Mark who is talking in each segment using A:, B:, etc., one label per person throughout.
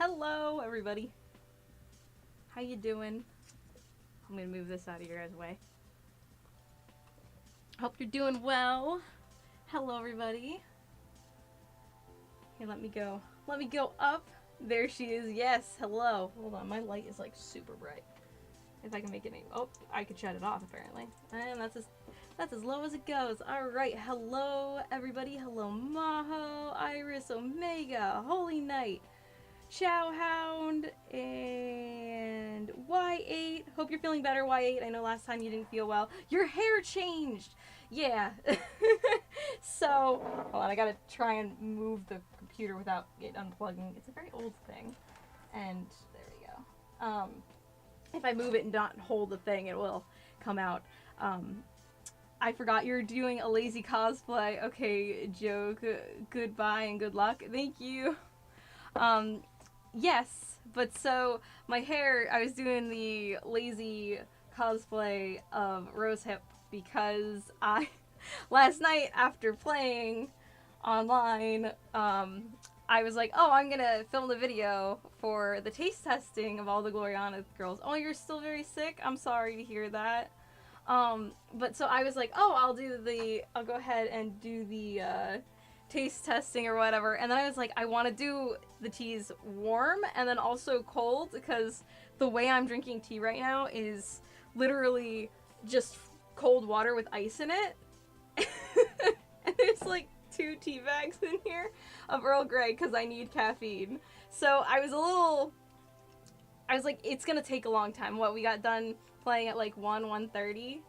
A: Hello, everybody. How you doing? I'm gonna move this out of your guys' way. Hope you're doing well. Hello, everybody. Here, let me go. Let me go up. There she is. Yes, hello. Hold on, my light is like super bright. If I can make it any... Oh, I could shut it off apparently. And that's as low as it goes. Alright, hello everybody. Hello Maho, Iris, Omega, Holy Knight, Chowhound, and Y8. Hope you're feeling better, Y8. I know last time you didn't feel well. Your hair changed! Yeah. So, hold on, I gotta try and move the computer without it unplugging. It's a very old thing. And there we go. If I move it and not hold the thing, it will come out. I forgot you're doing a lazy cosplay. Okay, joke. Goodbye and good luck. Thank you. Yes, but so my hair, I was doing the lazy cosplay of Rosehip because last night after playing online, I was like, oh, I'm gonna film the video for the taste testing of all the Gloriana girls. Oh, you're still very sick? I'm sorry to hear that. But so I was like, oh, I'll go ahead and do the, taste testing or whatever. And then I was like, I want to do the teas warm and then also cold because the way I'm drinking tea right now is literally just cold water with ice in it. And there's like 2 tea bags in here of Earl Grey because I need caffeine. So I was like, it's gonna take a long time. We got done playing at like 1:30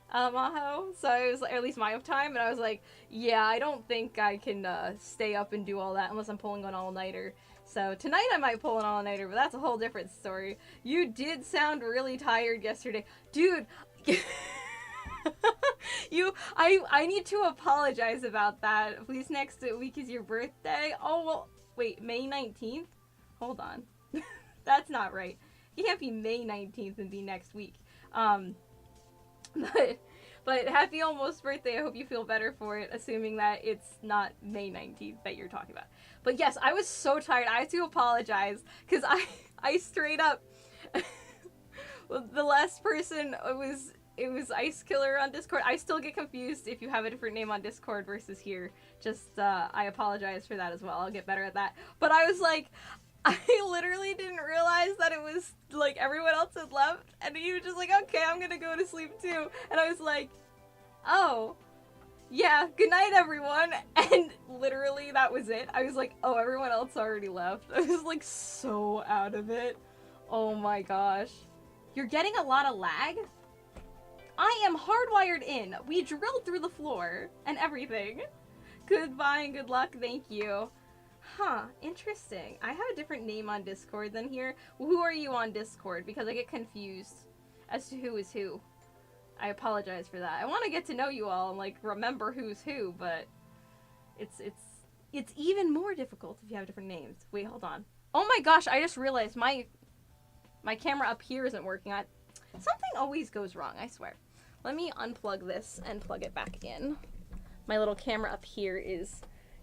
A: Maho, so it was, or at least my time, and I was like, yeah, I don't think I can stay up and do all that unless I'm pulling an all-nighter. So tonight I might pull an all-nighter, but that's a whole different story. You did sound really tired yesterday. Dude, I need to apologize about that. Please, next week is your birthday. Oh, well, wait, May 19th? Hold on. That's not right. You can't be May 19th and be next week. But happy almost birthday. I hope you feel better for it, assuming that it's not May 19th that you're talking about. But yes, I was so tired. I have to apologize because I straight up well, the last person it was Ice Killer on Discord. I still get confused if you have a different name on Discord versus here. Just I apologize for that as well. I'll get better at that. But I was like, I literally didn't realize that it was, like, everyone else had left, and he was just like, okay, I'm gonna go to sleep too, and I was like, oh, yeah, good night, everyone, and literally that was it. I was like, oh, everyone else already left. I was, like, so out of it. Oh my gosh. You're getting a lot of lag? I am hardwired in. We drilled through the floor and everything. Goodbye and good luck, thank you. Huh, interesting. I have a different name on Discord than here. Who are you on Discord? Because I get confused as to who is who. I apologize for that. I want to get to know you all and, like, remember who's who, but it's even more difficult if you have different names. Wait, hold on. Oh my gosh, I just realized my camera up here isn't working. Something always goes wrong, I swear. Let me unplug this and plug it back in. My little camera up here is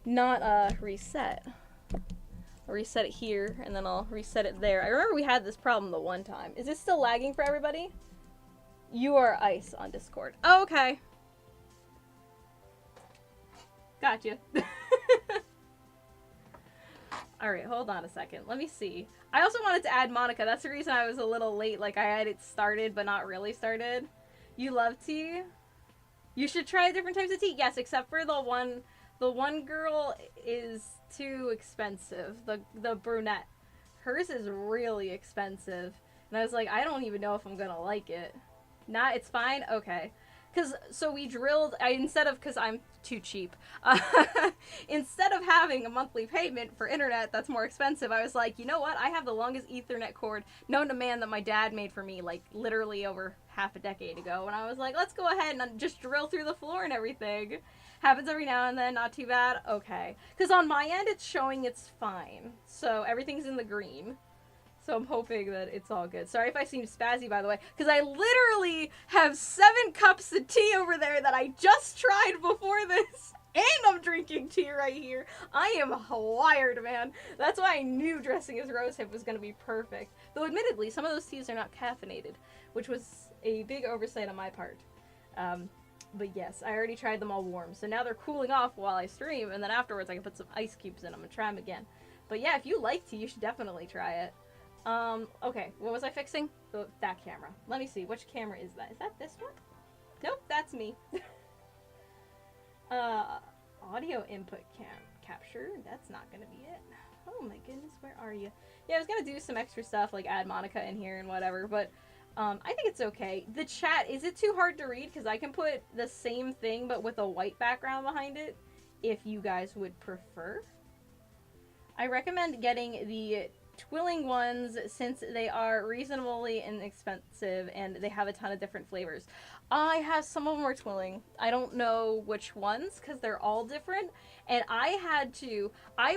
A: not reset. I'll reset it here and then I'll reset it there. I remember we had this problem the one time. Is this still lagging for everybody? You are Ice on Discord. Oh, okay. Gotcha. Alright, hold on a second. Let me see. I also wanted to add Monica. That's the reason I was a little late. Like, I had it started but not really started. You love tea? You should try different types of tea. Yes, except for the one girl is too expensive. The brunette. Hers is really expensive. And I was like, I don't even know if I'm gonna like it. Nah, it's fine? Okay. So we drilled, because I'm too cheap, instead of having a monthly payment for internet that's more expensive, I was like, you know what? I have the longest Ethernet cord known to man that my dad made for me, like, literally over half a decade ago. And I was like, let's go ahead and just drill through the floor and everything. Happens every now and then, not too bad. Okay. Because on my end, it's showing it's fine. So everything's in the green. So I'm hoping that it's all good. Sorry if I seem spazzy, by the way, because I literally have 7 cups of tea over there that I just tried before this. And I'm drinking tea right here. I am wired, man. That's why I knew dressing as Rosehip was going to be perfect. Though admittedly, some of those teas are not caffeinated, which was a big oversight on my part. But yes, I already tried them all warm. So now they're cooling off while I stream, and then afterwards I can put some ice cubes in them and try them again. But yeah, if you like tea, you should definitely try it. Okay, what was I fixing? That camera. Let me see, which camera is that? Is that this one? Nope, that's me. Audio input capture. That's not gonna be it. Oh my goodness, where are you? Yeah, I was gonna do some extra stuff, like add Monica in here and whatever, but I think it's okay. The chat, is it too hard to read? Because I can put the same thing, but with a white background behind it, if you guys would prefer. I recommend getting the Twilling ones since they are reasonably inexpensive and they have a ton of different flavors. I have some of them are Twilling. I don't know which ones because they're all different. And I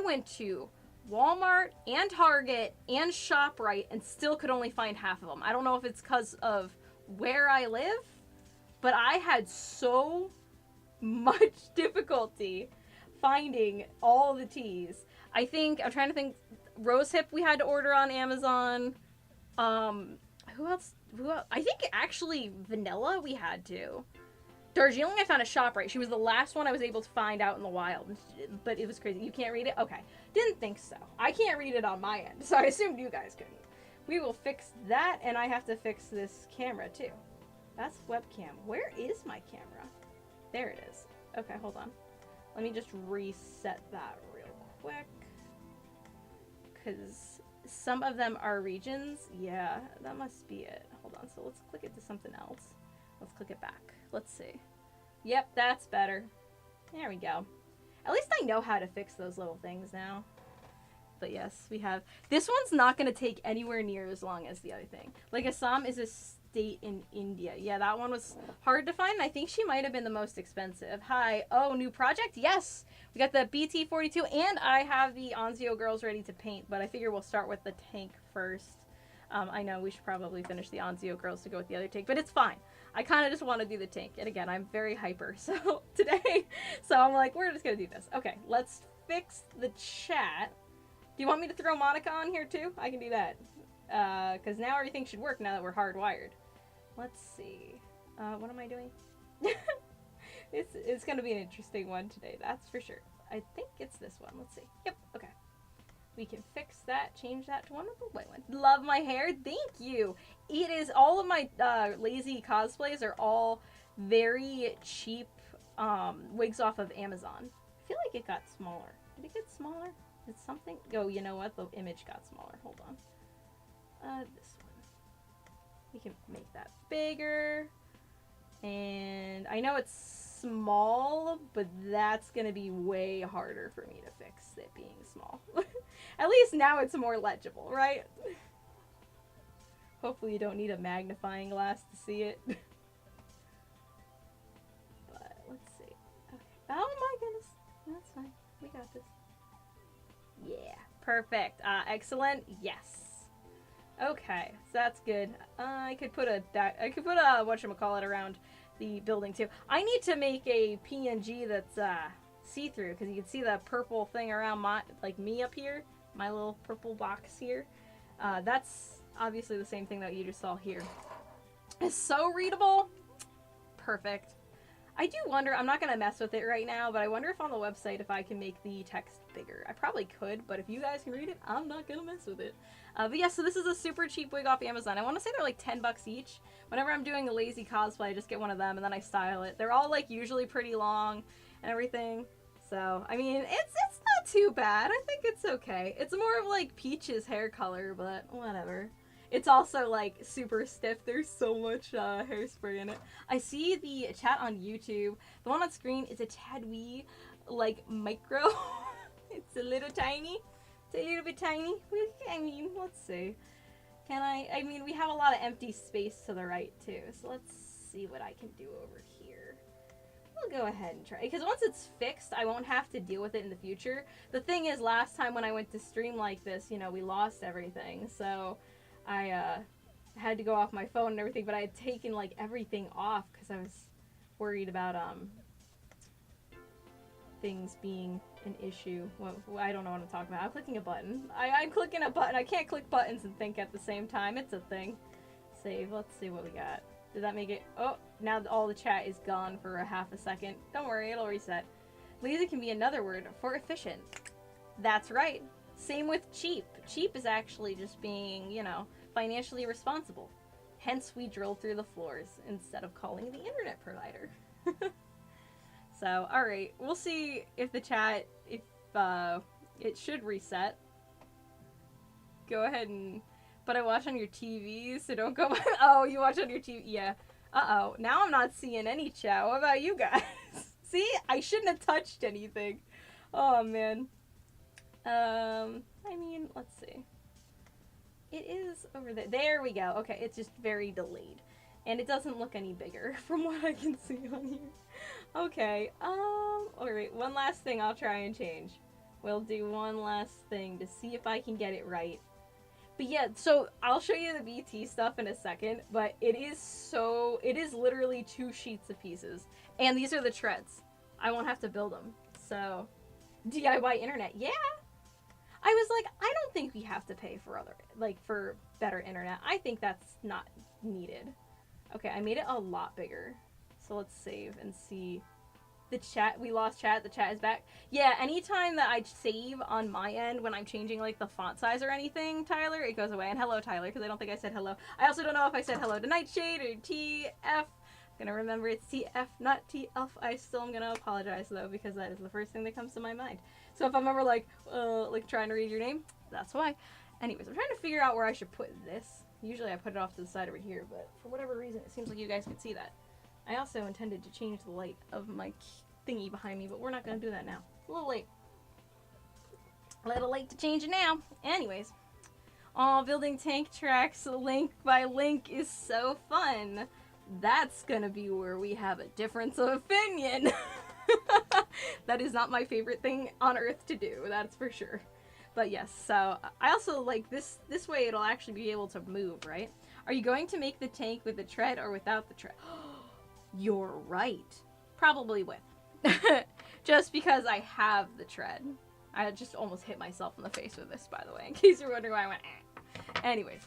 A: went to Walmart and Target and ShopRite and still could only find half of them. I don't know if it's because of where I live, but I had so much difficulty finding all the teas. I'm trying to think, Rosehip we had to order on Amazon. Who else? I think actually Vanilla we had to. Darjeeling I found a ShopRite. She was the last one I was able to find out in the wild. But it was crazy. You can't read it? Okay. Didn't think so. I can't read it on my end, so I assumed you guys couldn't. We will fix that, and I have to fix this camera too. That's webcam. Where is my camera? There it is. Okay, hold on. Let me just reset that real quick. Because some of them are regions. Yeah, that must be it. Hold on, so let's click it to something else. Let's click it back. Let's see. Yep, that's better. There we go. At least I know how to fix those little things now. But yes, we have... This one's not going to take anywhere near as long as the other thing. Like, Assam is a state in India. Yeah, that one was hard to find. I think she might have been the most expensive. Hi. Oh, new project? Yes! We got the BT42, and I have the Onzio girls ready to paint, but I figure we'll start with the tank first. I know we should probably finish the Onzio girls to go with the other tank, but it's fine. I kind of just want to do the tank. And again, I'm very hyper, so today. So I'm like, we're just going to do this. Okay, let's fix the chat. Do you want me to throw Monica on here too? I can do that. Because now everything should work now that we're hardwired. Let's see. What am I doing? It's going to be an interesting one today, that's for sure. I think it's this one. Let's see. Yep, okay. We can fix that, change that to one of the white ones. Love my hair. Thank you. It is all of my lazy cosplays are all very cheap wigs off of Amazon. I feel like it got smaller. Did it get smaller? Did something? Oh, you know what? The image got smaller. Hold on. This one. We can make that bigger. And I know it's small, but that's going to be way harder for me to fix it being small. At least now it's more legible, right? Hopefully you don't need a magnifying glass to see it. But let's see. Okay. Oh my goodness. That's fine. We got this. Yeah. Perfect. Excellent. Yes. Okay. So that's good. I could put a whatchamacallit around the building too. I need to make a PNG that's see-through because you can see the purple thing around me up here. My little purple box here. That's obviously the same thing that you just saw here. It's so readable. Perfect. I do wonder, I'm not going to mess with it right now, but I wonder if on the website if I can make the text bigger. I probably could, but if you guys can read it, I'm not going to mess with it. But yeah, so this is a super cheap wig off Amazon. I want to say they're like $10 each. Whenever I'm doing a lazy cosplay, I just get one of them and then I style it. They're all like usually pretty long and everything. So, I mean, it's not too bad. I think it's okay. It's more of like Peach's hair color, but whatever. It's also like super stiff. There's so much hairspray in it. I see the chat on YouTube. The one on screen is a tad wee, like micro. It's a little tiny. It's a little bit tiny. I mean, let's see. I mean, we have a lot of empty space to the right too. So let's see what I can do over here. We'll go ahead and try. Because once it's fixed, I won't have to deal with it in the future. The thing is, last time when I went to stream like this, you know, we lost everything. So I had to go off my phone and everything, but I had taken, like, everything off because I was worried about things being an issue. Well, I don't know what I'm talking about. I'm clicking a button. I'm clicking a button. I can't click buttons and think at the same time. It's a thing. Save. Let's see what we got. Did that make it? Oh, now all the chat is gone for a half a second. Don't worry, it'll reset. Lazy can be another word for efficient. That's right. Same with cheap. Cheap is actually just being, you know, financially responsible. Hence, we drill through the floors instead of calling the internet provider. So, alright. We'll see if the chat, if it should reset. Go ahead and... But I watch on your TV, so don't go... Oh, you watch on your TV. Yeah. Uh-oh. Now I'm not seeing any chat. What about you guys? See? I shouldn't have touched anything. Oh, man. I mean, let's see. It is over there. There we go. Okay, it's just very delayed. And it doesn't look any bigger from what I can see on here. Okay, alright, one last thing I'll try and change. We'll do one last thing to see if I can get it right. But yeah, so I'll show you the BT stuff in a second, but it is literally 2 sheets of pieces. And these are the treads. I won't have to build them. So, DIY internet, yeah! I was like, I don't think we have to pay for for better internet. I think that's not needed. Okay, I made it a lot bigger. So let's save and see. The chat, we lost chat, the chat is back. Yeah, anytime that I save on my end when I'm changing like the font size or anything, Tyler, it goes away. And hello, Tyler, because I don't think I said hello. I also don't know if I said hello to Nightshade or TF. I'm gonna remember it's TF, not TF. I still am gonna apologize though, because that is the first thing that comes to my mind. So if I'm ever like trying to read your name, that's why. Anyways, I'm trying to figure out where I should put this. Usually I put it off to the side over here, but for whatever reason, it seems like you guys could see that. I also intended to change the light of my thingy behind me, but we're not going to do that now. A little late. A little late to change it now. Anyways. Oh, building tank tracks link by link is so fun. That's going to be where we have a difference of opinion. That is not my favorite thing on earth to do, that's for sure. But yes, so I also like this way it'll actually be able to move, right? Are you going to make the tank with the tread or without the tread? You're right. Probably with. Just because I have the tread. I just almost hit myself in the face with this, by the way, in case you're wondering why I went eh. Anyways.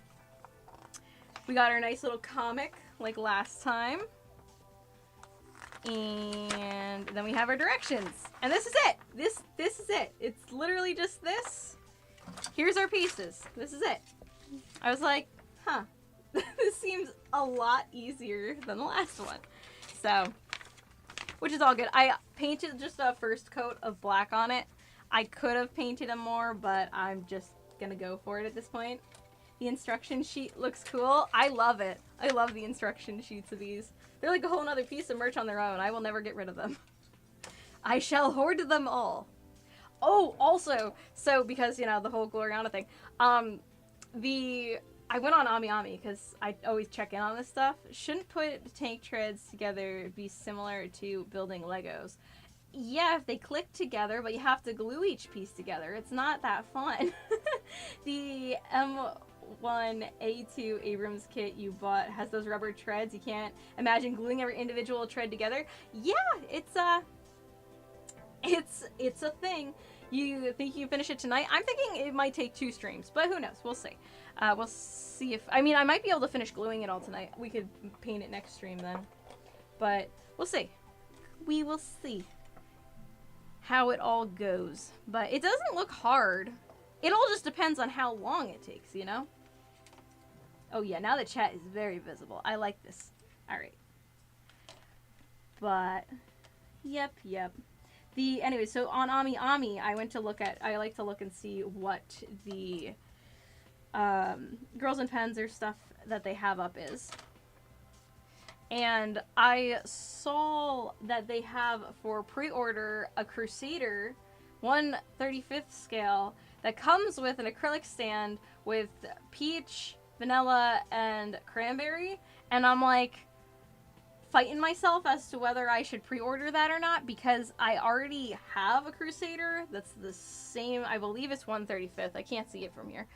A: We got our nice little comic, like last time. And then we have our directions. And this is it! This is it. It's literally just this. Here's our pieces. This is it. I was like, huh. This seems a lot easier than the last one. So, which is all good. I painted just a first coat of black on it. I could have painted them more, but I'm just gonna go for it at this point. The instruction sheet looks cool. I love it. I love the instruction sheets of these. They're like a whole nother piece of merch on their own. I will never get rid of them. I shall hoard them all. Oh, also, so because, you know, the whole Gloriana thing, I went on AmiAmi because I always check in on this stuff. Shouldn't put tank treads together be similar to building Legos? Yeah, if they click together, but you have to glue each piece together. It's not that fun. The M1A2 Abrams kit you bought has those rubber treads. You can't imagine gluing every individual tread together. Yeah, it's a thing. You think you can finish it tonight? I'm thinking it might take 2 streams, but who knows? We'll see. We'll see if... I mean, I might be able to finish gluing it all tonight. We could paint it next stream then. But we'll see. We will see how it all goes. But it doesn't look hard. It all just depends on how long it takes, you know? Oh yeah, now the chat is very visible. I like this. Alright. But... Yep. Anyway, so on AmiAmi, I like to look and see what the Girls and Panzer stuff that they have up is. And I saw that they have for pre-order a Crusader 1/35th scale that comes with an acrylic stand with peach, vanilla, and cranberry. And I'm like, fighting myself as to whether I should pre-order that or not, because I already have a Crusader that's the same, I believe it's 135th. I can't see it from here.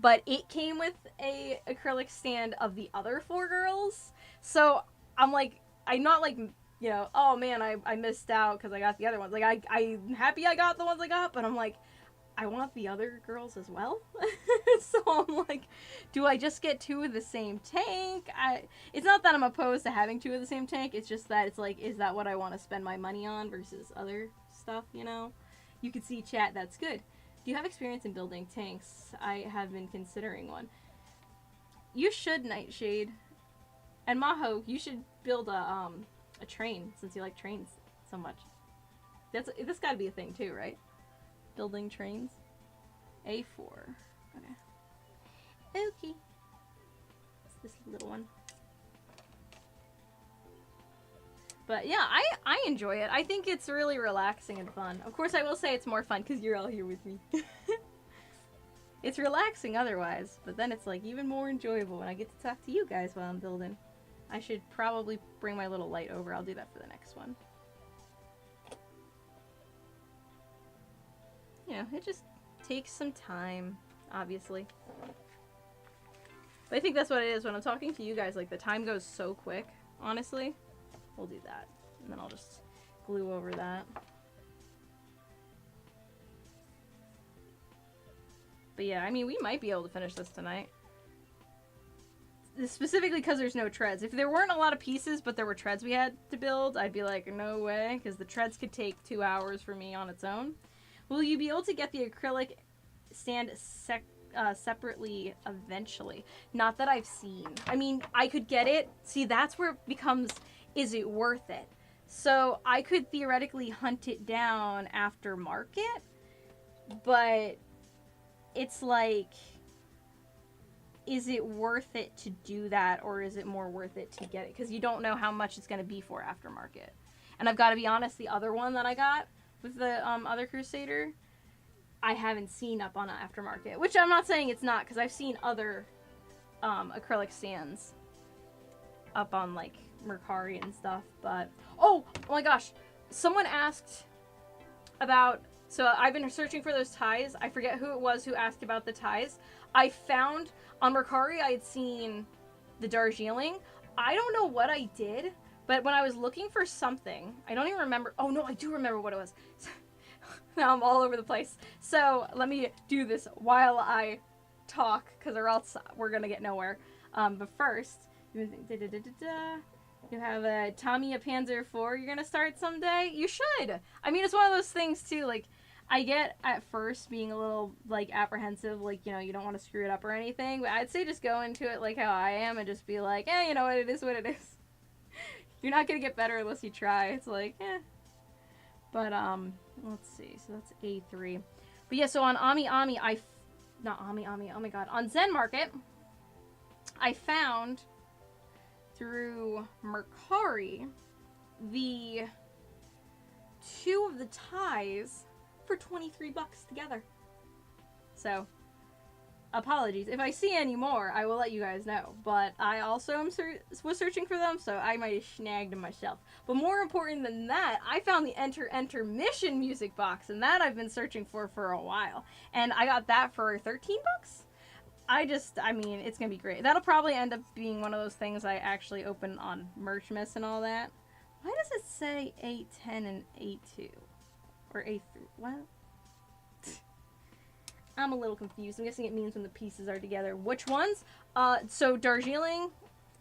A: But it came with a acrylic stand of the other 4 girls. So I'm like, I'm not like, you know, oh man, I missed out because I got the other ones. Like, I'm happy I got the ones I got, but I'm like, I want the other girls as well. So I'm like, do I just get 2 of the same tank? It's not that I'm opposed to having 2 of the same tank. It's just that it's like, is that what I want to spend my money on versus other stuff, you know? You can see chat, that's good. Do you have experience in building tanks? I have been considering one. You should, Nightshade. And Maho, you should build a train, since you like trains so much. That's gotta be a thing too, right? Building trains. A4. Okay. Okay. It's this little one. But yeah, I enjoy it. I think it's really relaxing and fun. Of course, I will say it's more fun because you're all here with me. It's relaxing otherwise, but then it's like even more enjoyable when I get to talk to you guys while I'm building. I should probably bring my little light over. I'll do that for the next one. You know, it just takes some time, obviously. But I think that's what it is. When I'm talking to you guys, like, the time goes so quick, honestly. We'll do that. And then I'll just glue over that. But yeah, I mean, we might be able to finish this tonight. Specifically because there's no treads. If there weren't a lot of pieces, but there were treads we had to build, I'd be like, no way, because the treads could take 2 hours for me on its own. Will you be able to get the acrylic stand separately eventually? Not that I've seen. I mean, I could get it. See, that's where it becomes, is it worth it? So I could theoretically hunt it down after market, but it's like, is it worth it to do that, or is it more worth it to get it? Because you don't know how much it's going to be for aftermarket. And I've got to be honest, the other one that I got with the other Crusader, I haven't seen up on an aftermarket. Which I'm not saying it's not, because I've seen other acrylic stands up on, like, Mercari and stuff. But, oh my gosh, someone asked about, so I've been searching for those ties. I forget who it was who asked about the ties. I found, on Mercari, I had seen the Darjeeling. I don't know what I did, but when I was looking for something, I don't even remember. Oh, no, I do remember what it was. Now I'm all over the place. So let me do this while I talk, because or else we're going to get nowhere. But first, you have a Tamiya Panzer IV you're going to start someday? You should. I mean, it's one of those things, too. Like, I get at first being a little, like, apprehensive, like, you know, you don't want to screw it up or anything. But I'd say just go into it like how I am and just be like, you know what, it is what it is. You're not going to get better unless you try. It's like, But, let's see. So that's A3. But yeah, so on Ami, not Ami, oh my god. On Zen Market, I found, through Mercari, the 2 of the ties for $23 together. So, apologies. If I see any more, I will let you guys know. But I also was searching for them, so I might have snagged them myself. But more important than that, I found the Enter Mission music box, and that I've been searching for a while. And I got that for $13? I mean, it's going to be great. That'll probably end up being one of those things I actually open on Merchmas and all that. Why does it say A10 and A2? Or A3? What? I'm a little confused. I'm guessing it means when the pieces are together. Which ones? So Darjeeling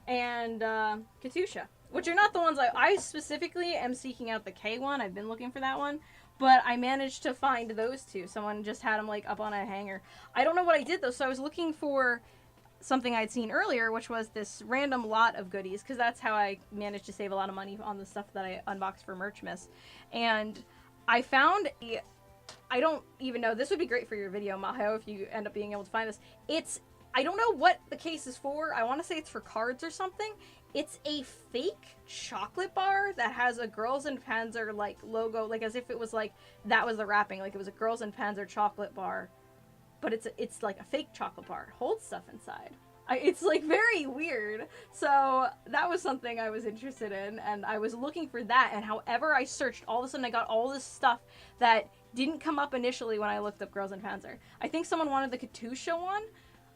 A: and Katusha. Which are not the ones I specifically am seeking out the K one. I've been looking for that one. But I managed to find those 2. Someone just had them, like, up on a hanger. I don't know what I did, though. So I was looking for something I'd seen earlier, which was this random lot of goodies. Because that's how I managed to save a lot of money on the stuff that I unboxed for Merchmas. And I found I don't even know. This would be great for your video, Maho, if you end up being able to find this. I don't know what the case is for. I want to say it's for cards or something. It's a fake chocolate bar that has a Girls and Panzer, like, logo, like, as if it was, like, that was the wrapping. Like, it was a Girls and Panzer chocolate bar. But it's like a fake chocolate bar. It holds stuff inside. It's like very weird. So that was something I was interested in, and I was looking for that. And however I searched, all of a sudden I got all this stuff that didn't come up initially when I looked up Girls in Panzer. I think someone wanted the Katusha one.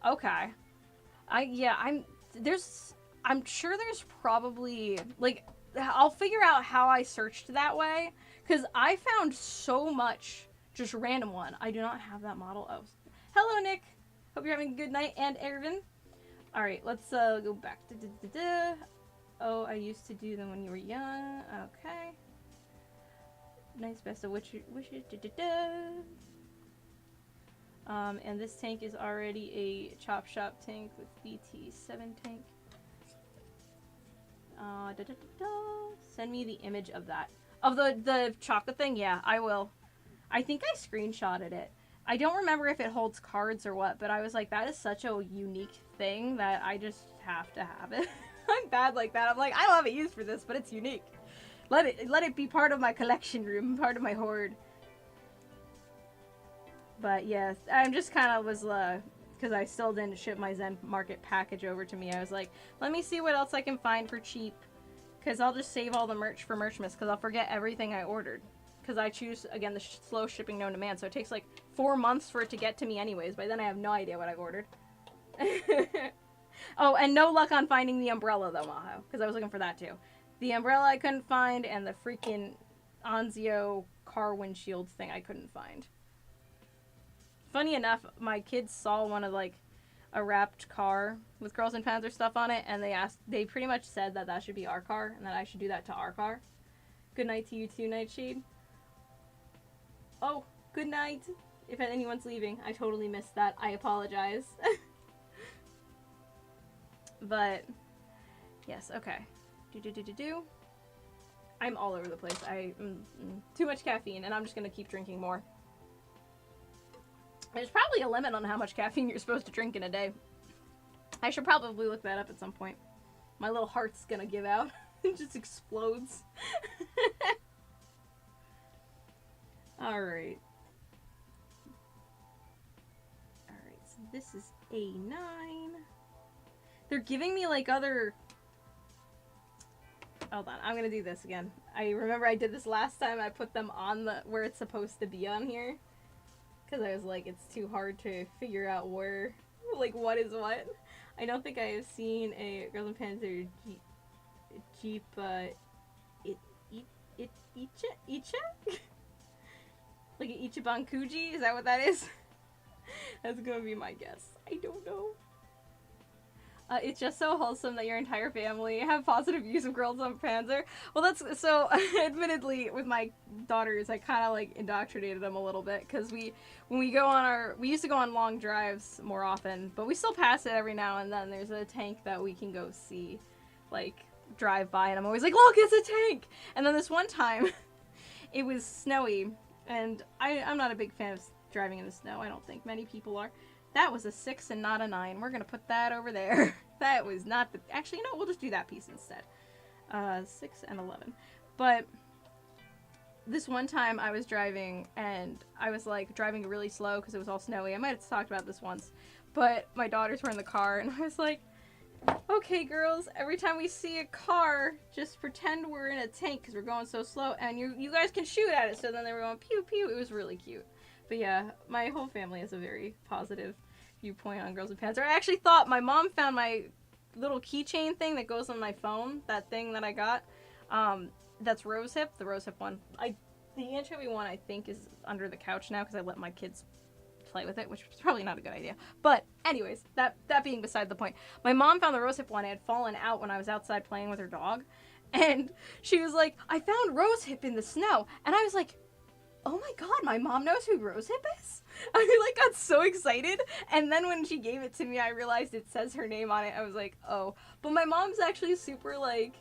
A: Okay, I'm sure there's probably like I'll figure out how I searched that way because I found so much just random one. I do not have that model. Oh, hello Nick. Hope you're having a good night, and Ervin. All right, let's go back. Oh, I used to do them when you were young. Okay. Nice, best of wishes. And this tank is already a Chop Shop tank with BT7 tank. Send me the image of that. Of the chocolate thing? Yeah, I will. I think I screenshotted it. I don't remember if it holds cards or what, but I was like, that is such a unique thing that I just have to have it. I'm bad like that. I'm like, I don't have a use for this, but it's unique. Let it be part of my collection room, part of my hoard. But yes, I'm just kind of was, because I still didn't ship my Zen Market package over to me, I was like, let me see what else I can find for cheap. Because I'll just save all the merch for Merchmas, because I'll forget everything I ordered. Because I choose, again, the slow shipping known to man, so it takes like 4 months for it to get to me anyways. By then I have no idea what I've ordered. Oh, and no luck on finding the umbrella though, Maho, because I was looking for that too. The umbrella I couldn't find, and the freaking Anzio car windshield thing I couldn't find. Funny enough, my kids saw one of like a wrapped car with Girls in Panzer stuff on it, and they pretty much said that that should be our car, and that I should do that to our car. Good night to you too, Nightshade. Oh, good night. If anyone's leaving, I totally missed that. I apologize. But, yes, okay. I'm all over the place. Too much caffeine, and I'm just gonna keep drinking more. There's probably a limit on how much caffeine you're supposed to drink in a day. I should probably look that up at some point. My little heart's gonna give out. It just explodes. Alright. Alright, so this is A9. They're giving me like other... Hold on, I'm gonna do this again. I remember I did this last time. I put them on where it's supposed to be on here. Because I was like, it's too hard to figure out where, like, what is what. I don't think I have seen a Girls in Panzer Jeep, Icha? Like an Ichiban Kuji? Is that what that is? That's gonna be my guess. I don't know. It's just so wholesome that your entire family have positive views of Girls in Panzer. Well, that's so. Admittedly, with my daughters, I kind of like indoctrinated them a little bit because we used to go on long drives more often, but we still pass it every now and then. There's a tank that we can go see, like drive by, and I'm always like, look, it's a tank. And then this one time, it was snowy, and I'm not a big fan of driving in the snow. I don't think many people are. That was a 6 and not a 9. We're gonna put that over there. That was not the... Actually, no, we'll just do that piece instead. 6 and 11. But this one time I was driving, and I was, like, driving really slow because it was all snowy. I might have talked about this once. But my daughters were in the car, and I was like, okay, girls, every time we see a car, just pretend we're in a tank because we're going so slow, and you guys can shoot at it. So then they were going pew pew. It was really cute. But yeah, my whole family has a very positive viewpoint on Girls in Panzer. I actually thought my mom found my little keychain thing that goes on my phone, that thing that I got. That's Rosehip, the Rosehip one. The anchovy one I think is under the couch now because I let my kids play with it, which was probably not a good idea. But anyways, that being beside the point, my mom found the Rosehip one. It had fallen out when I was outside playing with her dog, and she was like, I found Rosehip in the snow, and I was like, oh my god, my mom knows who Rosehip is? I like got so excited, and then when she gave it to me, I realized it says her name on it. I was like, oh. But my mom's actually super, like,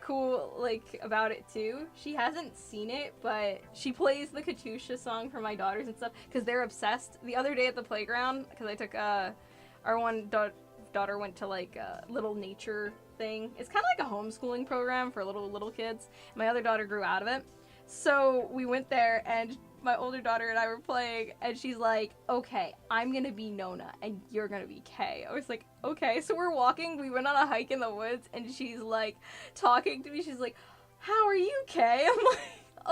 A: cool, like, about it too. She hasn't seen it, but she plays the Katusha song for my daughters and stuff, because they're obsessed. The other day at the playground, because I took, our one daughter went to, like, a little nature thing. It's kind of like a homeschooling program for little kids. My other daughter grew out of it. So we went there, and my older daughter and I were playing, and she's like, okay, I'm gonna be Nona, and you're gonna be Kay. I was like, okay. So we're walking, we went on a hike in the woods, and she's like, talking to me, she's like, how are you, Kay? I'm like,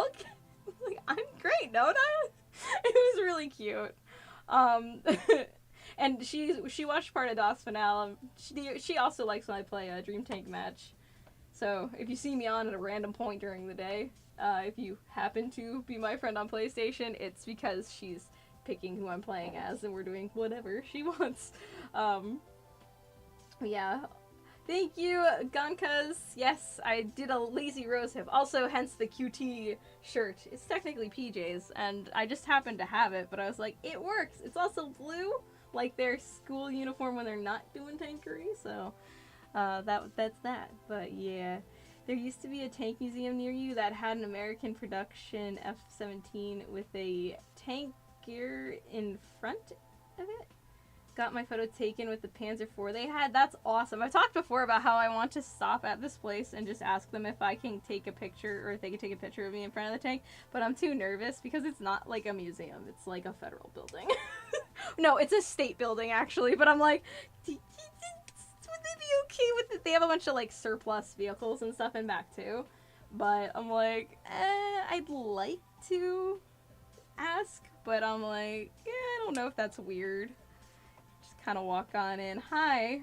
A: okay. I'm like, I'm great, Nona. It was really cute. And she watched part of DOS finale. She also likes when I play a Dream Tank match. So if you see me on at a random point during the day, if you happen to be my friend on PlayStation, it's because she's picking who I'm playing as, and we're doing whatever she wants. Yeah. Thank you, Gonkas. Yes, I did a lazy rose hip. Also, hence the QT shirt. It's technically PJs, and I just happened to have it, but I was like, it works. It's also blue, like their school uniform when they're not doing tankery, so that's that. But yeah, there used to be a tank museum near you that had an American production F-17 with a tank gear in front of it. Got my photo taken with the Panzer IV they had. That's awesome. I've talked before about how I want to stop at this place and just ask them if I can take a picture, or if they can take a picture of me in front of the tank, but I'm too nervous because it's not like a museum. It's like a federal building. No, it's a state building actually, but I'm like, would they be okay with it? They have a bunch of like surplus vehicles and stuff in back too, but I'm like, I'd like to ask, but I'm like, yeah, I don't know if that's weird. Kind of walk on in. Hi.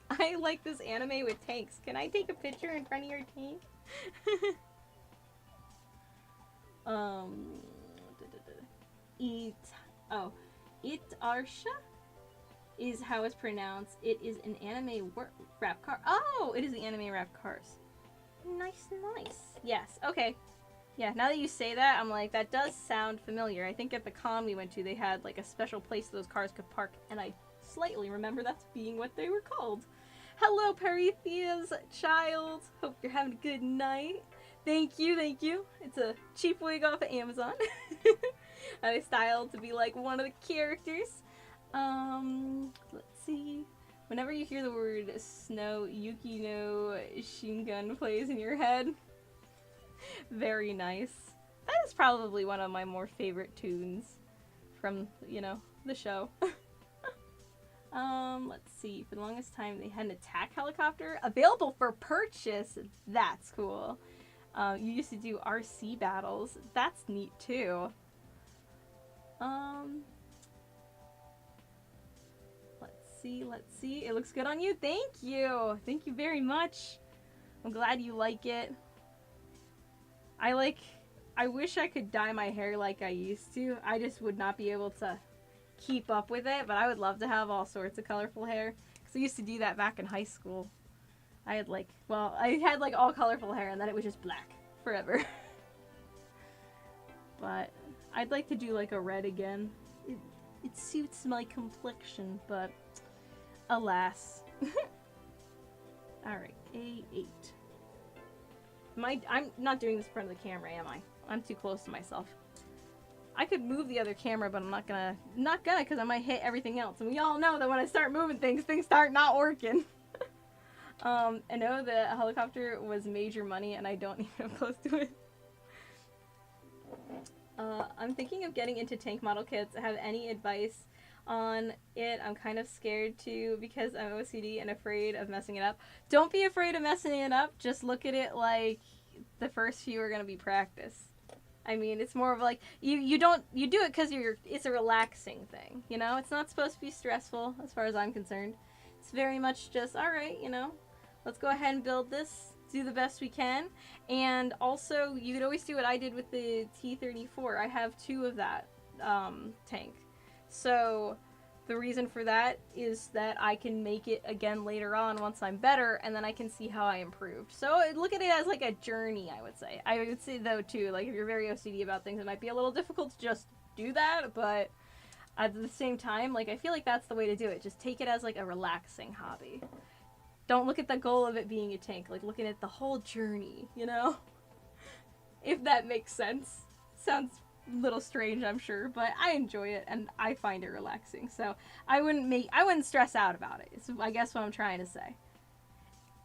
A: I like this anime with tanks. Can I take a picture in front of your tank? Itarsha is how it's pronounced. It is an anime rap car. Oh, it is the anime rap cars. Nice, nice. Yes. Okay. Yeah, now that you say that, I'm like, that does sound familiar. I think at the con we went to, they had like a special place those cars could park, and I slightly remember that's being what they were called. Hello, Parithia's child. Hope you're having a good night. Thank you, thank you. It's a cheap wig off of Amazon. I styled to be like one of the characters. Let's see. Whenever you hear the word snow, Yuki no Shingun plays in your head. Very nice. That is probably one of my more favorite tunes from, you know, the show. Let's see. For the longest time, they had an attack helicopter available for purchase. That's cool. You used to do RC battles. That's neat, too. Let's see. It looks good on you. Thank you. Thank you very much. I'm glad you like it. I wish I could dye my hair like I used to. I just would not be able to keep up with it, but I would love to have all sorts of colorful hair. Because I used to do that back in high school. I had all colorful hair, and then it was just black forever. But I'd like to do like a red again. It suits my complexion, but alas. Alright, A8. I'm not doing this in front of the camera, am I? I'm too close to myself. I could move the other camera, but I'm not gonna because I might hit everything else. And we all know that when I start moving things start not working. I know the helicopter was major money, and I don't even come close to it. I'm thinking of getting into tank model kits. Have any advice on it? I'm kind of scared too because I'm OCD and afraid of messing it up. Don't be afraid of messing it up. Just look at it like the first few are gonna be practice. I mean, it's more of like you do it because it's a relaxing thing, you know. It's not supposed to be stressful as far as I'm concerned. It's very much just all right, you know. Let's go ahead and build this. Do the best we can. And also, you could always do what I did with the T-34. I have 2 of that tank. So the reason for that is that I can make it again later on once I'm better, and then I can see how I improved. So look at it as like a journey, I would say. I would say though too, like if you're very OCD about things, it might be a little difficult to just do that, but at the same time, like I feel like that's the way to do it. Just take it as like a relaxing hobby. Don't look at the goal of it being a tank, like looking at the whole journey, you know? If that makes sense. Sounds a little strange, I'm sure, but I enjoy it and I find it relaxing. So I wouldn't stress out about it. It's, I guess, what I'm trying to say.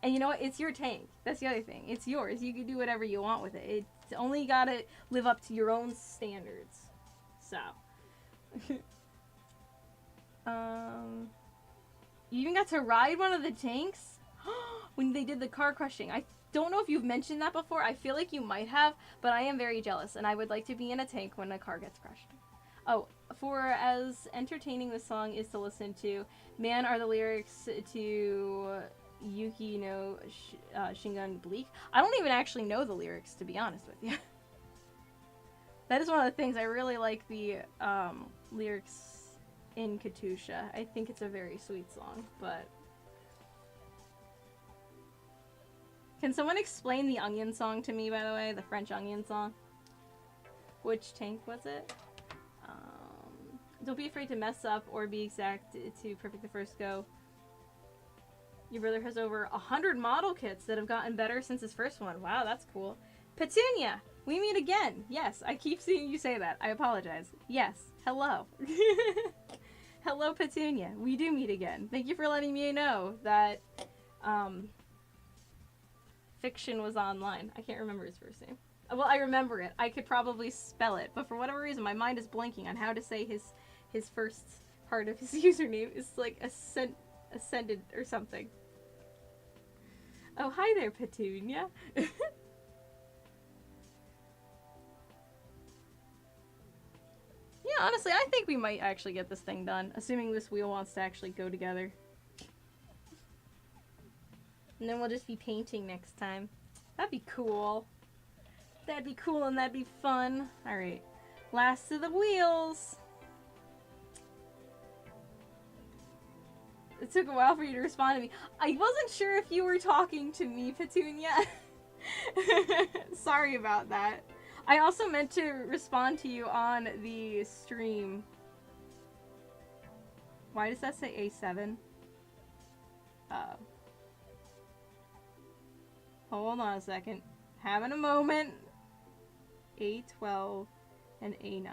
A: And you know what? It's your tank. That's the other thing. It's yours. You can do whatever you want with it. only gotta live up to your own standards. So. You even got to ride one of the tanks? When they did the car crushing. I don't know if you've mentioned that before. I feel like you might have, but I am very jealous, and I would like to be in a tank when a car gets crushed. Oh, for as entertaining the song is to listen to, man, are the lyrics to Yuki no Shingun Bleak. I don't even actually know the lyrics, to be honest with you. That is one of the things. I really like the lyrics in Katusha. I think it's a very sweet song, but... Can someone explain the Onion song to me, by the way? The French Onion song? Which tank was it? Don't be afraid to mess up or be exact to perfect the first go. Your brother has over 100 model kits that have gotten better since his first one. Wow, that's cool. Petunia! We meet again! Yes, I keep seeing you say that. I apologize. Yes, hello. Hello, Petunia. We do meet again. Thank you for letting me know that, Fiction was online. I can't remember his first name. Well, I remember it. I could probably spell it, but for whatever reason, my mind is blanking on how to say his first part of his username. It's like ascended or something. Oh, hi there, Petunia. Yeah, honestly, I think we might actually get this thing done, assuming this wheel wants to actually go together. And then we'll just be painting next time. That'd be cool. That'd be cool and that'd be fun. Alright. Last of the wheels. It took a while for you to respond to me. I wasn't sure if you were talking to me, Petunia. Sorry about that. I also meant to respond to you on the stream. Why does that say A7? Hold on a second. Having a moment. A12 and A9.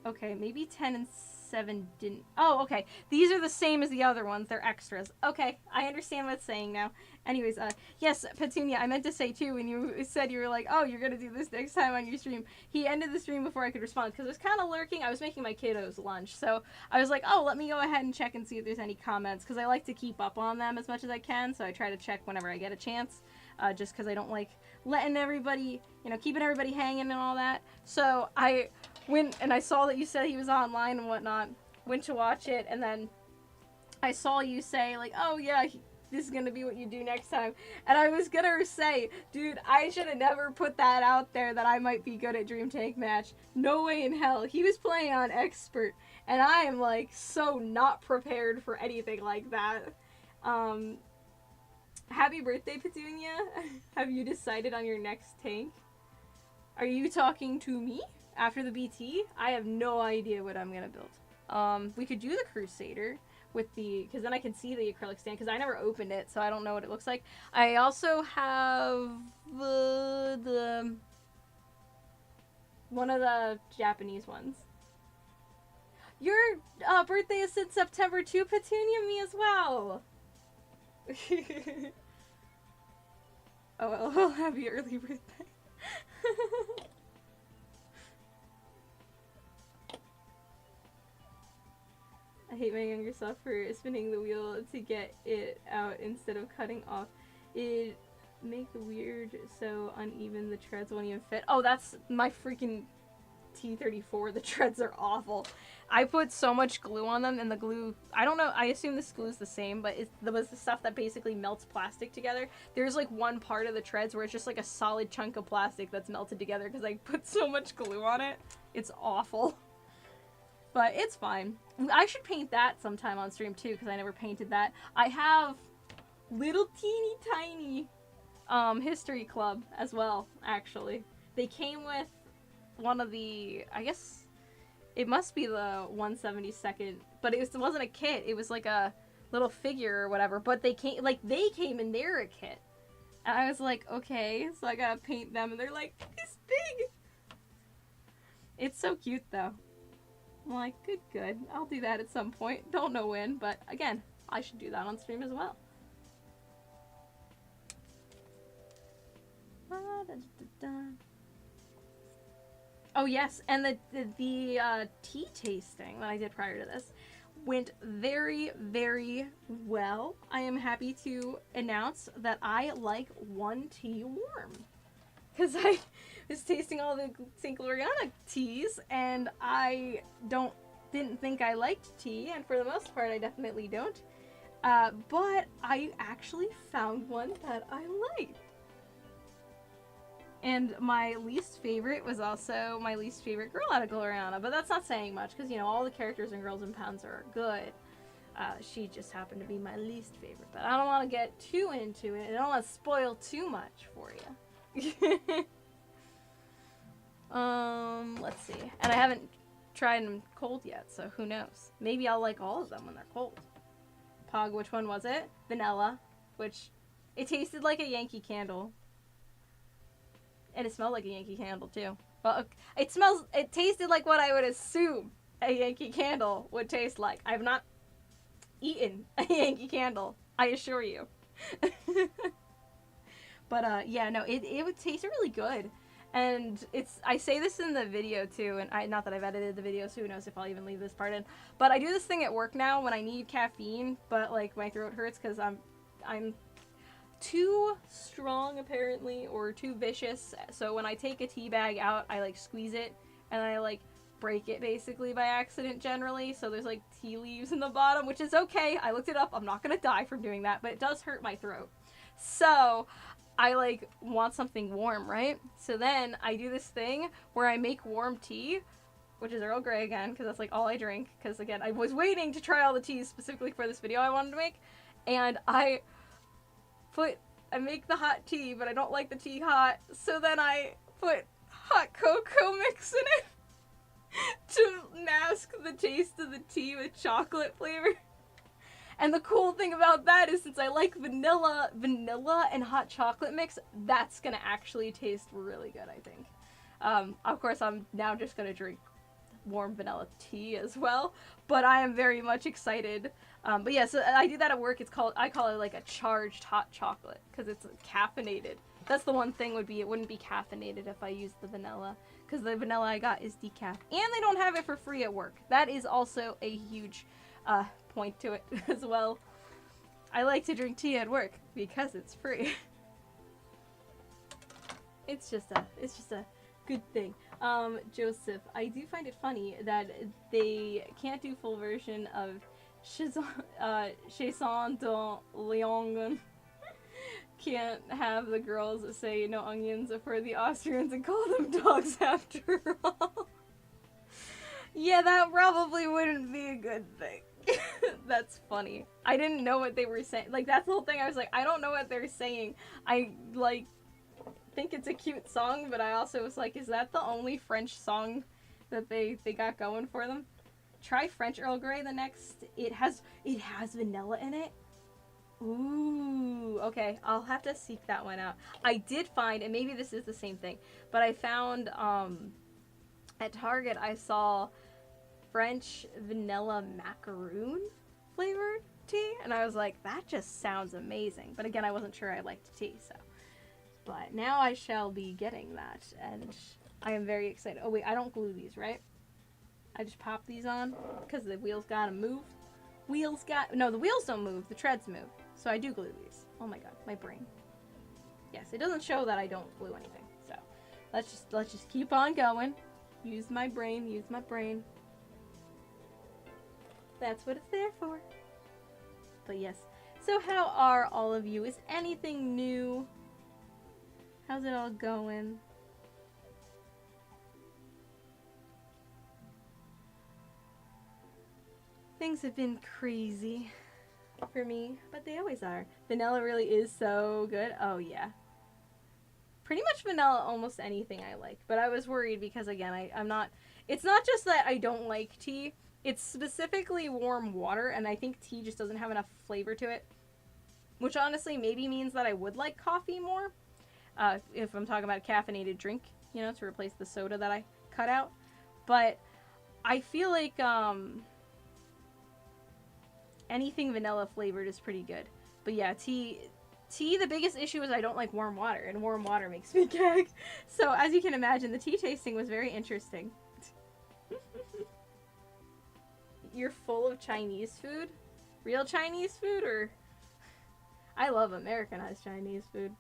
A: Okay, maybe 10 and 7 didn't... Oh, okay. These are the same as the other ones. They're extras. Okay, I understand what it's saying now. Anyways, yes, Petunia, I meant to say, too, when you said you were like, oh, you're gonna do this next time on your stream. He ended the stream before I could respond, because it was kind of lurking. I was making my kiddos lunch, so I was like, oh, let me go ahead and check and see if there's any comments, because I like to keep up on them as much as I can, so I try to check whenever I get a chance. Just because I don't like letting everybody, keeping everybody hanging and all that. So I went and I saw that you said he was online and whatnot, went to watch it, and then I saw you say, like, oh yeah, this is gonna be what you do next time. And I was gonna say, dude, I should have never put that out there that I might be good at Dream Tank Match. No way in hell. He was playing on Expert, and I am, like, so not prepared for anything like that. Happy birthday, Petunia. Have you decided on your next tank? Are you talking to me after the BT? I have no idea what I'm gonna build. We could do the Crusader with because then I can see the acrylic stand, because I never opened it, so I don't know what it looks like. I also have the one of the Japanese ones. Your birthday is in September too, Petunia. Me as well. Oh, well, happy early birthday. I hate my younger self for spinning the wheel to get it out instead of cutting off. It make weird so uneven, the treads won't even fit. Oh, that's my freaking T34. The treads are awful. I put so much glue on them, and the glue, I don't know, I assume this glue is the same, but it was the stuff that basically melts plastic together. There's like one part of the treads where it's just like a solid chunk of plastic that's melted together because I put so much glue on it. It's awful. But it's fine. I should paint that sometime on stream too, because I never painted that. I have little teeny tiny History Club as well, actually. They came with one of the, I guess it must be the 172nd, but it wasn't a kit. It was like a little figure or whatever, but they came in there a kit. And I was like, okay, so I gotta paint them, and they're like, this big. It's so cute though. I'm like, good. I'll do that at some point. Don't know when, but again, I should do that on stream as well. Oh yes, and the tea tasting that I did prior to this went very, very well. I am happy to announce that I like one tea warm. Because I was tasting all the St. Gloriana teas, and I didn't think I liked tea, and for the most part, I definitely don't. But I actually found one that I liked. And my least favorite was also my least favorite girl out of Gloriana, but that's not saying much, because, you know, all the characters in Girls and Pounds are good. She just happened to be my least favorite, but I don't want to get too into it. I don't want to spoil too much for you. Let's see. And I haven't tried them cold yet, so who knows? Maybe I'll like all of them when they're cold. Pog, which one was it? Vanilla, which it tasted like a Yankee Candle. And it smelled like a Yankee Candle too. Well, it tasted like what I would assume a Yankee Candle would taste like. I've not eaten a Yankee Candle, I assure you. But yeah, no, it would taste really good. And I say this in the video too, and not that I've edited the video, so who knows if I'll even leave this part in. But I do this thing at work now when I need caffeine, but like my throat hurts because I'm too strong apparently, or too vicious. So when I take a tea bag out, I like squeeze it and I like break it basically by accident generally. So there's like tea leaves in the bottom, which is okay. I looked it up. I'm not gonna die from doing that, but it does hurt my throat. So I like want something warm, right? So then I do this thing where I make warm tea, which is Earl Grey again, because that's like all I drink. Because again, I was waiting to try all the teas specifically for this video I wanted to make, and I make the hot tea, but I don't like the tea hot, so then I put hot cocoa mix in it to mask the taste of the tea with chocolate flavor. And the cool thing about that is, since I like vanilla and hot chocolate mix, that's gonna actually taste really good, I think. Of course, I'm now just gonna drink warm vanilla tea as well, but I am very much excited. But yeah, so I do that at work. I call it like a charged hot chocolate, because it's caffeinated. That's the one thing would be, it wouldn't be caffeinated if I used the vanilla, because the vanilla I got is decaf. And they don't have it for free at work. That is also a huge point to it as well. I like to drink tea at work because it's free. It's just a good thing. Joseph, I do find it funny that they can't do full version of Chanson de l'Onion. Can't have the girls say no onions for the Austrians and call them dogs after all. Yeah, that probably wouldn't be a good thing. That's funny. I didn't know what they were saying. Like, that's the whole thing. I was like, I don't know what they're saying. I, like, think it's a cute song, but I also was like, is that the only French song that they got going for them? Try French Earl Grey the next. It has vanilla in it. Ooh, okay. I'll have to seek that one out. I did find, and maybe this is the same thing, but I found, at Target, I saw French vanilla macaroon flavored tea, and I was like, that just sounds amazing. But again, I wasn't sure I liked tea, so. But now I shall be getting that, and I am very excited. Oh wait, I don't glue these, right? I just pop these on, because the wheels gotta move. No, the wheels don't move, the treads move. So I do glue these. Oh my god, my brain. Yes, it doesn't show that I don't glue anything, so. Let's just keep on going. Use my brain, use my brain. That's what it's there for. But yes. So how are all of you? Is anything new? How's it all going? Things have been crazy for me, but they always are. Vanilla really is so good. Oh yeah. Pretty much vanilla almost anything I like, but I was worried because again, I'm not, it's not just that I don't like tea. It's specifically warm water, and I think tea just doesn't have enough flavor to it. Which honestly maybe means that I would like coffee more. If I'm talking about a caffeinated drink, you know, to replace the soda that I cut out. But I feel like anything vanilla flavored is pretty good. But yeah, tea tea, the biggest issue is I don't like warm water, and warm water makes me gag. So as you can imagine, the tea tasting was very interesting. You're full of Chinese food? Real Chinese food, or... I love Americanized Chinese food.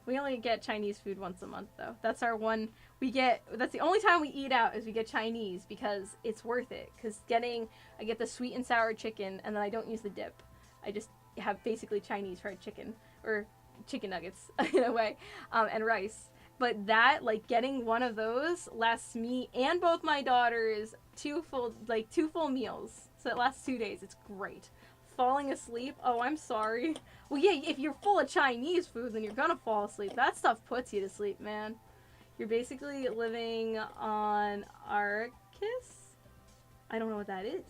A: We only get Chinese food once a month, though. That's our one... That's the only time we eat out, is we get Chinese, because it's worth it. Because I get the sweet and sour chicken, and then I don't use the dip. I just have basically Chinese fried chicken, or chicken nuggets, in a way, and rice. But that, like, getting one of those lasts me and both my daughters two full meals. So it lasts 2 days. It's great. Falling asleep? Oh, I'm sorry. Well, yeah, if you're full of Chinese food, then you're gonna fall asleep. That stuff puts you to sleep, man. You're basically living on Arrakis? I don't know what that is.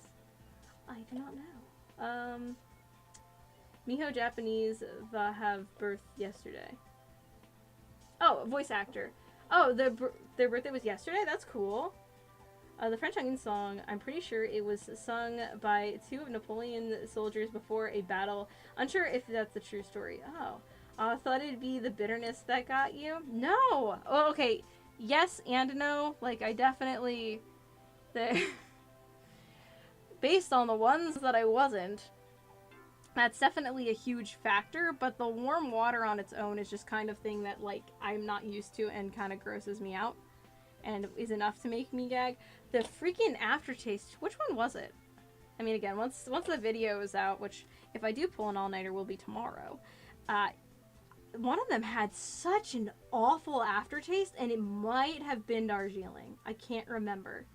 A: I do not know. Miho Japanese have birth yesterday. Oh, voice actor. Oh, their birthday was yesterday? That's cool. The French Onion song, I'm pretty sure it was sung by 2 of Napoleon's soldiers before a battle. Unsure if that's the true story. Oh. Thought it'd be the bitterness that got you? No! Oh, okay. Yes and no. Like, I definitely... Based on the ones that I wasn't, that's definitely a huge factor, but the warm water on its own is just kind of thing that, like, I'm not used to and kind of grosses me out and is enough to make me gag. The freaking aftertaste, which one was it? I mean, again, once the video is out, which if I do pull an all-nighter will be tomorrow, one of them had such an awful aftertaste, and it might have been Darjeeling. I can't remember.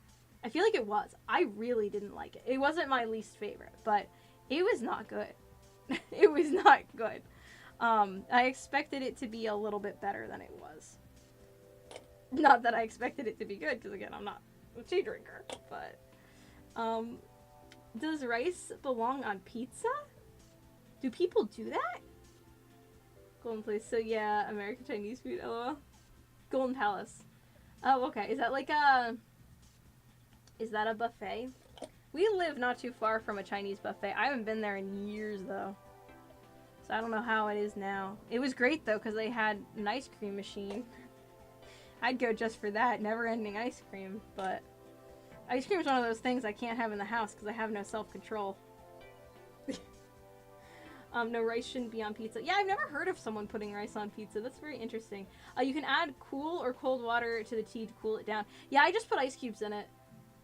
A: I feel like it was. I really didn't like it. It wasn't my least favorite, but it was not good. It was not good. I expected it to be a little bit better than it was. Not that I expected it to be good, because again, I'm not a tea drinker, but... does rice belong on pizza? Do people do that? Golden Place. So yeah, American Chinese food, lol. Golden Palace. Oh, okay. Is that like a... Is that a buffet? We live not too far from a Chinese buffet. I haven't been there in years, though. So I don't know how it is now. It was great, though, because they had an ice cream machine. I'd go just for that. Never-ending ice cream, but... Ice cream is one of those things I can't have in the house because I have no self-control. No, rice shouldn't be on pizza. Yeah, I've never heard of someone putting rice on pizza. That's very interesting. You can add cool or cold water to the tea to cool it down. Yeah, I just put ice cubes in it.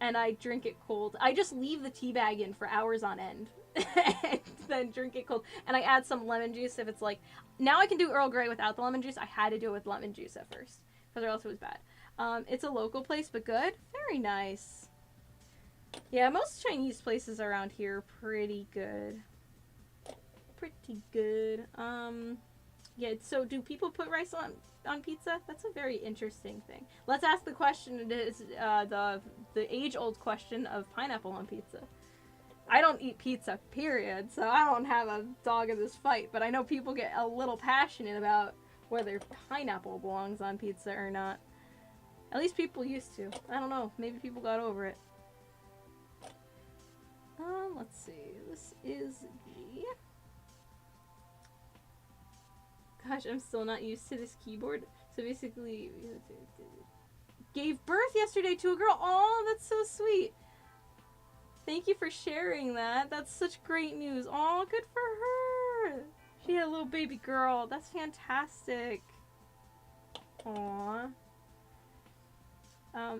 A: And I drink it cold. I just leave the tea bag in for hours on end. And then drink it cold. And I add some lemon juice if it's like... Now I can do Earl Grey without the lemon juice. I had to do it with lemon juice at first. Because or else it was bad. It's a local place, but good. Very nice. Yeah, most Chinese places around here are pretty good. Pretty good. Yeah, so do people put rice on pizza? That's a very interesting thing. Let's ask the question. It is the age-old question of pineapple on pizza. I don't eat pizza, period, so I don't have a dog in this fight, but I know people get a little passionate about whether pineapple belongs on pizza or not. At least people used to. I don't know. Maybe people got over it. Let's see. This is G. Gosh, I'm still not used to this keyboard. So basically, gave birth yesterday to a girl. Oh, that's so sweet. Thank you for sharing that. That's such great news. Oh, good for her. She had a little baby girl. That's fantastic. Aw.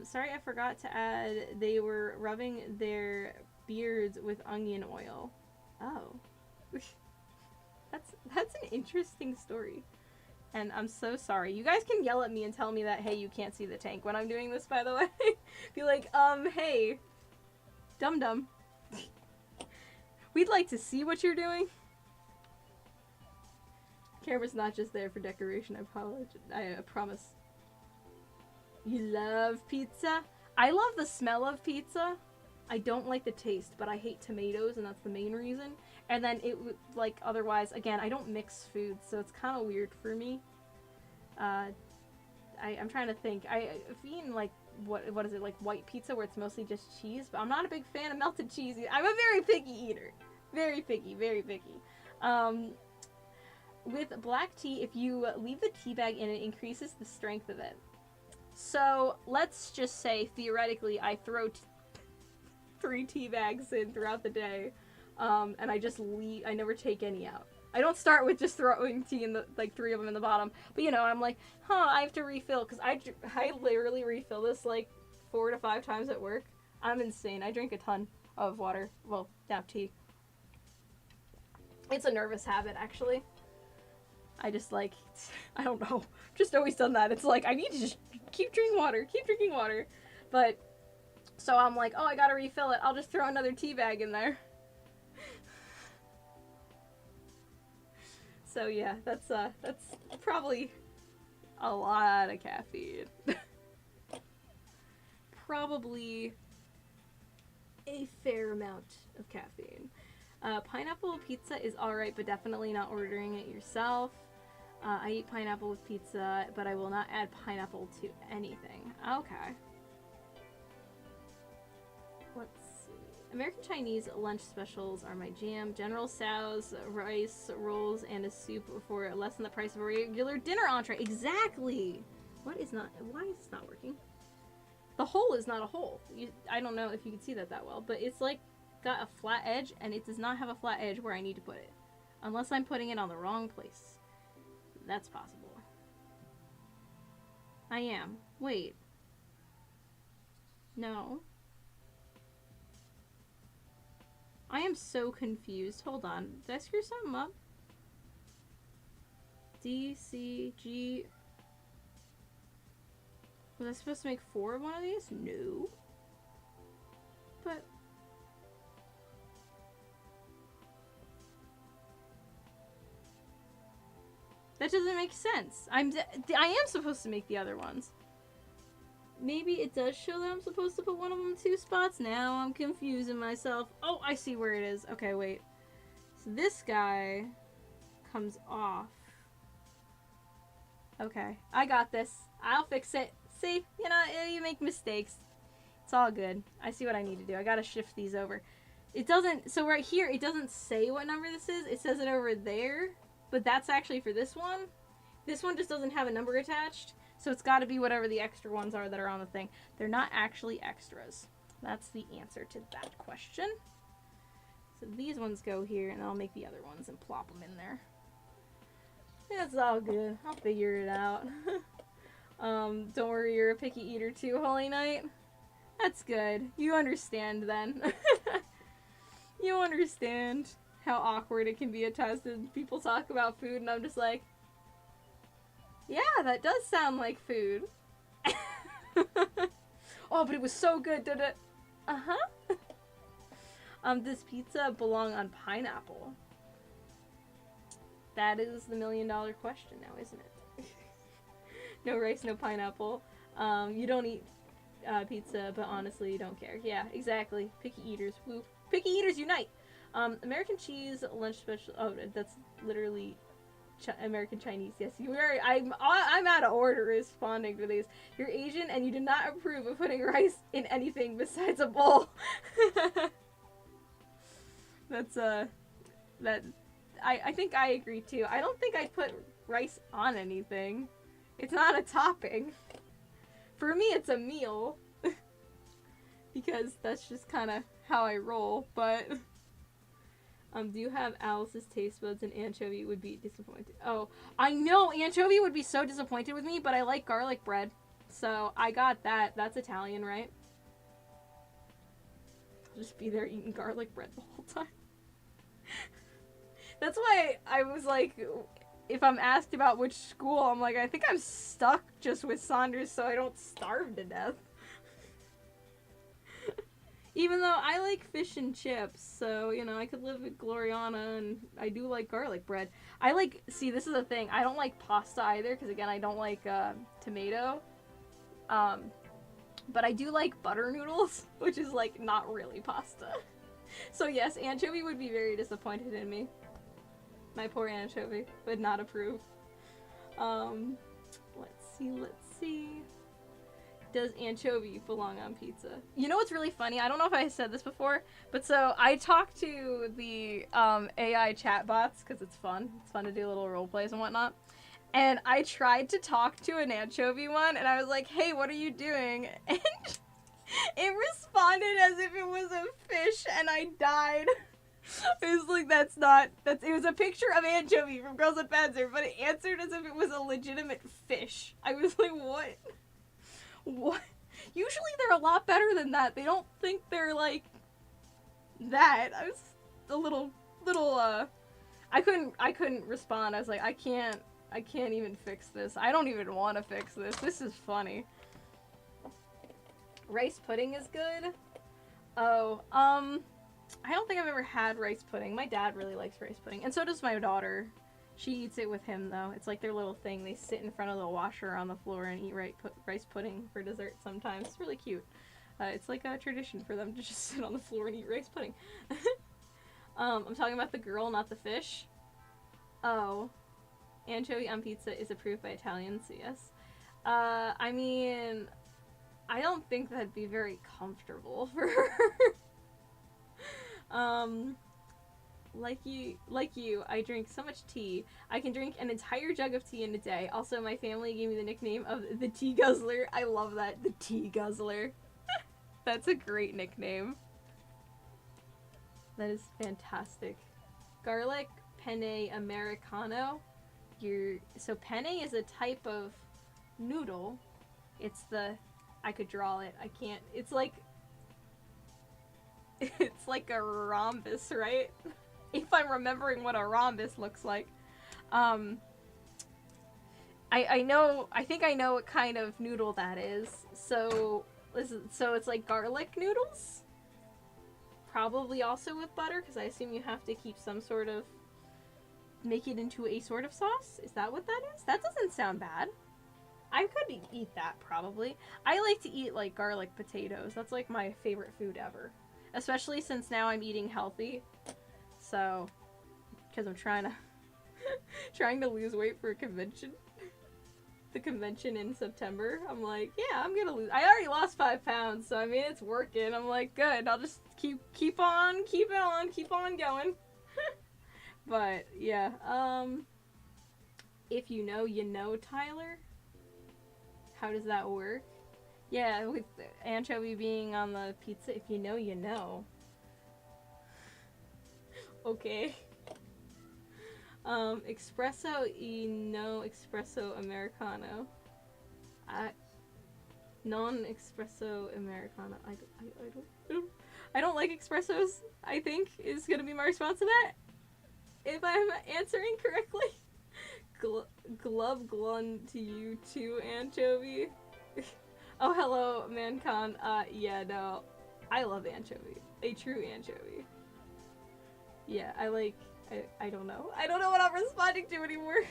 A: Sorry I forgot to add they were rubbing their beards with onion oil. Oh. That's an interesting story. And I'm so sorry. You guys can yell at me and tell me that, hey, you can't see the tank when I'm doing this, by the way. Be like, hey, dum-dum. We'd like to see what you're doing. Camera's not just there for decoration, I promise. You love pizza? I love the smell of pizza. I don't like the taste, but I hate tomatoes, and that's the main reason. And then it would, like, otherwise, again, I don't mix foods, so it's kind of weird for me. I'm trying to think. I've eaten, like, what is it, like, white pizza where it's mostly just cheese, but I'm not a big fan of melted cheese. I'm a very picky eater. Very picky, very picky. with black tea, if you leave the tea bag in, it increases the strength of it. So let's just say, theoretically, I throw 3 tea bags in throughout the day, and I just leave. I never take any out. I don't start with just throwing tea in the, like, 3 of them in the bottom. But, you know, I'm like, I have to refill, because I literally refill this, like, 4 to 5 times at work. I'm insane. I drink a ton of water. Well, now tea. It's a nervous habit, actually. I just, like, I don't know. Just always done that. It's like, I need to just keep drinking water. But, so I'm like, I gotta refill it. I'll just throw another tea bag in there. So yeah, that's probably a lot of caffeine. Probably a fair amount of caffeine. Pineapple pizza is alright, but definitely not ordering it yourself. I eat pineapple with pizza, but I will not add pineapple to anything. Okay. Let's see. American Chinese lunch specials are my jam. General Tso's, rice, rolls, and a soup for less than the price of a regular dinner entree. Exactly! Why is this not working? The hole is not a hole. I don't know if you can see that well, but it's like got a flat edge, and it does not have a flat edge where I need to put it. Unless I'm putting it on the wrong place. That's possible. I am. Wait. No. I am so confused. Hold on. Did I screw something up? D, C, G. Was I supposed to make 4 of one of these? No. But... that doesn't make sense. I am supposed to make the other ones. Maybe it does show that I'm supposed to put one of them in 2 spots. Now I'm confusing myself. Oh, I see where it is. Okay, wait. So this guy comes off. Okay, I got this. I'll fix it. See, you know, you make mistakes. It's all good. I see what I need to do. I gotta shift these over. It doesn't, so right here, it doesn't say what number this is. It says it over there. But that's actually for this one. This one just doesn't have a number attached. So it's got to be whatever the extra ones are that are on the thing. They're not actually extras. That's the answer to that question. So these ones go here, and I'll make the other ones and plop them in there. It's all good. I'll figure it out. Don't worry, you're a picky eater too, Holy Knight. That's good. You understand then. You understand how awkward it can be at times when people talk about food, and I'm just like, yeah, that does sound like food. Oh, but it was so good, did it? Uh-huh. Does pizza belong on pineapple? That is the $1 million question now, isn't it? No rice, no pineapple. You don't eat pizza, but honestly, you don't care. Yeah, exactly. Picky eaters. Woo. Picky eaters unite! American cheese lunch special. Oh, that's literally American Chinese. Yes, you are. I'm out of order responding to these. You're Asian and you do not approve of putting rice in anything besides a bowl. That's that. I think I agree too. I don't think I'd put rice on anything. It's not a topping. For me, it's a meal. Because that's just kind of how I roll, but do you have Alice's taste buds and anchovy would be disappointed? Oh, I know anchovy would be so disappointed with me, but I like garlic bread, so I got that. That's Italian, right? I'll just be there eating garlic bread the whole time. That's why I was like, if I'm asked about which school, I'm like, I think I'm stuck just with Saunders so I don't starve to death. Even though I like fish and chips, so, you know, I could live at Gloriana, and I do like garlic bread. I like, see, this is the thing, I don't like pasta either, because again, I don't like tomato. But I do like butter noodles, which is, like, not really pasta. So yes, anchovy would be very disappointed in me. My poor anchovy would not approve. Let's see. Does anchovy belong on pizza? You know what's really funny? I don't know if I said this before, but so I talked to the AI chatbots because it's fun. It's fun to do little role plays and whatnot. And I tried to talk to an anchovy one, and I was like, "Hey, what are you doing?" And it responded as if it was a fish, and I died. It was like, it was a picture of anchovy from Girls at Panzer, but it answered as if it was a legitimate fish. I was like, what? What? Usually they're a lot better than that. They don't think they're like that. I was a little, I couldn't respond. I was like, I can't even fix this. I don't even want to fix this. This is funny. Rice pudding is good. Oh, I don't think I've ever had rice pudding. My dad really likes rice pudding, and so does my daughter. She eats it with him, though. It's like their little thing. They sit in front of the washer on the floor and eat rice pudding for dessert sometimes. It's really cute. It's like a tradition for them to just sit on the floor and eat rice pudding. I'm talking about the girl, not the fish. Oh. Anchovy on pizza is approved by Italians, so yes. I mean, I don't think that'd be very comfortable for her. Like you, I drink so much tea. I can drink an entire jug of tea in a day. Also, my family gave me the nickname of the Tea Guzzler. I love that, the Tea Guzzler. That's a great nickname. That is fantastic. Garlic penne americano. So penne is a type of noodle. I could draw it. I can't. It's like a rhombus, right? If I'm remembering what a rhombus looks like. I think I know what kind of noodle that is. So it's like garlic noodles? Probably also with butter, because I assume you have to keep some sort of, make it into a sort of sauce? Is that what that is? That doesn't sound bad. I could eat that, probably. I like to eat, like, garlic potatoes. That's, like, my favorite food ever. Especially since now I'm eating healthy. So, because I'm trying to lose weight for a convention. The convention in September. I'm like, yeah, I'm gonna lose. I already lost 5 pounds, so I mean, it's working. I'm like, good. I'll just keep on going. But, yeah, if you know, you know, Tyler. How does that work? Yeah, with anchovy being on the pizza, if you know, you know. Okay. Espresso e no espresso americano. Non-espresso americano. I don't like espressos, I think, is gonna be my response to that. If I'm answering correctly. Glub glun to you too, anchovy. Oh, hello, Mancon. Yeah, no. I love anchovy. A true anchovy. Yeah, I don't know. I don't know what I'm responding to anymore.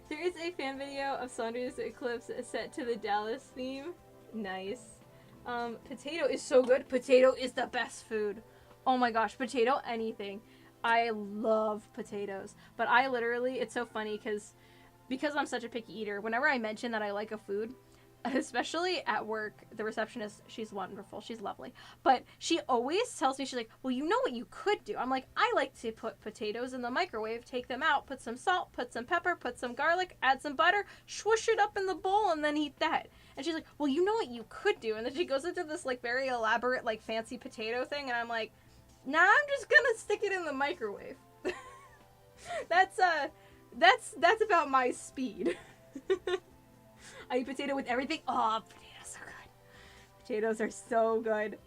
A: There is a fan video of Saunders Eclipse set to the Dallas theme. Nice. Potato is so good. Potato is the best food. Oh my gosh, potato anything. I love potatoes. But I literally, it's so funny because I'm such a picky eater, whenever I mention that I like a food, especially at work, the receptionist, she's wonderful, she's lovely, but she always tells me, she's like, well, you know what you could do? I'm like, I like to put potatoes in the microwave, take them out, put some salt, put some pepper, put some garlic, add some butter, swoosh it up in the bowl, and then eat that. And she's like, well, you know what you could do? And then she goes into this, like, very elaborate, like, fancy potato thing, and I'm like, nah, I'm just gonna stick it in the microwave. That's about my speed. I eat potato with everything. Oh, potatoes are good. Potatoes are so good.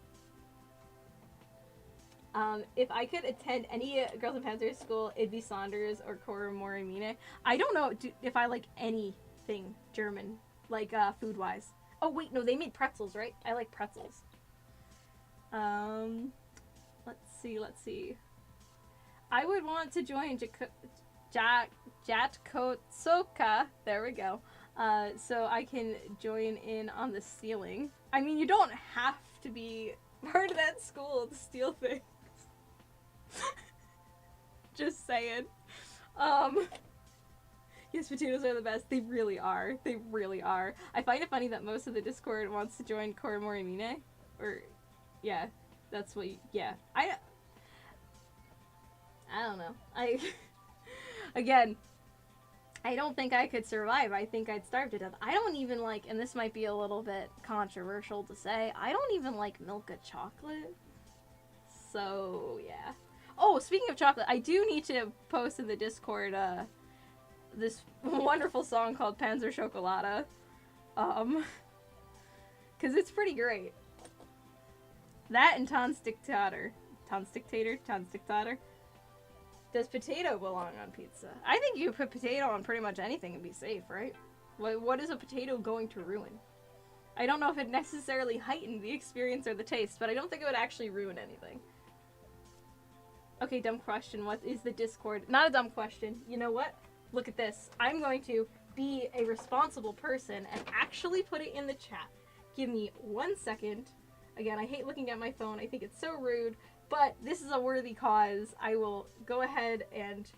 A: If I could attend any Girls in Panzer school, it'd be Saunders or Cora Moremine. I don't know if I like anything German, like food-wise. Oh wait, no, they made pretzels, right? I like pretzels. Let's see. I would want to join Jatkotsoka. There we go. So I can join in on the stealing. I mean, you don't have to be part of that school to steal things. Yes, potatoes are the best. They really are. They really are. I find it funny that most of the Discord wants to join Koramorimine. Or, yeah, that's what. Yeah, I don't know. Again, I don't think I could survive. I think I'd starve to death. I don't even like, and this might be a little bit controversial to say, I don't even like Milka chocolate. So, yeah. Oh, speaking of chocolate, I do need to post in the Discord this wonderful song called Panzer Chocolata. Because it's pretty great. That and Tanz Diktator. Tanz Diktator. Does potato belong on pizza? I think you put potato on pretty much anything and be safe, right? What is a potato going to ruin? I don't know if it necessarily heightened the experience or the taste, but I don't think it would actually ruin anything. Okay, dumb question. What is the Discord? Not a dumb question. You know what? Look at this. I'm going to be a responsible person and actually put it in the chat. Give me 1 second. Again, I hate looking at my phone. I think it's so rude, but this is a worthy cause. I will go ahead and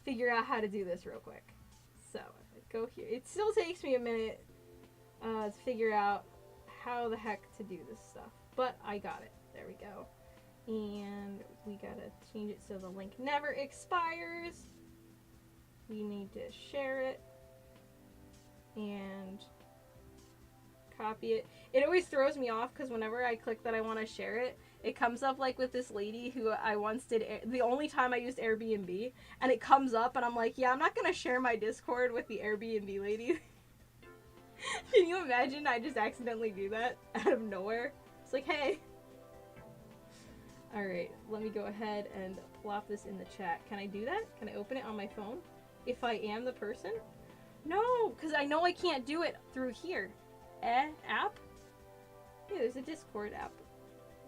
A: figure out how to do this real quick. So, if I go here. It still takes me a minute to figure out how the heck to do this stuff, but I got it. There we go. And we gotta change it so the link never expires. We need to share it and copy it. It always throws me off because whenever I click that I want to share it, it comes up like with this lady who I once did the only time I used Airbnb, and it comes up and I'm like, yeah, I'm not gonna share my Discord with the Airbnb lady. Can you imagine I just accidentally do that out of nowhere? It's like, hey. Alright, let me go ahead and plop this in the chat. Can I do that? Can I open it on my phone? If I am the person? No, because I know I can't do it through here. App? Yeah, there's a Discord app.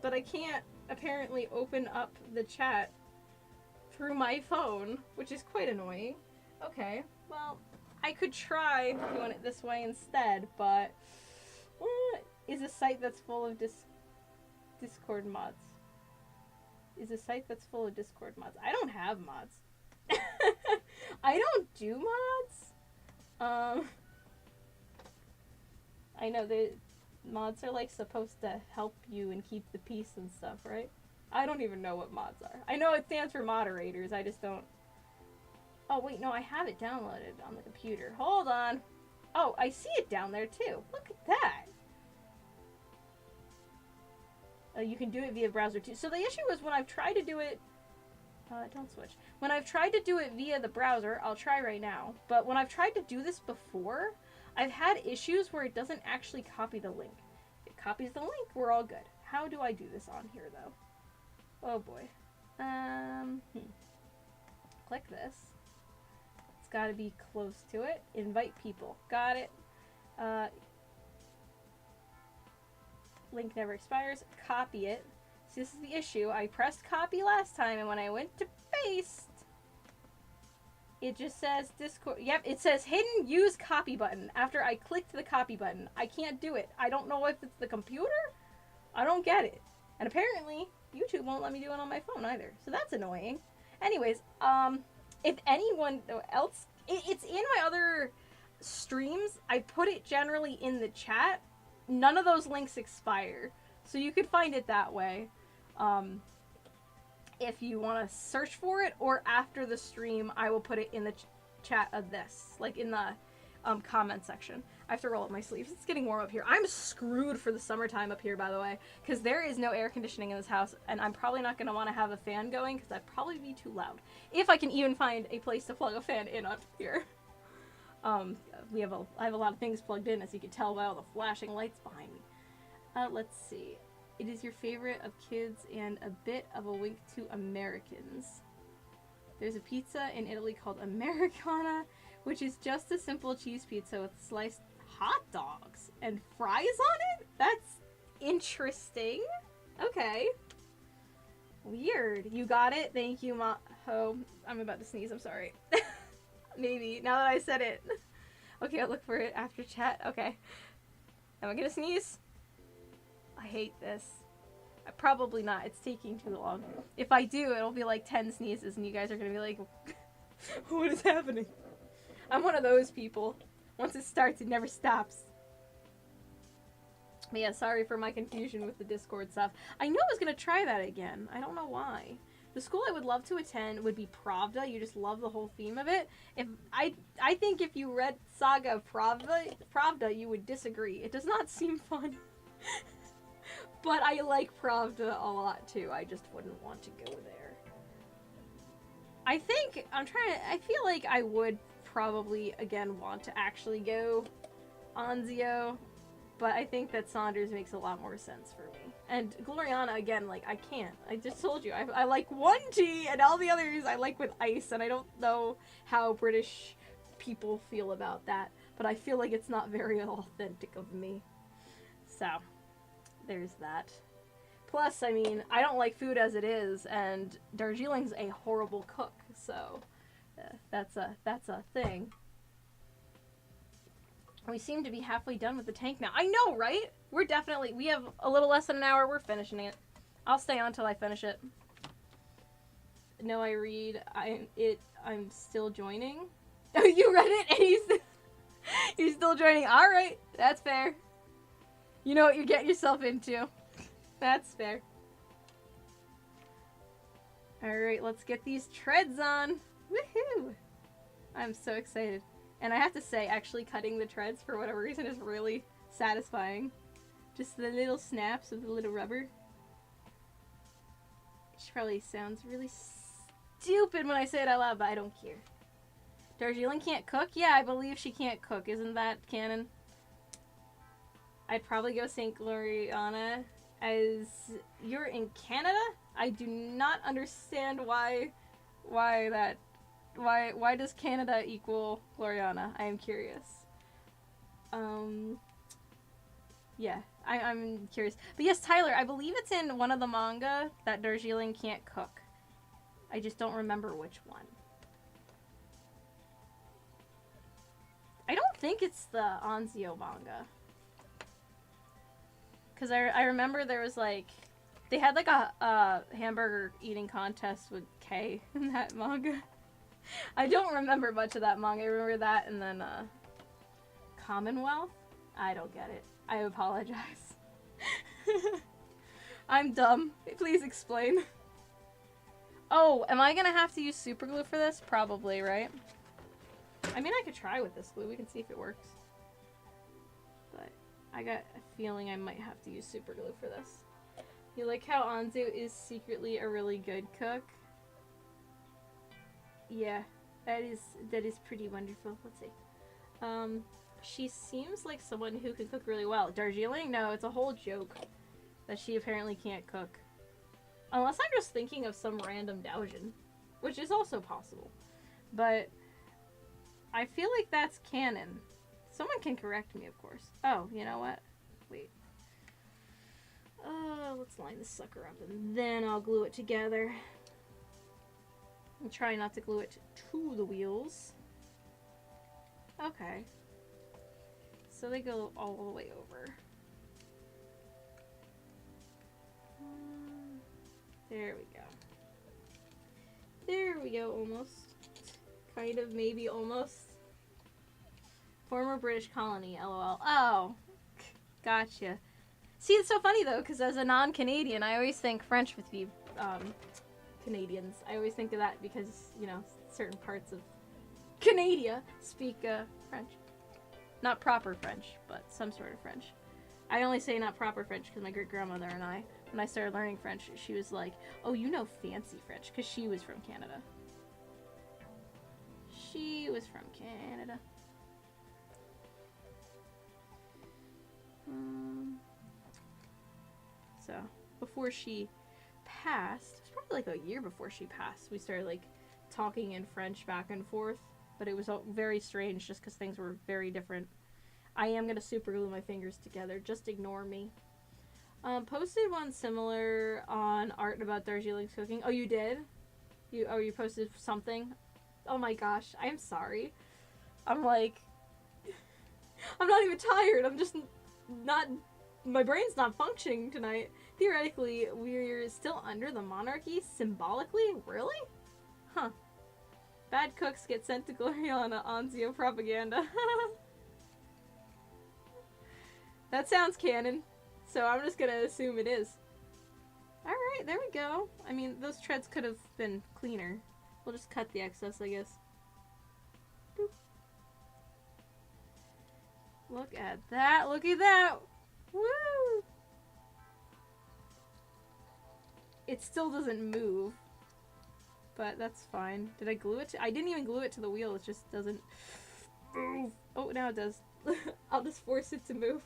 A: But I can't apparently open up the chat through my phone, which is quite annoying. Okay, well, I could try doing it this way instead, but is a site that's full of Discord mods. Is a site that's full of Discord mods. I don't have mods. I don't do mods. I know the mods are like supposed to help you and keep the peace and stuff, right? I don't even know what mods are. I know it stands for moderators. I just don't. Oh wait, no, I have it downloaded on the computer. Hold on. Oh, I see it down there too. Look at that. You can do it via browser too. So the issue is when I've tried to do it... don't switch. When I've tried to do it via the browser, I'll try right now. But when I've tried to do this before, I've had issues where it doesn't actually copy the link. If it copies the link, we're all good. How do I do this on here, though? Oh, boy. Click this. It's got to be close to it. Invite people. Got it. Link never expires. Copy it. So this is the issue. I pressed copy last time, and when I went to paste, it just says Discord. Yep, it says hidden use copy button. After I clicked the copy button, I can't do it. I don't know if it's the computer. I don't get it. And apparently, YouTube won't let me do it on my phone either. So that's annoying. Anyways, if anyone else, it's in my other streams. I put it generally in the chat. None of those links expire, so you could find it that way if you want to search for it, or after the stream I will put it in the chat of this, like in the comment section. I have to roll up my sleeves. It's getting warm up here. I'm screwed for the summertime up here, by the way, because there is no air conditioning in this house, and I'm probably not going to want to have a fan going because that'd probably be too loud, if I can even find a place to plug a fan in up here. I have a lot of things plugged in, as you can tell by all the flashing lights behind me. Let's see. It is your favorite of kids and a bit of a wink to Americans. There's a pizza in Italy called Americana, which is just a simple cheese pizza with sliced hot dogs and fries on it? That's interesting. Okay. Weird. You got it? Thank you, Maho. I'm about to sneeze, I'm sorry. Maybe, now that I said it. Okay, I'll look for it after chat. Okay. Am I gonna sneeze? I hate this. Probably not. It's taking too long. If I do, it'll be like 10 sneezes and you guys are gonna be like, what is happening? I'm one of those people. Once it starts, it never stops. But yeah, sorry for my confusion with the Discord stuff. I knew I was going to try that again. I don't know why. The school I would love to attend would be Pravda. You just love the whole theme of it. I think if you read Saga of Pravda, you would disagree. It does not seem fun. But I like Pravda a lot too. I just wouldn't want to go there. I feel like I would probably, again, want to actually go Anzio. But I think that Saunders makes a lot more sense for me. And Gloriana, again, like, I can't. I just told you, I like one G, and all the others I like with ice, and I don't know how British people feel about that. But I feel like it's not very authentic of me. So, there's that. Plus, I mean, I don't like food as it is, and Darjeeling's a horrible cook, so that's a thing. We seem to be halfway done with the tank now. I know, right? We have a little less than an hour. We're finishing it. I'll stay on till I finish it. No, I read. I'm still joining. Oh, you read it and you're still joining. All right, that's fair. You know what you're getting yourself into. That's fair. All right, let's get these treads on. Woohoo! I'm so excited. And I have to say, actually cutting the treads, for whatever reason, is really satisfying. Just the little snaps of the little rubber. It probably sounds really stupid when I say it out loud, but I don't care. Darjeeling can't cook? Yeah, I believe she can't cook. Isn't that canon? I'd probably go St. Gloriana. As you're in Canada? I do not understand why does Canada equal Gloriana? I am curious. Yeah, I'm curious. But yes, Tyler, I believe it's in one of the manga that Darjeeling can't cook. I just don't remember which one. I don't think it's the Anzio manga. Because I remember there was like... They had like a hamburger eating contest with Kay in that manga. I don't remember much of that manga. I remember that and then Commonwealth? I don't get it. I apologize. I'm dumb. Please explain. Oh, am I gonna have to use super glue for this? Probably, right? I mean, I could try with this glue. We can see if it works. But I got a feeling I might have to use super glue for this. You like how Anzu is secretly a really good cook? Yeah, that is pretty wonderful. Let's see. She seems like someone who can cook really well. Darjeeling? No, it's a whole joke that she apparently can't cook. Unless I'm just thinking of some random Daojin, which is also possible. But I feel like that's canon. Someone can correct me, of course. Oh, you know what? Wait. Let's line this sucker up and then I'll glue it together. I'll try not to glue it to the wheels. Okay. So they go all the way over. There we go. There we go, almost. Kind of, maybe, almost. Former British colony, lol. Oh, gotcha. See, it's so funny, though, because as a non-Canadian, I always think French with you, Canadians. I always think of that because, you know, certain parts of Canada speak, French. Not proper French, but some sort of French. I only say not proper French because my great-grandmother and I, when I started learning French, she was like, oh, you know fancy French, because she was from Canada. She was from Canada. So, before she passed, it was probably like a year before she passed, we started like talking in French back and forth, but it was very strange just because things were very different. I am going to super glue my fingers together, just ignore me. Posted one similar on art about Darjeeling's cooking. Oh, you did? You posted something? Oh my gosh, I'm sorry. I'm like, I'm not even tired, I'm just not, my brain's not functioning tonight. Theoretically, we're still under the monarchy, symbolically? Really? Huh. Bad cooks get sent to Gloriana. Anzio propaganda. That sounds canon, so I'm just gonna assume it is. Alright, there we go. I mean, those treads could have been cleaner. We'll just cut the excess, I guess. Boop. Look at that. Look at that. Woo! It still doesn't move. But that's fine. Did I glue it? I didn't even glue it to the wheel. It just doesn't move. Oh, now it does. I'll just force it to move.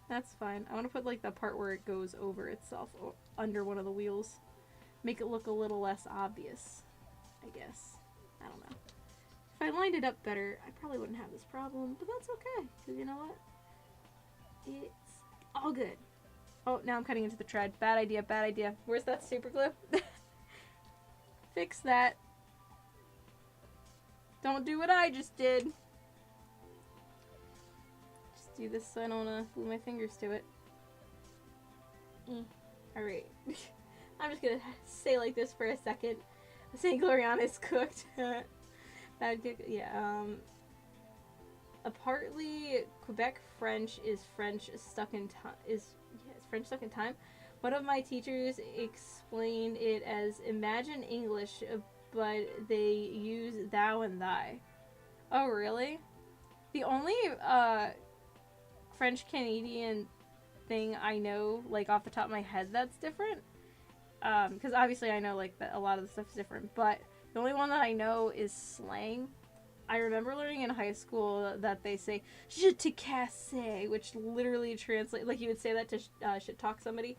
A: That's fine. I want to put like the part where it goes over itself under one of the wheels. Make it look a little less obvious, I guess. I don't know. If I lined it up better, I probably wouldn't have this problem, but that's okay, because you know what? It's all good. Oh, now I'm cutting into the tread. Bad idea, bad idea. Where's that super glue? Fix that. Don't do what I just did. Just do this so I don't glue my fingers to it. Alright. I'm just gonna stay like this for a second. Saying Gloriana is cooked. Bad cook. Yeah, partly Quebec French is French stuck in time. French stuck in time. One of my teachers explained it as imagine English, but they use thou and thy. Oh, really? The only French Canadian thing I know, like off the top of my head, that's different. Because obviously I know like that a lot of the stuff is different, but the only one that I know is slang. I remember learning in high school that they say "je te casse," which literally translates like you would say that to shit talk somebody,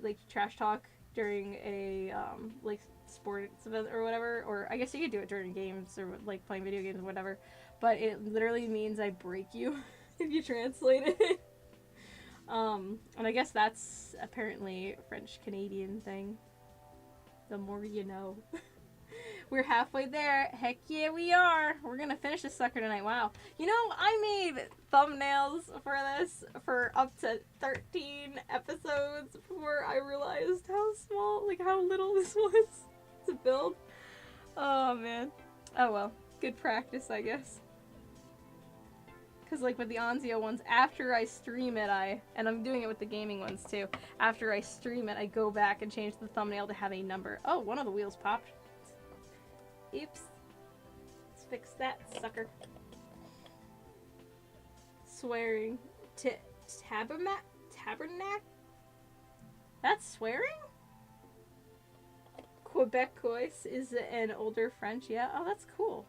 A: like trash talk during a like sports event or whatever. Or I guess you could do it during games or like playing video games or whatever. But it literally means I break you if you translate it. And I guess that's apparently a French Canadian thing. The more you know. We're halfway there. Heck yeah, we are. We're gonna finish this sucker tonight. Wow. You know, I made thumbnails for this for up to 13 episodes before I realized how small, like how little this was to build. Oh, man. Oh, well. Good practice, I guess. Because, like, with the Anzio ones, after I stream it, and I'm doing it with the gaming ones, too. After I stream it, I go back and change the thumbnail to have a number. Oh, one of the wheels popped. Oops. Let's fix that sucker. Swearing. Tabernac? That's swearing? Quebecois is an older French, yeah. Oh, that's cool.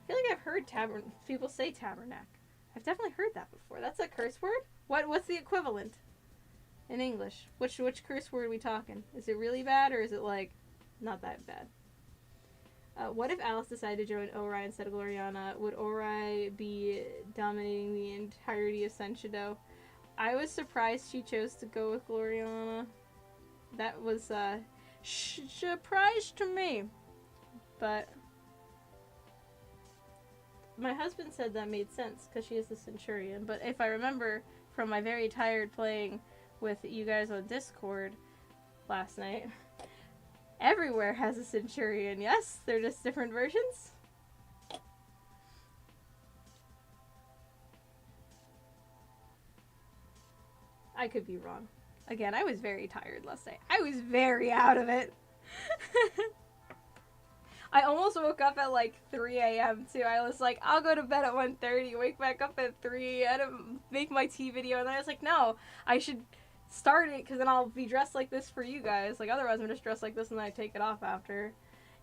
A: I feel like I've heard people say tabernac. I've definitely heard that before. That's a curse word? What's the equivalent in English? Which curse word are we talking? Is it really bad or is it like not that bad? What if Alice decided to join Ori instead of Gloriana? Would Ori be dominating the entirety of Senshido? I was surprised she chose to go with Gloriana. That was surprise to me. But my husband said that made sense because she is the Centurion. But if I remember from my very tired playing with you guys on Discord last night, everywhere has a Centurion, yes? They're just different versions? I could be wrong. Again, I was very tired last night. I was very out of it. I almost woke up at like 3 a.m. too. I was like, I'll go to bed at 1:30, wake back up at 3, I didn't make my tea video, and then I was like, no, I should start it because then I'll be dressed like this for you guys. Like otherwise I'm just dressed like this and then I take it off after.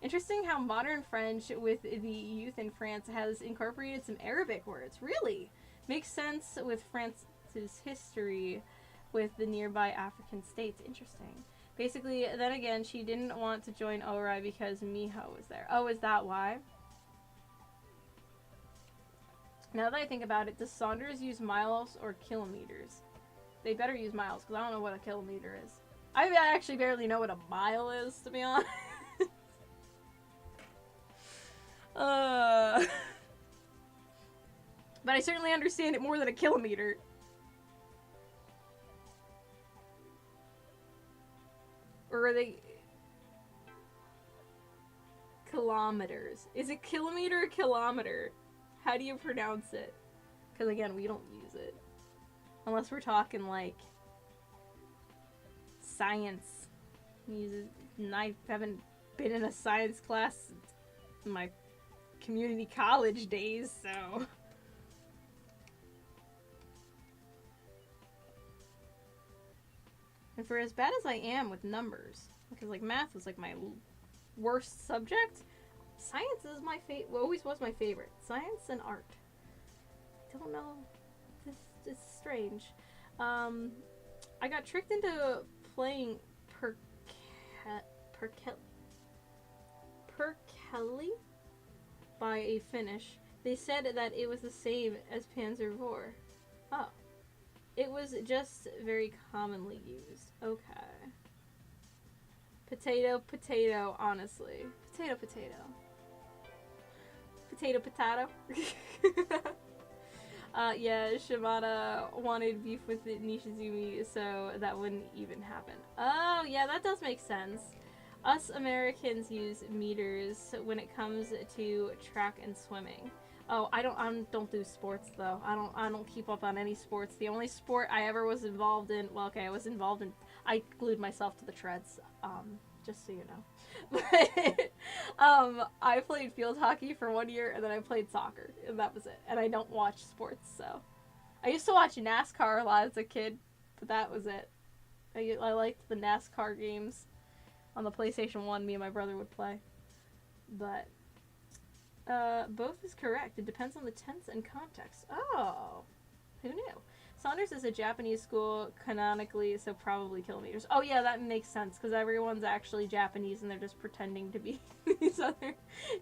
A: Interesting how modern French with the youth in France has incorporated some Arabic words. Really? Makes sense with France's history with the nearby African states. Interesting. Basically, then again, she didn't want to join Ori because Miho was there. Oh, is that why? Now that I think about it, does Saunders use miles or kilometers? They better use miles, because I don't know what a kilometer is. I actually barely know what a mile is, to be honest. But I certainly understand it more than a kilometer. Or are they... kilometers. Is it kilometer or kilometer? How do you pronounce it? Because again, we don't use it. Unless we're talking like science. And I haven't been in a science class in my community college days, so. And for as bad as I am with numbers, because like math was like my worst subject, science is my always was my favorite. Science and art. I don't know. This is strange. I got tricked into playing Perkele by a Finnish. They said that it was the same as Panzer IV. Oh. It was just very commonly used. Okay. Potato, potato, honestly. Potato, potato. Potato, potato. Yeah, Shimada wanted beef with Nishizumi, so that wouldn't even happen. Oh, yeah, that does make sense. Us Americans use meters when it comes to track and swimming. Oh, I don't do sports though. I don't keep up on any sports. The only sport I ever was involved in, well, okay, I glued myself to the treads. Just so you know. But, I played field hockey for 1 year, and then I played soccer, and that was it. And I don't watch sports, so. I used to watch NASCAR a lot as a kid, but that was it. I liked the NASCAR games on the PlayStation 1 me and my brother would play. But, both is correct. It depends on the tense and context. Oh, who knew? Saunders is a Japanese school canonically, so probably kilometers. Oh yeah, that makes sense, because everyone's actually Japanese and they're just pretending to be these other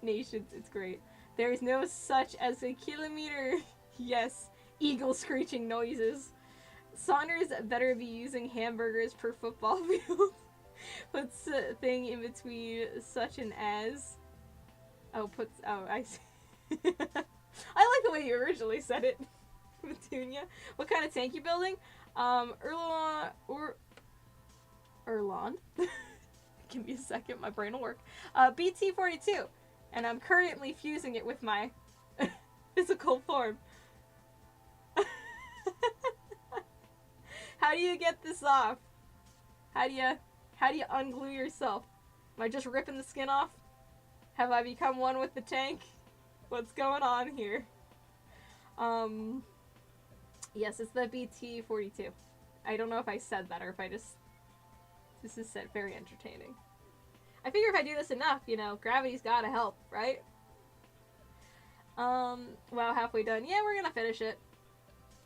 A: nations. It's great. There is no such as a kilometer. Yes, eagle screeching noises. Saunders better be using hamburgers per football field. Puts a thing in between such an as. Oh, I see. I like the way you originally said it. Petunia. What kind of tank you building? Erland. Give me a second, my brain will work. BT-42. And I'm currently fusing it with my physical form. How do you get this off? How do you unglue yourself? Am I just ripping the skin off? Have I become one with the tank? What's going on here? Yes, it's the BT-42. I don't know if I said that or if I just... This is very entertaining. I figure if I do this enough, you know, gravity's gotta help, right? Wow, halfway done. Yeah, we're gonna finish it.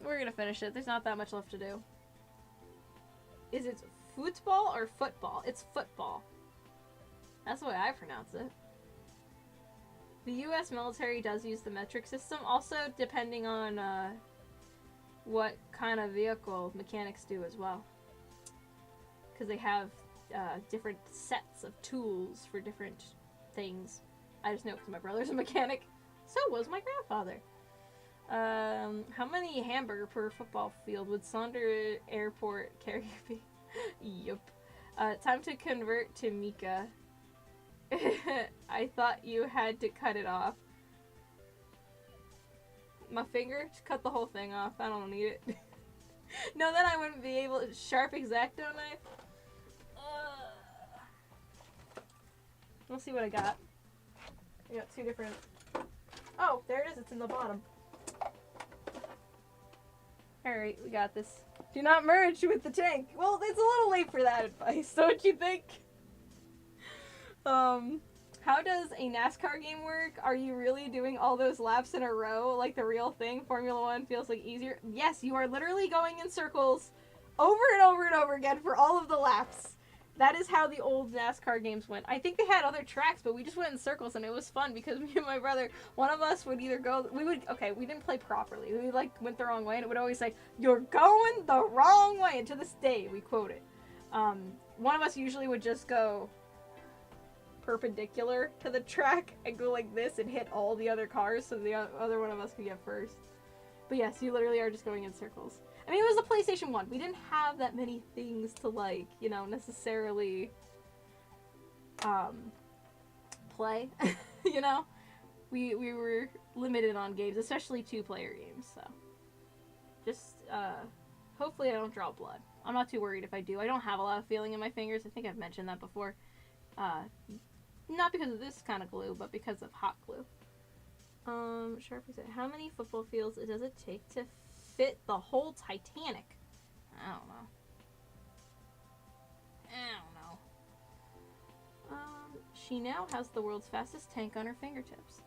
A: We're gonna finish it. There's not that much left to do. Is it football or football? It's football. That's the way I pronounce it. The U.S. military does use the metric system. Also, depending on, what kind of vehicle mechanics do as well. Because they have different sets of tools for different things. I just know because my brother's a mechanic. So was my grandfather. How many hamburger per football field would Sonder Airport carrier be? Yup. Time to convert to Mika. I thought you had to cut it off. My finger? Just cut the whole thing off. I don't need it. No, then I wouldn't be able to. Sharp X-Acto knife? We'll see what I got. I got two different... Oh, there it is. It's in the bottom. Alright, we got this. Do not merge with the tank. Well, it's a little late for that advice, don't you think? How does a NASCAR game work? Are you really doing all those laps in a row like the real thing? Formula One feels like easier. Yes, you are literally going in circles over and over and over again for all of the laps. That is how the old NASCAR games went. I think they had other tracks, but we just went in circles and it was fun because me and my brother, one of us would either go, we didn't play properly. We went the wrong way and it would always say, "You're going the wrong way." And to this day, we quote it. One of us usually would just go perpendicular to the track and go like this and hit all the other cars so the other one of us could get first. But yes, you literally are just going in circles. I mean, it was a PlayStation 1. We didn't have that many things to, necessarily, play. You know, we were limited on games, especially 2-player games. So just hopefully I don't draw blood. I'm not too worried if I do. I don't have a lot of feeling in my fingers. I think I've mentioned that before. Not because of this kind of glue, but because of hot glue. Sharpie said, how many football fields does it take to fit the whole Titanic? I don't know. She now has the world's fastest tank on her fingertips.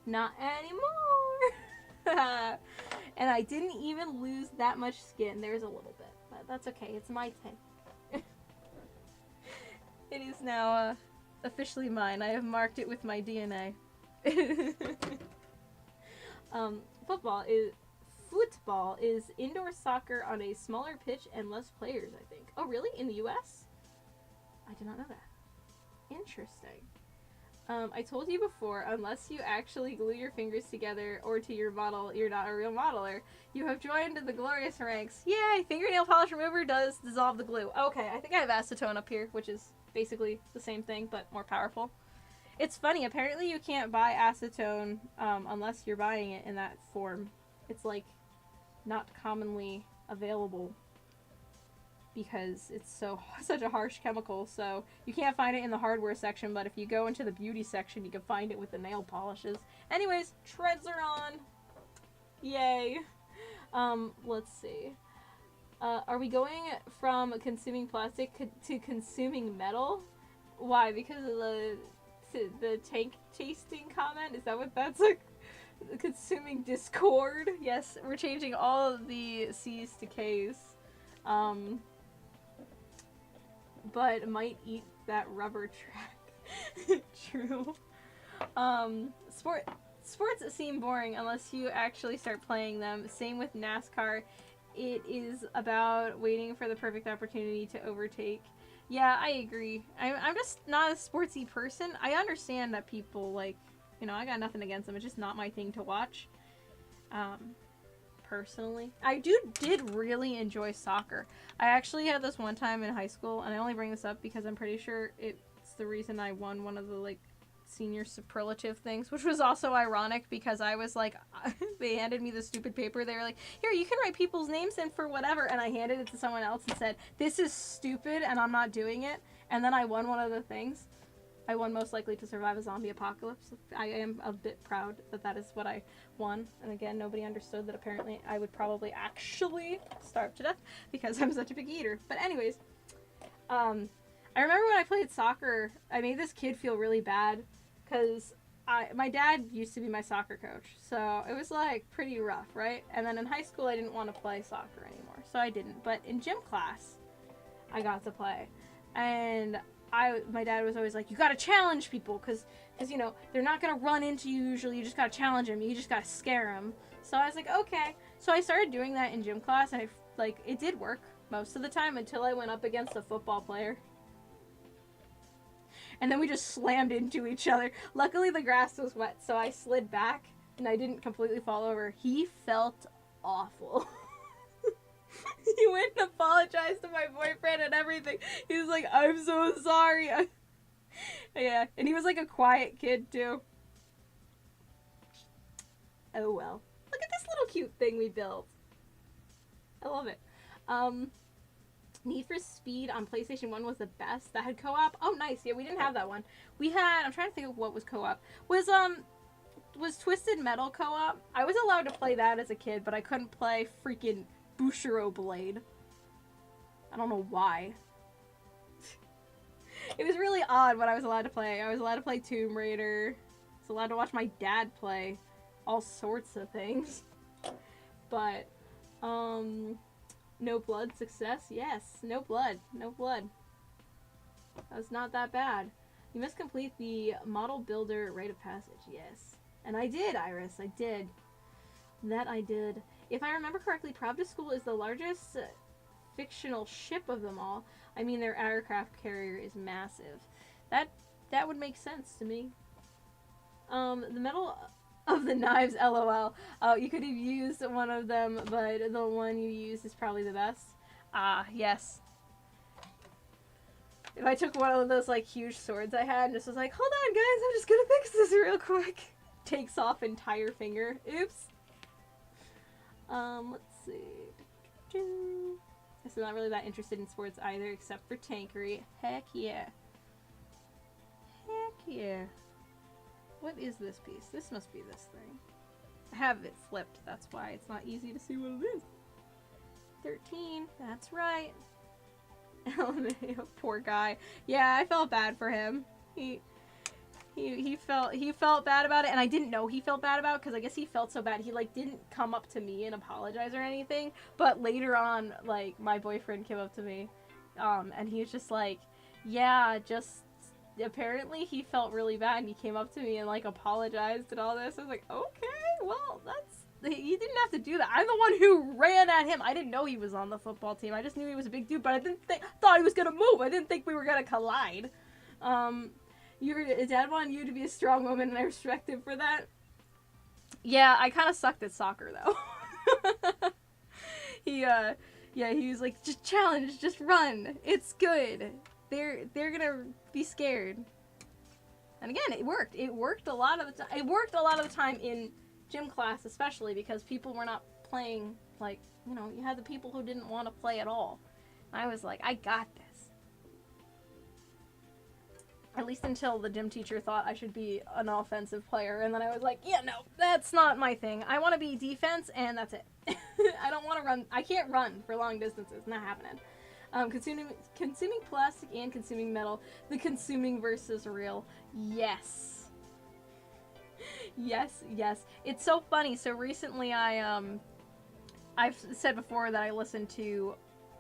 A: Not anymore! And I didn't even lose that much skin. There's a little bit, but that's okay. It's my tank. It is now officially mine. I have marked it with my DNA. Football is indoor soccer on a smaller pitch and less players, I think. Oh, really? In the US? I did not know that. Interesting. I told you before, unless you actually glue your fingers together or to your model, you're not a real modeler. You have joined the glorious ranks. Yay! Fingernail polish remover does dissolve the glue. Okay, I think I have acetone up here, which is basically the same thing, but more powerful. It's funny, apparently you can't buy acetone unless you're buying it in that form. It's like not commonly available because it's such a harsh chemical, so you can't find it in the hardware section, but if you go into the beauty section, you can find it with the nail polishes. Anyways, treads are on. Yay. Let's see. Are we going from consuming plastic to consuming metal? Why? Because of the tank tasting comment? Is that what that's like? Consuming discord? Yes, we're changing all of the C's to K's. But might eat that rubber track. True. Sports seem boring unless you actually start playing them. Same with NASCAR. It is about waiting for the perfect opportunity to overtake. Yeah, I agree. I'm just not a sportsy person. I understand that people, like, you know, I got nothing against them. It's just not my thing to watch. Personally. I did really enjoy soccer. I actually had this one time in high school, and I only bring this up because I'm pretty sure it's the reason I won one of the, like, senior superlative things, which was also ironic because I was like, they handed me the stupid paper. They were like, here, you can write people's names in for whatever, and I handed it to someone else and said, this is stupid and I'm not doing it, and then I won one of the things. I won most likely to survive a zombie apocalypse. I am a bit proud that that is what I won. And again, nobody understood that apparently I would probably actually starve to death because I'm such a big eater. But anyways, I remember when I played soccer, I made this kid feel really bad because my dad used to be my soccer coach. So it was like pretty rough, right? And then in high school, I didn't want to play soccer anymore. So I didn't. But in gym class, I got to play. And my dad was always like, you gotta challenge people, because you know, they're not gonna run into you usually, you just gotta challenge them, you just gotta scare them. So I was like, okay. So I started doing that in gym class, and it did work most of the time until I went up against a football player. And then we just slammed into each other. Luckily the grass was wet, so I slid back, and I didn't completely fall over. He felt awful. He went and apologized to my boyfriend and everything. He was like, I'm so sorry. Yeah, and he was like a quiet kid too. Oh well. Look at this little cute thing we built. I love it. Need for Speed on PlayStation 1 was the best. That had co-op. Oh, nice. Yeah, we didn't have that one. We had, I'm trying to think of what was co-op. Was Twisted Metal co-op? I was allowed to play that as a kid, but I couldn't play freaking Bushiro Blade. I don't know why. It was really odd what I was allowed to play. I was allowed to play Tomb Raider. I was allowed to watch my dad play all sorts of things. But, no blood success? Yes, no blood. No blood. That was not that bad. You must complete the model builder rite of passage. Yes. And I did, Iris. I did. That I did. If I remember correctly, Pravda School is the largest fictional ship of them all. I mean, their aircraft carrier is massive. That would make sense to me. The Metal of the Knives, LOL. Oh, you could have used one of them, but the one you used is probably the best. Ah, yes. if I took one of those like huge swords I had and just was like, hold on guys, I'm just gonna fix this real quick. Takes off entire finger. Oops. Let's see. I'm not really that interested in sports either, except for tankery. Heck yeah. Heck yeah. What is this piece? This must be this thing. I have it flipped, that's why it's not easy to see what it is. 13, that's right. Poor guy. Yeah, I felt bad for him. He felt bad about it, and I didn't know he felt bad about it, because I guess he felt so bad he like didn't come up to me and apologize or anything. But later on, like, my boyfriend came up to me, and he was just like, yeah, just apparently he felt really bad, and he came up to me and like apologized and all this. I was like, okay, well, you didn't have to do that. I'm the one who ran at him. I didn't know he was on the football team. I just knew he was a big dude, but I thought he was gonna move. I didn't think we were gonna collide. Dad wanted you to be a strong woman, and I respect him for that. Yeah, I kind of sucked at soccer though. He was like, just challenge, just run. It's good. They're gonna be scared. And again, it worked. It worked a lot of the time. It worked a lot of the time in gym class, especially because people were not playing, like, you know, you had the people who didn't want to play at all. I was like, I got this. At least until the gym teacher thought I should be an offensive player, and then I was like, yeah, no, that's not my thing. I want to be defense, and that's it. I don't want to run. I can't run for long distances. Not happening. Consuming plastic and consuming metal. The consuming versus real. Yes. Yes, yes. It's so funny. So recently I've said before that I listened to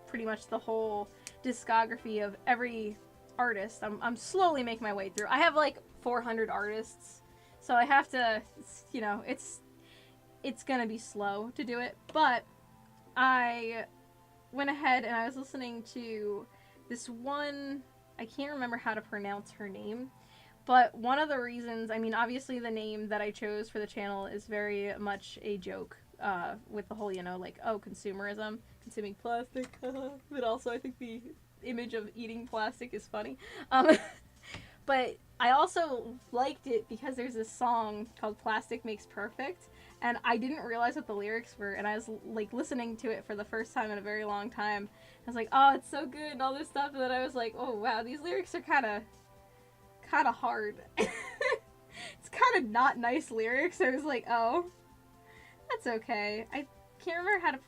A: pretty much the whole discography of every artist. I'm slowly making my way through. I have like 400 artists, so I have to, you know, it's gonna be slow to do it, but I went ahead and I was listening to this one, I can't remember how to pronounce her name, but one of the reasons, I mean, obviously the name that I chose for the channel is very much a joke, with the whole, you know, like, oh, consumerism, consuming plastic, but also I think the image of eating plastic is funny. But I also liked it because there's this song called Plastic Makes Perfect, and I didn't realize what the lyrics were, and I was like listening to it for the first time in a very long time. I was like, oh, it's so good and all this stuff, and then I was like, oh wow, these lyrics are kind of hard. It's kind of not nice lyrics. I was like, oh, that's okay. I can't remember how to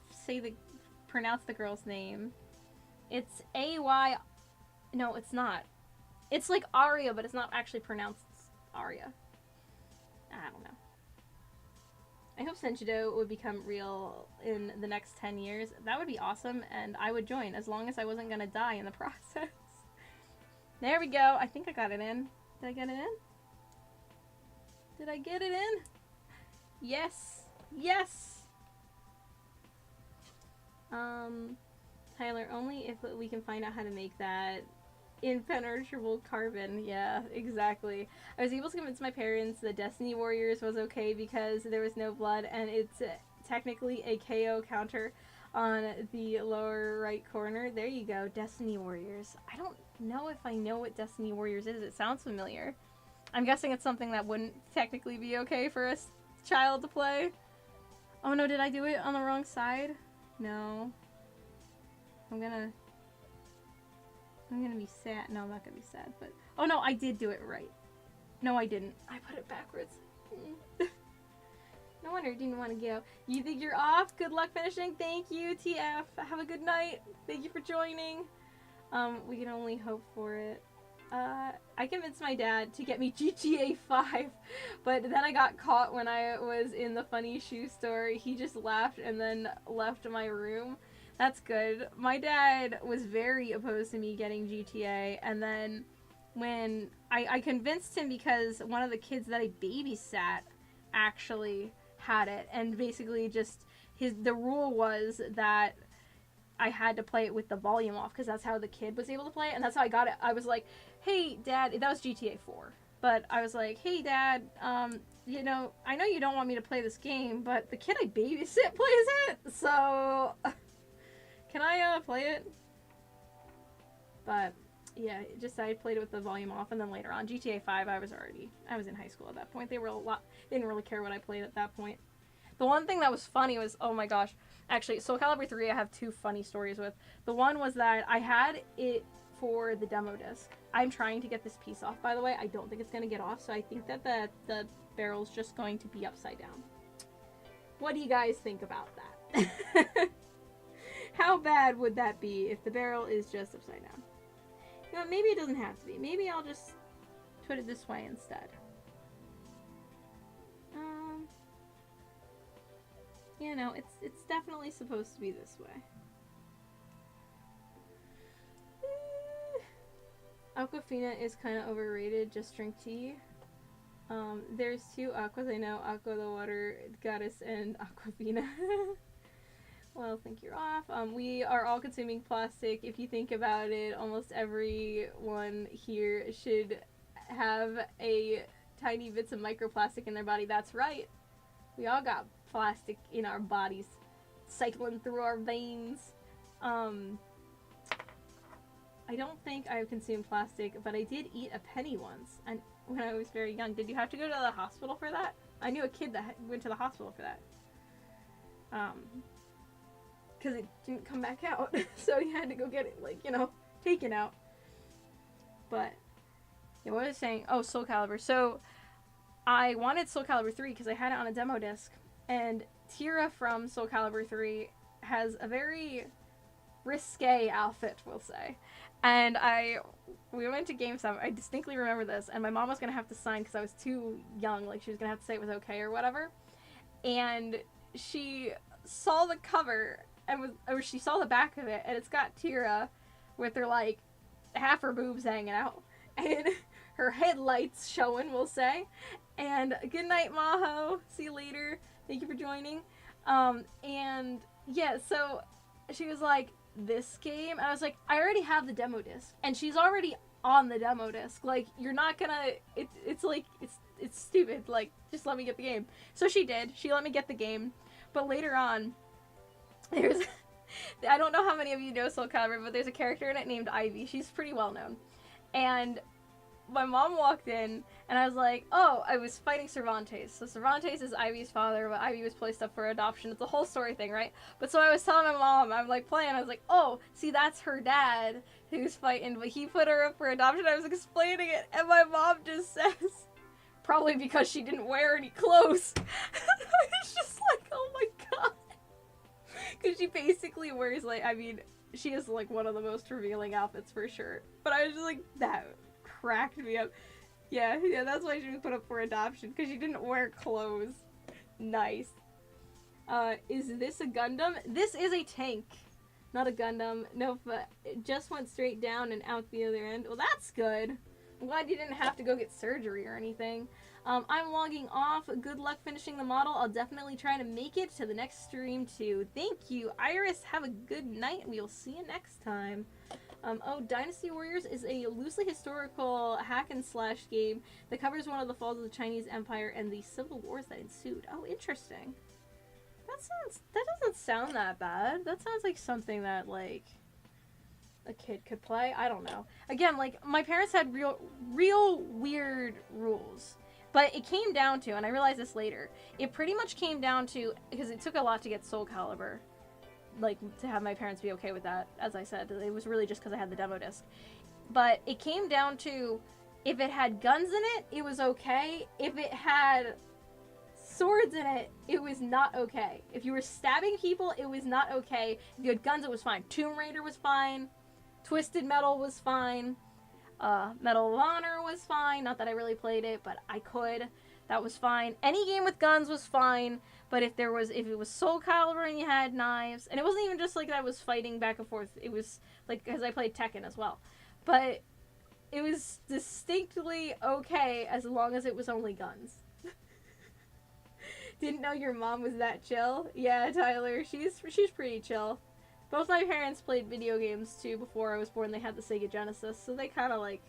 A: pronounce the girl's name. It's A-Y... No, it's not. It's like Aria, but it's not actually pronounced Aria. I don't know. I hope Senshido would become real in the next 10 years. That would be awesome, and I would join, as long as I wasn't gonna die in the process. There we go. I think I got it in. Did I get it in? Did I get it in? Yes. Yes! Tyler, only if we can find out how to make that impenetrable carbon. Yeah, exactly. I was able to convince my parents that Destiny Warriors was okay because there was no blood, and it's technically a KO counter on the lower right corner. There you go, Destiny Warriors. I don't know if I know what Destiny Warriors is. It sounds familiar. I'm guessing it's something that wouldn't technically be okay for a child to play. Oh no, did I do it on the wrong side? No. I'm gonna be sad. No, I'm not gonna be sad, but... Oh no, I did do it right. No, I didn't. I put it backwards. No wonder you didn't want to go. You think you're off? Good luck finishing. Thank you, TF. Have a good night. Thank you for joining. We can only hope for it. I convinced my dad to get me GTA 5, but then I got caught when I was in the funny shoe store. He just laughed and then left my room. That's good. My dad was very opposed to me getting GTA, and then when I convinced him because one of the kids that I babysat actually had it, and basically just the rule was that I had to play it with the volume off because that's how the kid was able to play it, and that's how I got it. I was like, hey, Dad, that was GTA 4, but I was like, hey, Dad, you know, I know you don't want me to play this game, but the kid I babysit plays it, so... Can I, play it? But, Yeah, just I played it with the volume off, and then later on GTA 5, I was in high school at that point. They didn't really care what I played at that point. The one thing that was funny was, oh my gosh, actually, Soul Calibur 3 I have two funny stories with. The one was that I had it for the demo disc. I'm trying to get this piece off, by the way. I don't think it's going to get off, so I think that the barrel's just going to be upside down. What do you guys think about that? How bad would that be if the barrel is just upside down? You know, maybe it doesn't have to be. Maybe I'll just put it this way instead. You know, it's definitely supposed to be this way. Aquafina is kind of overrated. Just drink tea. There's two Aquas I know. Aqua the water goddess and Aquafina. Well, think you're off. We are all consuming plastic. If you think about it, almost everyone here should have a tiny bits of microplastic in their body. That's right. We all got plastic in our bodies, cycling through our veins. I don't think I've consumed plastic, but I did eat a penny once, and when I was very young. Did you have to go to the hospital for that? I knew a kid that went to the hospital for that. Because it didn't come back out, so he had to go get it, like, you know, taken out. But, yeah, what was I saying? Oh, Soul Calibur. So, I wanted Soul Calibur 3 because I had it on a demo disc, and Tira from Soul Calibur 3 has a very risque outfit, we'll say. And we went to GameStop. I distinctly remember this, and my mom was going to have to sign because I was too young. Like, she was going to have to say it was okay or whatever. And she saw the cover, or she saw the back of it, and it's got Tira with her, like, half her boobs hanging out. And her headlights showing, we'll say. And good night, Maho. See you later. Thank you for joining. And yeah, so she was like, this game? And I was like, I already have the demo disc. And she's already on the demo disc. Like, you're not gonna, it's like, it's stupid. Like, just let me get the game. So she did. She let me get the game. But later on, there's, I don't know how many of you know Soul Calibur, but there's a character in it named Ivy. She's pretty well known. And my mom walked in, and I was like, oh, I was fighting Cervantes. So Cervantes is Ivy's father, but Ivy was placed up for adoption. It's a whole story thing, right? But so I was telling my mom, I'm like playing, I was like, oh, see, that's her dad who's fighting, but he put her up for adoption. I was explaining it, and my mom just says, probably because she didn't wear any clothes. It's just like, oh my god. Because she basically wears, like, I mean, she has, like, one of the most revealing outfits for sure. But I was just like, that cracked me up. Yeah, that's why she was put up for adoption, because she didn't wear clothes. Nice. Is this a Gundam? This is a tank, not a Gundam. No, but it just went straight down and out the other end. Well, that's good. I'm glad you didn't have to go get surgery or anything. I'm logging off. Good luck finishing the model. I'll definitely try to make it to the next stream too. Thank you, Iris. Have a good night. We'll see you next time. Oh, Dynasty Warriors is a loosely historical hack and slash game that covers one of the falls of the Chinese Empire and the civil wars that ensued. Oh, interesting. That doesn't sound that bad. That sounds like something that, like, a kid could play. I don't know. Again, like, my parents had real weird rules. But it came down to, and I realized this later, it pretty much came down to, because it took a lot to get Soul Calibur, like, to have my parents be okay with that, as I said. It was really just because I had the demo disc. But it came down to, if it had guns in it, it was okay. If it had swords in it, it was not okay. If you were stabbing people, it was not okay. If you had guns, it was fine. Tomb Raider was fine. Twisted Metal was fine. Medal of Honor was fine. Not that I really played it, but I could. That was fine. Any game with guns was fine. But if it was Soul Calibur and you had knives, and it wasn't even just like I was fighting back and forth. It was like, because I played Tekken as well. But it was distinctly okay as long as it was only guns. Didn't know your mom was that chill. Yeah, Tyler, she's pretty chill. Both my parents played video games, too, before I was born. They had the Sega Genesis, so they kind of, like...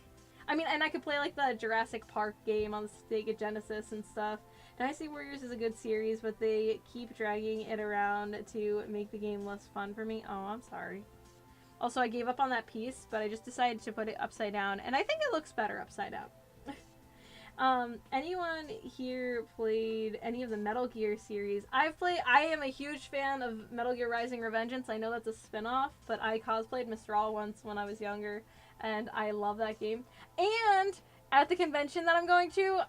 A: I mean, and I could play, like, the Jurassic Park game on the Sega Genesis and stuff. Dynasty Warriors is a good series, but they keep dragging it around to make the game less fun for me. Oh, I'm sorry. Also, I gave up on that piece, but I just decided to put it upside down, and I think it looks better upside down. Anyone here played any of the Metal Gear series? I am a huge fan of Metal Gear Rising: Revengeance. I know that's a spin-off, but I cosplayed Mistral once when I was younger, and I love that game. And at the convention that I'm going to,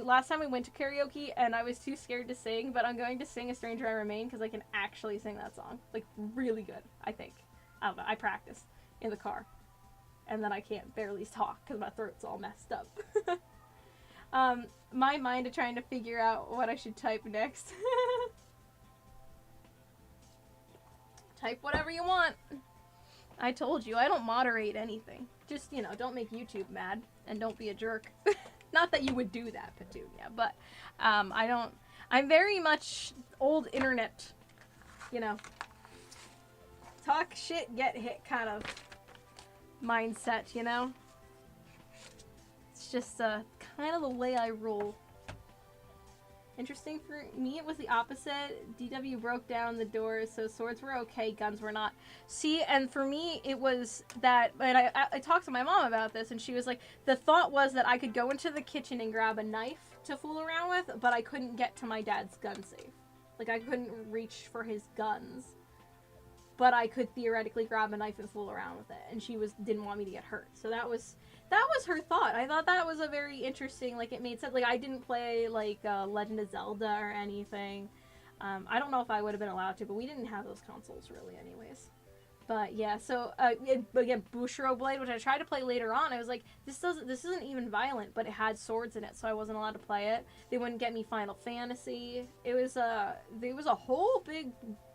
A: last time we went to karaoke, and I was too scared to sing, but I'm going to sing A Stranger I Remain because I can actually sing that song. Like, really good, I think. I don't know, I practice in the car. And then I can't barely talk because my throat's all messed up. My mind is trying to figure out what I should type next. Type whatever you want. I told you, I don't moderate anything. Just, you know, don't make YouTube mad and don't be a jerk. Not that you would do that, Petunia, but I don't. I'm very much old internet, you know. Talk shit, get hit kind of mindset, you know? It's just kind of the way I roll. Interesting for me, it was the opposite. DW broke down the doors, so swords were okay, guns were not. See, and for me, it was that, and I talked to my mom about this, and she was like, the thought was that I could go into the kitchen and grab a knife to fool around with, but I couldn't get to my dad's gun safe. Like, I couldn't reach for his guns, but I could theoretically grab a knife and fool around with it, and she didn't want me to get hurt. So that was her thought. I thought that was a very interesting, like, it made sense. Like, I didn't play, like, Legend of Zelda or anything. I don't know if I would have been allowed to, but we didn't have those consoles, really, anyways. But, yeah, so, again, Bushro Blade, which I tried to play later on, I was like, this isn't even violent, but it had swords in it, so I wasn't allowed to play it. They wouldn't get me Final Fantasy. It was a whole big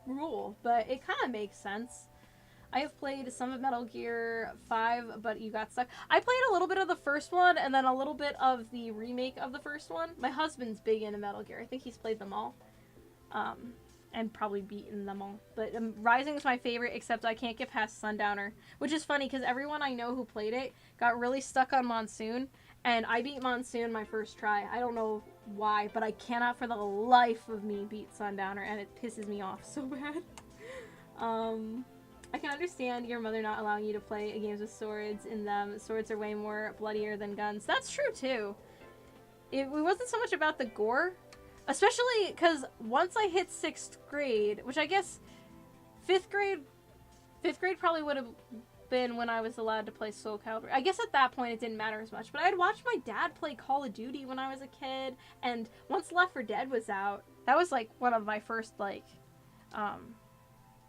A: rule, but it kind of makes sense. I have played some of Metal Gear 5, but you got stuck. I played a little bit of the first one, and then a little bit of the remake of the first one. My husband's big into Metal Gear. I think he's played them all. And probably beaten them all. But Rising is my favorite, except I can't get past Sundowner. Which is funny, because everyone I know who played it got really stuck on Monsoon, and I beat Monsoon my first try. I don't know why, but I cannot for the life of me beat Sundowner, and it pisses me off so bad. I can understand your mother not allowing you to play games with swords in them. Swords are way more bloodier than guns. That's true, too. It wasn't so much about the gore. Especially because once I hit 6th grade, which I guess 5th grade probably would have been when I was allowed to play Soul Calibur. I guess at that point it didn't matter as much. But I had watched my dad play Call of Duty when I was a kid. And once Left 4 Dead was out, that was like one of my first, like,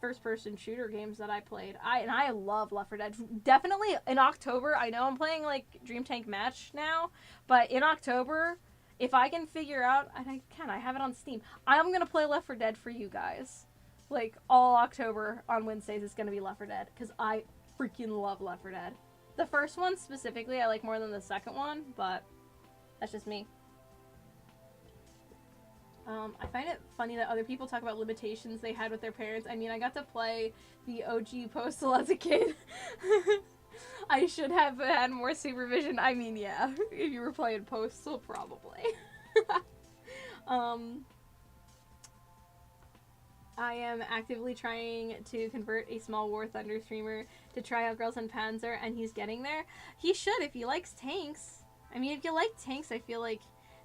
A: first-person shooter games that I played. I love Left 4 Dead. Definitely in October, I know I'm playing, like, Dream Tank Match now, but in October, if I can figure out, and I have it on Steam, I'm gonna play Left 4 Dead for you guys. Like, all October on Wednesdays is gonna be Left 4 Dead, because I freaking love Left 4 Dead. The first one, specifically, I like more than the second one, but that's just me. I find it funny that other people talk about limitations they had with their parents. I mean, I got to play the OG Postal as a kid. I should have had more supervision. I mean, yeah, if you were playing Postal, probably. I am actively trying to convert a small War Thunder streamer to try out Girls and Panzer, and he's getting there. He should, if he likes tanks. I mean, if you like tanks, I feel like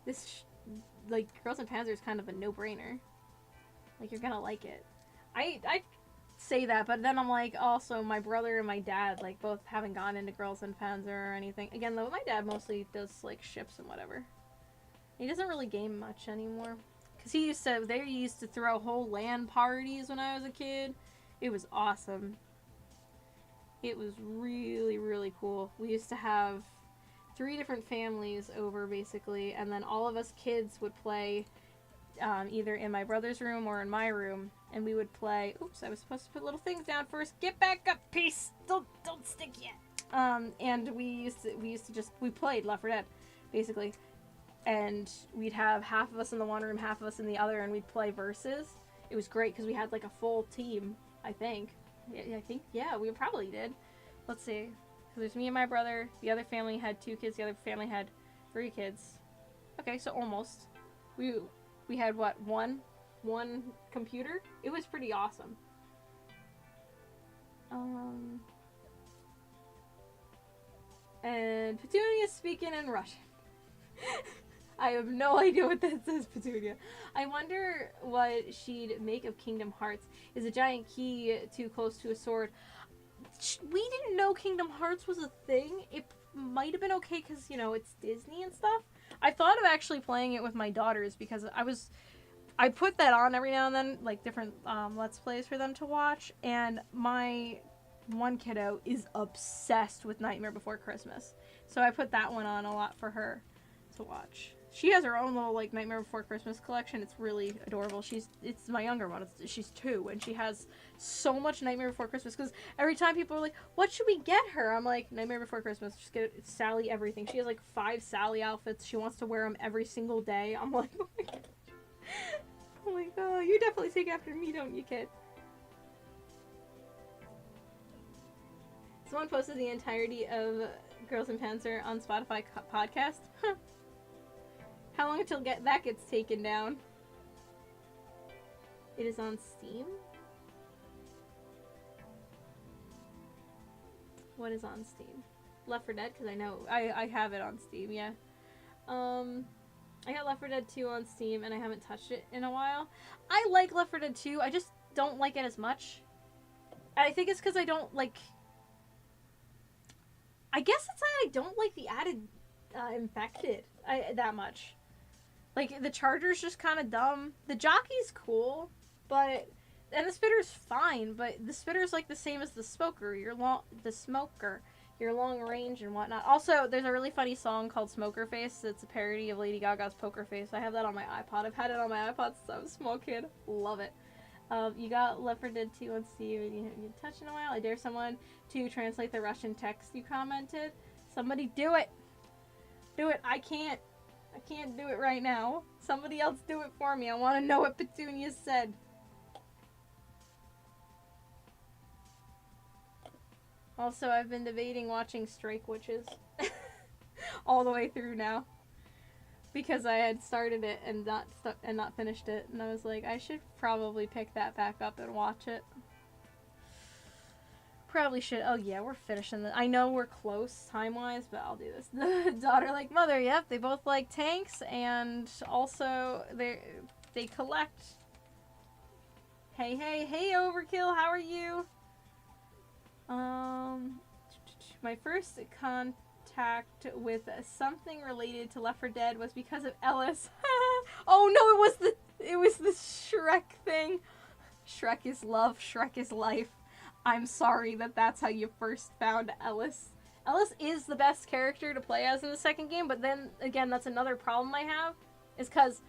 A: this... like, Girls and Panzer is kind of a no-brainer. Like, you're gonna like it. I say that, but then I'm like, also, my brother and my dad, like, both haven't gone into Girls and Panzer or anything. Again, though, my dad mostly does, like, ships and whatever. He doesn't really game much anymore. Because they used to throw whole LAN parties when I was a kid. It was awesome. It was really, really cool. We used to have 3 different families over, basically, and then all of us kids would play either in my brother's room or in my room, and we would play... Oops, I was supposed to put little things down first. Get back up, peace! Don't stick yet! And we played Left 4 Dead, basically, and we'd have half of us in the one room, half of us in the other, and we'd play versus. It was great, because we had, like, a full team, I think. Yeah, we probably did. Let's see. So there's me and my brother. The other family had 2 kids. The other family had 3 kids. Okay, so almost. We had, what, one computer? It was pretty awesome. Um, and Petunia's speaking in Russian. I have no idea what that says, Petunia. I wonder what she'd make of Kingdom Hearts. Is a giant key too close to a sword? We didn't know Kingdom Hearts was a thing. It might have been okay because, you know, it's Disney and stuff. I thought of actually playing it with my daughters because I put that on every now and then, like different Let's Plays for them to watch, and my one kiddo is obsessed with Nightmare Before Christmas. So I put that one on a lot for her to watch. She has her own little like Nightmare Before Christmas collection. It's really adorable. It's my younger one. She's 2 and she has so much Nightmare Before Christmas because every time people are like, "What should we get her?" I'm like, "Nightmare Before Christmas. Just get Sally everything." She has like 5 Sally outfits. She wants to wear them every single day. I'm like, "Oh my god. Oh my god, you definitely take after me, don't you, kid?" Someone posted the entirety of Girls in Panzer on Spotify podcast. Huh. How long until that gets taken down? It is on Steam? What is on Steam? Left 4 Dead? Because I know I have it on Steam, yeah. I got Left 4 Dead 2 on Steam and I haven't touched it in a while. I like Left 4 Dead 2, I just don't like it as much. And I think it's because I don't like... I guess it's that I don't like the added infected that much. Like, the charger's just kind of dumb. The jockey's cool, but... And the spitter's fine, but the spitter's like the same as the smoker. Your long range and whatnot. Also, there's a really funny song called Smoker Face. It's a parody of Lady Gaga's Poker Face. I have that on my iPod. I've had it on my iPod since I was a small kid. Love it. You got Left 4 Dead 2 on Steam and you haven't touched in a while. I dare someone to translate the Russian text you commented. Somebody do it. Do it. I can't do it right now. Somebody else do it for me. I want to know what Petunia said. Also, I've been debating watching Strike Witches all the way through now because I had started it and not finished it, and I was like, I should probably pick that back up and watch it. Probably should. Oh yeah, we're finishing I know we're close time-wise, but I'll do this. The daughter like mother. Yep, they both like tanks, and also they collect. Hey, Overkill, how are you? My first contact with something related to Left 4 Dead was because of Ellis. Oh no, it was the Shrek thing. Shrek is love, Shrek is life. I'm sorry that's how you first found Ellis. Ellis is the best character to play as in the second game, but then again, that's another problem I have, is because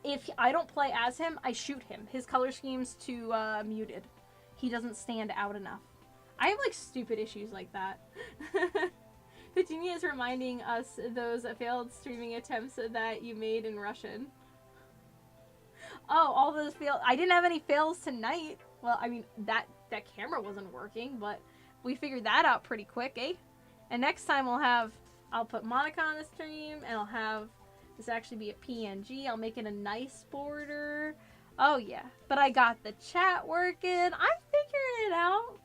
A: if I don't play as him, I shoot him. His color scheme's too muted. He doesn't stand out enough. I have like stupid issues like that. Petunia is reminding us those failed streaming attempts that you made in Russian. Oh, all those failed. I didn't have any fails tonight. Well, I mean, that camera wasn't working, but we figured that out pretty quick, eh? And next time I'll put Monica on the stream, and I'll have this actually be a PNG. I'll make it a nice border. Oh yeah, but I got the chat working. I'm figuring it out.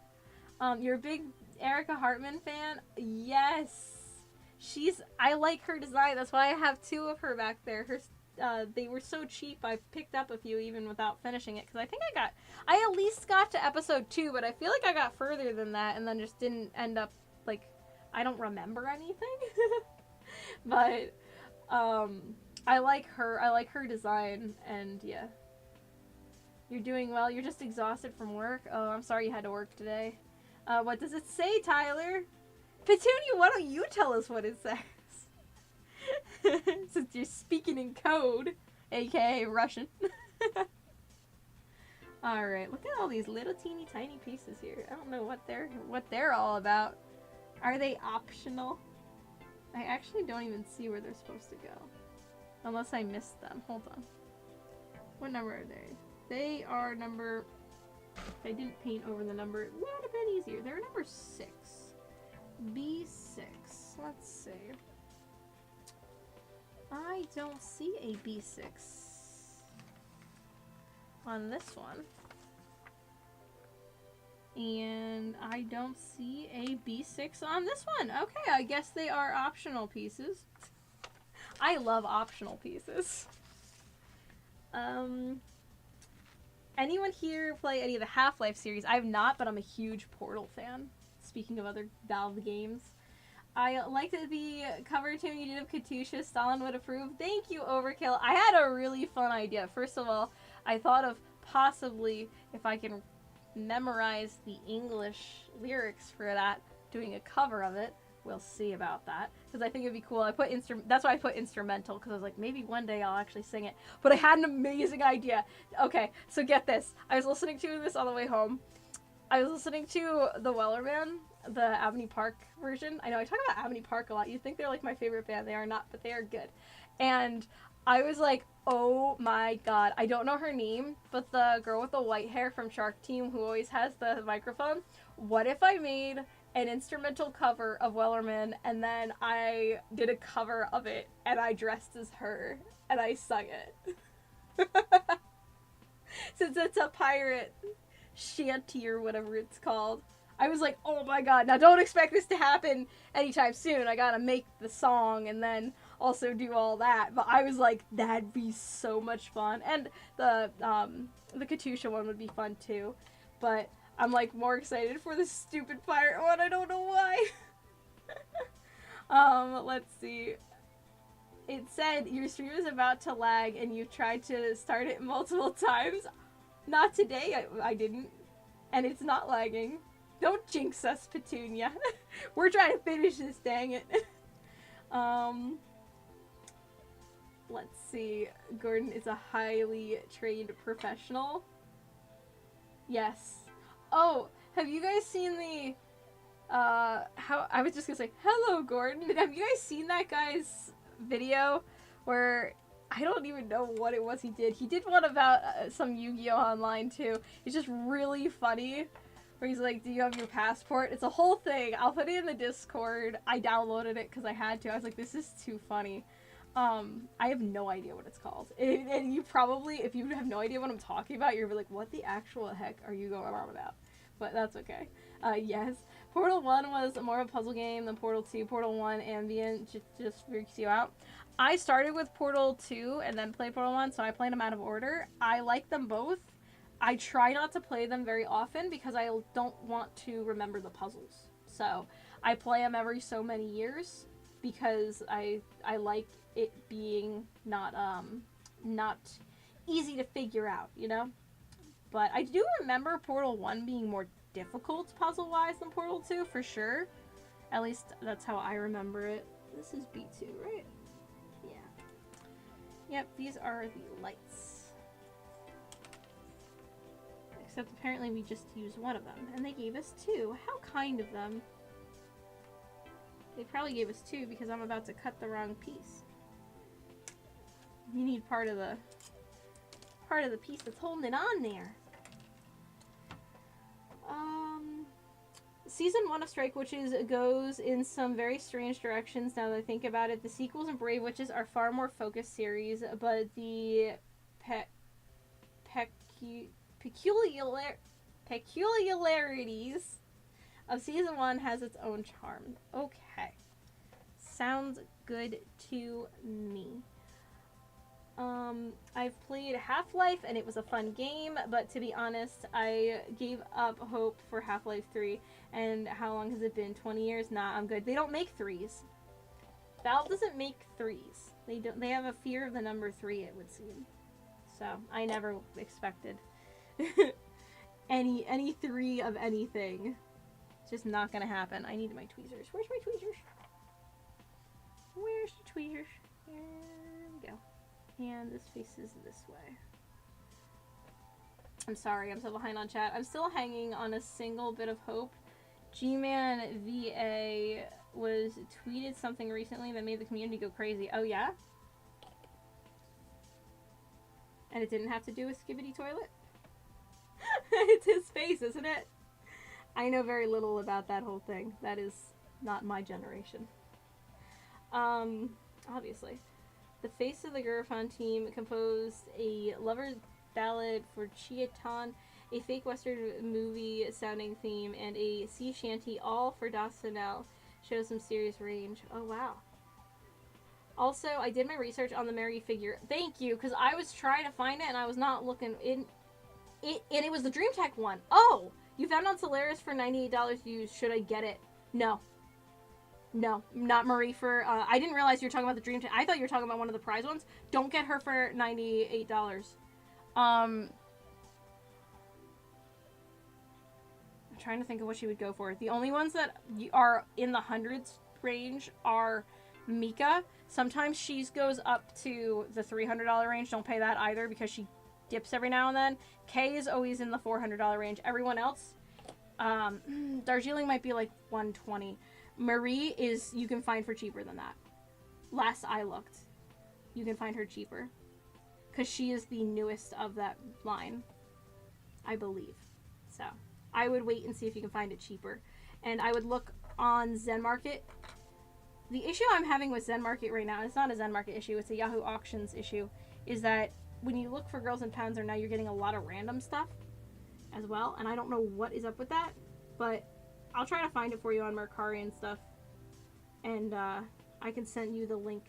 A: You're a big Erica Hartman fan? Yes. I like her design. That's why I have 2 of her back there. They were so cheap, I picked up a few even without finishing it. Because I think I at least got to episode 2, but I feel like I got further than that and then just didn't end up, like, I don't remember anything. But, I like her design, and yeah. You're doing well. You're just exhausted from work. Oh, I'm sorry you had to work today. What does it say, Tyler? Petunia, why don't you tell us what it says? Since you're speaking in code, aka Russian. Alright, look at all these little teeny tiny pieces here. I don't know what they're all about. Are they optional? I actually don't even see where they're supposed to go. Unless I missed them. Hold on. What number are they? They are number... If I didn't paint over the number, it would have been easier. They're number 6. B6. Let's see. I don't see a B6 on this one. And I don't see a B6 on this one. Okay, I guess they are optional pieces. I love optional pieces. Anyone here play any of the Half-Life series? I have not, but I'm a huge Portal fan. Speaking of other Valve games. I liked the cover tune you did of Katusha. Stalin would approve. Thank you, Overkill. I had a really fun idea. First of all, I thought of possibly, if I can memorize the English lyrics for that, doing a cover of it. We'll see about that, because I think it'd be cool. That's why I put instrumental, because I was like, maybe one day I'll actually sing it. But I had an amazing idea. Okay, so get this. I was listening to this on the way home. I was listening to the Wellerman, the Abney Park version. I know I talk about Abney Park a lot. You'd think they're like my favorite band. They are not, but they are good. And I was like, oh my god. I don't know her name, but the girl with the white hair from Shark Team who always has the microphone. What if I made an instrumental cover of Wellerman, and then I did a cover of it, and I dressed as her, and I sung it? Since it's a pirate shanty or whatever it's called. I was like, oh my god, now don't expect this to happen anytime soon. I gotta make the song and then also do all that. But I was like, that'd be so much fun. And the Katusha one would be fun too. But I'm like more excited for this stupid pirate one. I don't know why. Let's see. It said your stream is about to lag and you've tried to start it multiple times. Not today, I didn't. And it's not lagging. Don't jinx us, Petunia. We're trying to finish this, dang it. Let's see. Gordon is a highly trained professional. Yes. Oh, have you guys seen the, I was just gonna say, hello, Gordon. Have you guys seen that guy's video where, I don't even know what it was he did. He did one about some Yu-Gi-Oh! Online, too. It's just really funny. Where he's like, do you have your passport? It's a whole thing. I'll put it in the Discord. I downloaded it because I had to. I was like, this is too funny. I have no idea what it's called. And you probably, if you have no idea what I'm talking about, you're like, what the actual heck are you going on about? But that's okay. Yes. Portal 1 was more of a puzzle game than Portal 2. Portal 1 ambient just freaks you out. I started with Portal 2 and then played Portal 1, so I played them out of order. I like them both. I try not to play them very often because I don't want to remember the puzzles. So I play them every so many years because I like it being not easy to figure out, you know? But I do remember Portal 1 being more difficult puzzle-wise than Portal 2, for sure. At least that's how I remember it. This is B2, right? Yeah. Yep, these are the lights. Except apparently we just used one of them, and they gave us two. How kind of them. They probably gave us two because I'm about to cut the wrong piece. You need part of the piece that's holding it on there. Season 1 of Strike Witches goes in some very strange directions now that I think about it. The sequels in Brave Witches are far more focused series, but the peculiarities of Season 1 has its own charm. Okay. Sounds good to me. I've played Half-Life and it was a fun game, but to be honest, I gave up hope for Half-Life 3. And how long has it been? 20 years? Nah, I'm good. They don't make 3s. Valve doesn't make 3s. They have a fear of the number 3, it would seem. So, I never expected any 3 of anything. It's just not gonna happen. I need my tweezers. Where's my tweezers? Where's the tweezers? Here we go. And this faces this way. I'm sorry, I'm so behind on chat. I'm still hanging on a single bit of hope. G-Man VA was tweeted something recently that made the community go crazy. Oh yeah? And it didn't have to do with Skibidi Toilet? It's his face, isn't it? I know very little about that whole thing. That is not my generation. Obviously. The face of the Gurfan team composed a lover's ballad for Chiaton a fake Western movie sounding theme, and a sea shanty, all for Dawsonell. Shows some serious range. Oh, wow. Also, I did my research on the Mary figure. Thank you, because I was trying to find it and I was not looking in it, and it was the DreamTech one. Oh, you found on Solaris for $98 used. Should I get it? No. No, not Marie for, I didn't realize you were talking about the DreamTech. I thought you were talking about one of the prize ones. Don't get her for $98. I'm trying to think of what she would go for. The only ones that are in the hundreds range are Mika. Sometimes she goes up to the $300 range. Don't pay that either because she dips every now and then. Kay is always in the $400 range. Everyone else, Darjeeling might be like $120. Marie is, you can find for cheaper than that. Last I looked, you can find her cheaper. Because she is the newest of that line, I believe. So, I would wait and see if you can find it cheaper. And I would look on Zen Market. The issue I'm having with Zen Market right now, it's not a Zen Market issue, it's a Yahoo Auctions issue, is that when you look for Girls in Panzer now, you're getting a lot of random stuff as well. And I don't know what is up with that, but I'll try to find it for you on Mercari and stuff. And I can send you the link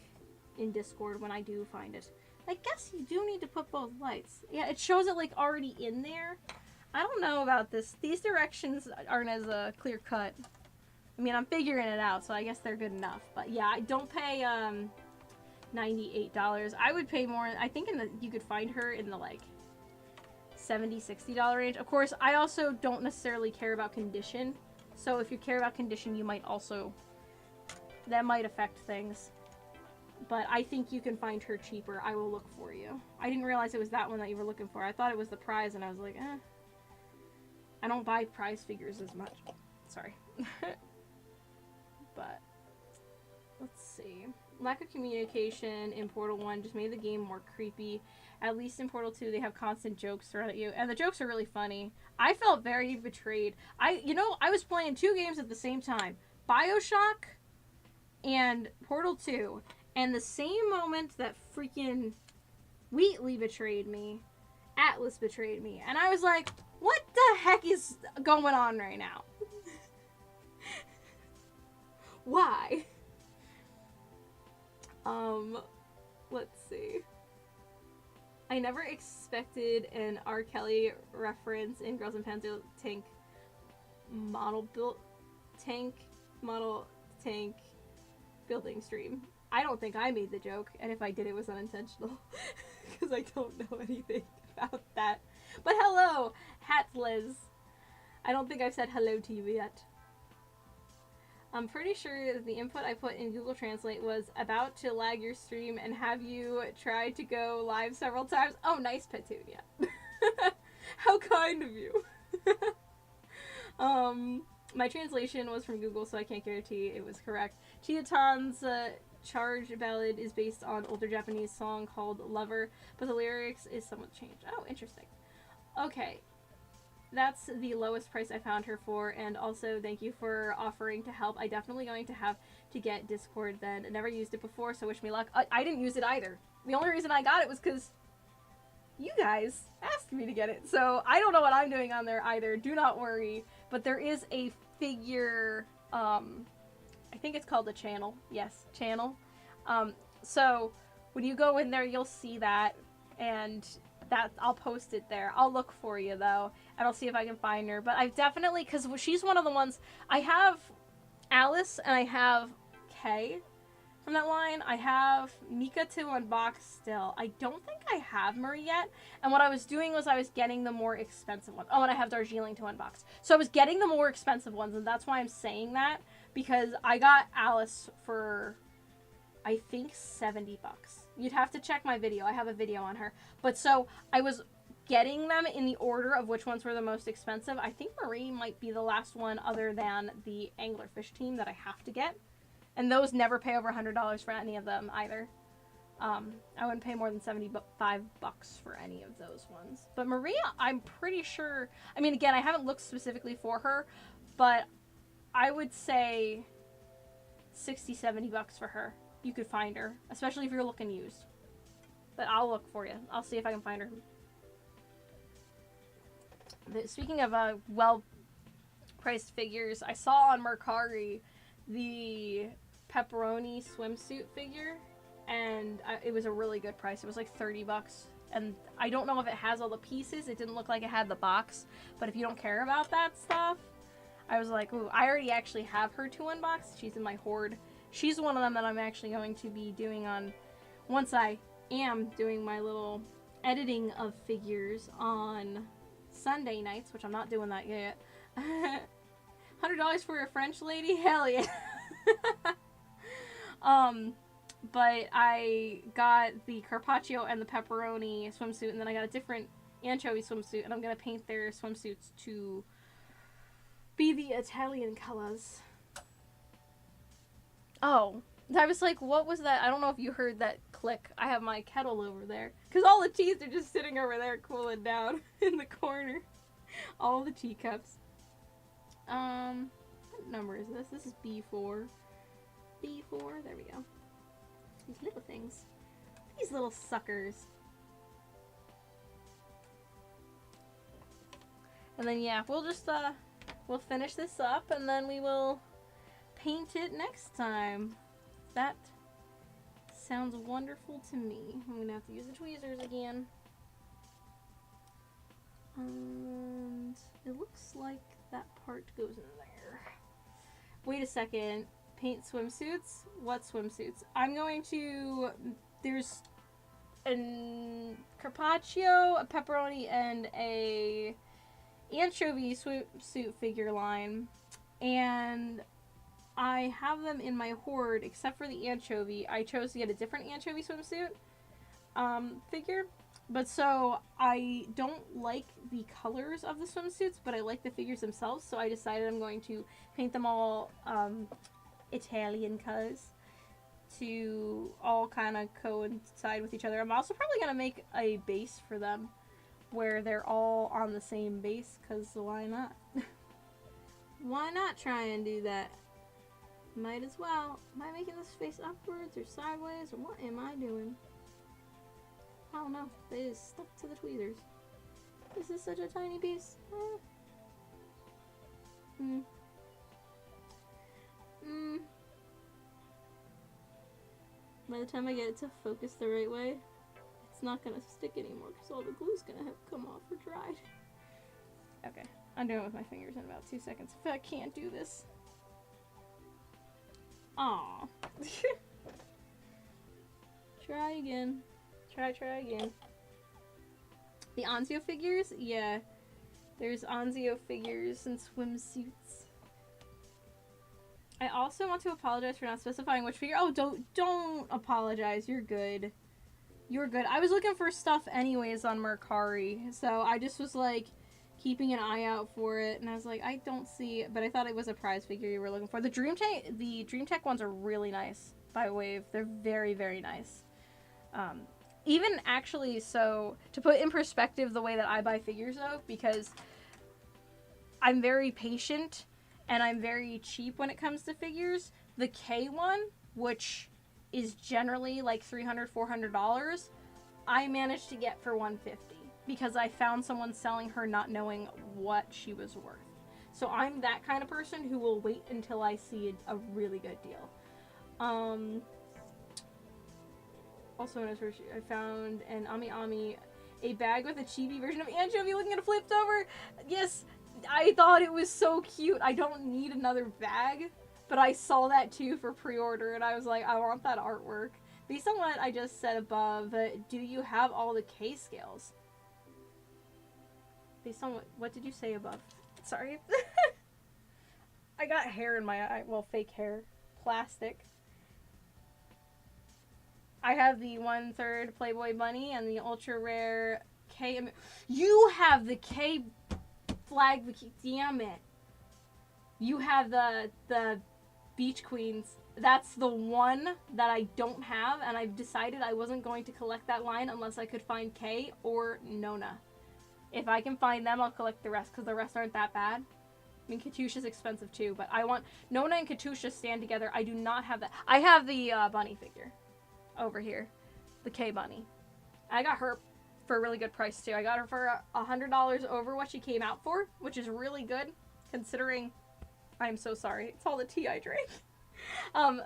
A: in Discord when I do find it. I guess you do need to put both lights. Yeah, it shows it like already in there. I don't know about this. These directions aren't as clear cut. I mean, I'm figuring it out, so I guess they're good enough. But yeah, I don't pay $98. I would pay more. I think you could find her in the like $70, $60 range. Of course, I also don't necessarily care about condition. So if you care about condition, you might also, that might affect things. But I think you can find her cheaper. I will look for you. I didn't realize it was that one that you were looking for. I thought it was the prize, and I was like, eh. I don't buy prize figures as much. Sorry. But let's see. Lack of communication in Portal 1 just made the game more creepy. At least in Portal 2, they have constant jokes thrown at you, and the jokes are really funny. I felt very betrayed. I was playing 2 games at the same time. BioShock and Portal 2. And the same moment that freaking Wheatley betrayed me, Atlas betrayed me. And I was like, what the heck is going on right now? Why? Let's see. I never expected an R. Kelly reference in Girls in Panzer tank model tank building stream. I don't think I made the joke, and if I did, it was unintentional. Because I don't know anything about that. But hello, Hatliz. I don't think I've said hello to you yet. I'm pretty sure the input I put in Google Translate was about to lag your stream and have you tried to go live several times. Oh, nice, Petunia. How kind of you. My translation was from Google, so I can't guarantee it was correct. Chiatan's Charge Ballad is based on older Japanese song called Lover, but the lyrics is somewhat changed. Oh, interesting. Okay. That's the lowest price I found her for, and also thank you for offering to help. I definitely going to have to get Discord then. I never used it before, so wish me luck. I didn't use it either. The only reason I got it was because you guys asked me to get it, so I don't know what I'm doing on there either. Do not worry. But there is a figure, I think it's called the channel. Yes, channel. So when you go in there, you'll see that, and that I'll post it there. I'll look for you though, and I'll see if I can find her. But I've definitely, because she's one of the ones, I have Alice and I have Kay from that line. I have Mika to unbox still. I don't think I have Marie yet. And what I was doing was I was getting the more expensive one. Oh, and I have Darjeeling to unbox. So I was getting the more expensive ones, and that's why I'm saying that, because I got Alice for, I think, $70. You'd have to check my video. I have a video on her. But so I was getting them in the order of which ones were the most expensive. I think Marie might be the last one other than the Anglerfish team that I have to get. And those never pay over $100 for any of them either. I wouldn't pay more than $75 for any of those ones. But Maria, I'm pretty sure, I mean, again, I haven't looked specifically for her, but I would say $60, $70 for her. You could find her, especially if you're looking used. But I'll look for you. I'll see if I can find her. Speaking of well-priced figures, I saw on Mercari the pepperoni swimsuit figure, and it was a really good price. It was like $30, and I don't know if it has all the pieces. It didn't look like it had the box, but if you don't care about that stuff, I was like, ooh, I already actually have her to unbox. She's in my hoard. She's one of them that I'm actually going to be doing on, once I am doing my little editing of figures on Sunday nights, which I'm not doing that yet. $100 for a French lady? Hell yeah. But I got the Carpaccio and the pepperoni swimsuit, and then I got a different anchovy swimsuit, and I'm going to paint their swimsuits to be the Italian colors. Oh, I was like, what was that? I don't know if you heard that click. I have my kettle over there. Because all the teas are just sitting over there cooling down in the corner. All the teacups. What number is this? This is B4. B4, there we go. These little things. These little suckers. And then, yeah, we'll just, we'll finish this up, and then we will paint it next time. That sounds wonderful to me. I'm gonna have to use the tweezers again. And it looks like that part goes in there. Wait a second. Paint swimsuits? What swimsuits? I'm going to... There's a Carpaccio, a pepperoni, and a anchovy swimsuit figure line. And I have them in my hoard, except for the anchovy. I chose to get a different anchovy swimsuit figure. But so, I don't like the colors of the swimsuits, but I like the figures themselves, so I decided I'm going to paint them all Italian colors to all kind of coincide with each other. I'm also probably going to make a base for them where they're all on the same base, because why not? Why not try and do that? Might as well. Am I making this face upwards or sideways, or what am I doing? I don't know. They just stuck to the tweezers. This is such a tiny piece. By the time I get it to focus the right way, it's not gonna stick anymore because all the glue's gonna have come off or dried. Okay, I'm doing it with my fingers in about 2 seconds. If I can't do this. Aww. Try again. Try again. The Anzio figures? Yeah. There's Anzio figures and swimsuits. I also want to apologize for not specifying which figure. Oh, don't apologize. You're good. You're good. I was looking for stuff anyways on Mercari, so I just was like keeping an eye out for it, and I was like, I don't see it, but I thought it was a prize figure you were looking for. The Dreamtech ones are really nice by Wave. They're very, very nice. Even actually, so to put in perspective the way that I buy figures though, because I'm very patient and I'm very cheap when it comes to figures, the K one, which is generally like $300, $400, I managed to get for $150 because I found someone selling her not knowing what she was worth. So I'm that kind of person who will wait until I see a really good deal. Also, I found an Ami, a bag with a chibi version of Anchovy looking at a flipped over. Yes, I thought it was so cute. I don't need another bag, but I saw that too for pre-order, and I was like, I want that artwork. Based on what I just said above, do you have all the K scales? Based on what did you say above? Sorry. I got hair in my eye. Well, fake hair. Plastic. I have the 1/3 Playboy Bunny and the ultra rare K. You have the K flag. Damn it. You have the Beach Queens. That's the one that I don't have, and I've decided I wasn't going to collect that line unless I could find K or Nona. If I can find them, I'll collect the rest, because the rest aren't that bad. I mean, Katusha's expensive too, but I want... Nona and Katusha stand together. I do not have that. I have the bunny figure over here. The K bunny. I got her for a really good price too. I got her for $100 over what she came out for, which is really good considering. I'm so sorry. It's all the tea I drank.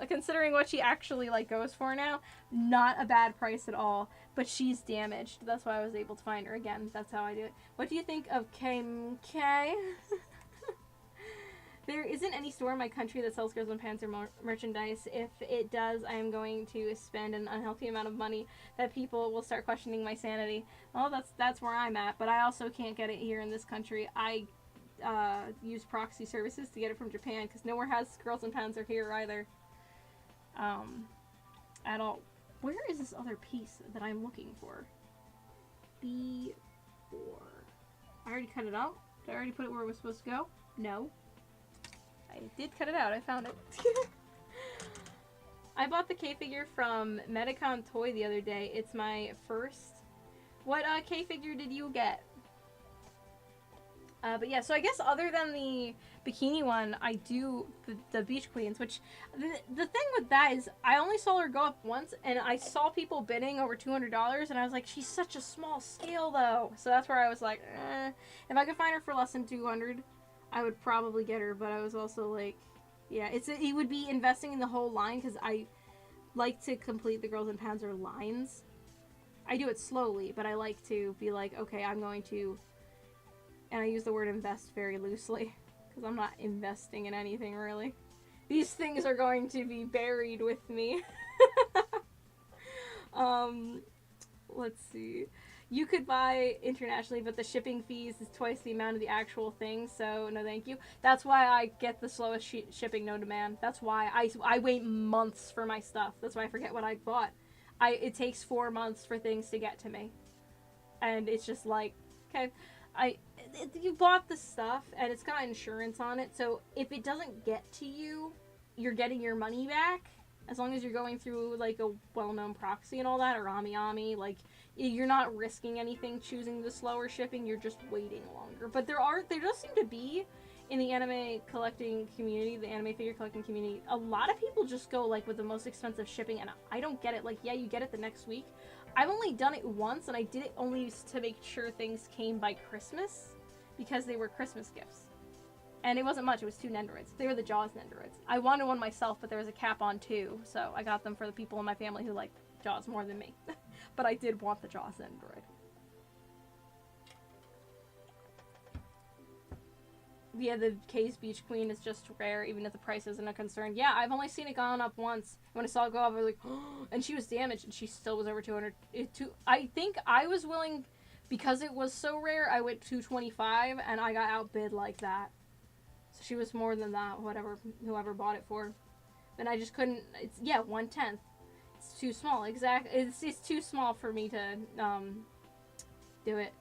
A: Considering what she actually like goes for now, not a bad price at all. But she's damaged. That's why I was able to find her again. That's how I do it. What do you think of KMK? There isn't any store in my country that sells Girls and Panzer merchandise. If it does, I am going to spend an unhealthy amount of money that people will start questioning my sanity. Well, that's where I'm at, but I also can't get it here in this country. I use proxy services to get it from Japan because nowhere has Girls and Panzer here either. At all. Where is this other piece that I'm looking for? B4. I already cut it out. Did I already put it where it was supposed to go? No. I did cut it out. I found it. I bought the K figure from Medicon Toy the other day. It's my first. What K figure did you get? But yeah, so I guess other than the bikini one, I do the Beach Queens, which the thing with that is I only saw her go up once, and I saw people bidding over $200, and I was like, she's such a small scale though. So that's where I was like, if I could find her for less than 200, I would probably get her. But I was also like, yeah, it would be investing in the whole line because I like to complete the Girls and Panzer lines. I do it slowly, but I like to be like, okay, I'm going to. And I use the word invest very loosely, because I'm not investing in anything, really. These things are going to be buried with me. Let's see. You could buy internationally, but the shipping fees is twice the amount of the actual thing, so no thank you. That's why I get the slowest shipping, no demand. That's why I wait months for my stuff. That's why I forget what I bought. It takes 4 months for things to get to me. And it's just like, okay, you bought the stuff and it's got insurance on it, so if it doesn't get to you, you're getting your money back as long as you're going through like a well-known proxy and all that, or AmiAmi. Like, you're not risking anything choosing the slower shipping, you're just waiting longer. But there does seem to be in the anime collecting community, the anime figure collecting community, a lot of people just go like with the most expensive shipping, and I don't get it. Like, yeah, you get it the next week. I've only done it once, and I did it only to make sure things came by Christmas, because they were Christmas gifts. And it wasn't much, it was 2 Nendoroids. They were the Jaws Nendoroids. I wanted one myself, but there was a cap on 2, so I got them for the people in my family who like Jaws more than me. But I did want the Jaws Nendoroid. Yeah, the K's Beach Queen is just rare, even if the price isn't a concern. Yeah, I've only seen it gone up once. When I saw it go up, I was like, oh, and she was damaged, and she still was over 200. I think I was willing, because it was so rare, I went 225, and I got outbid like that. So she was more than that, whoever bought it for. And I just couldn't, yeah, 1/10. It's too small, exactly. It's too small for me to, do it.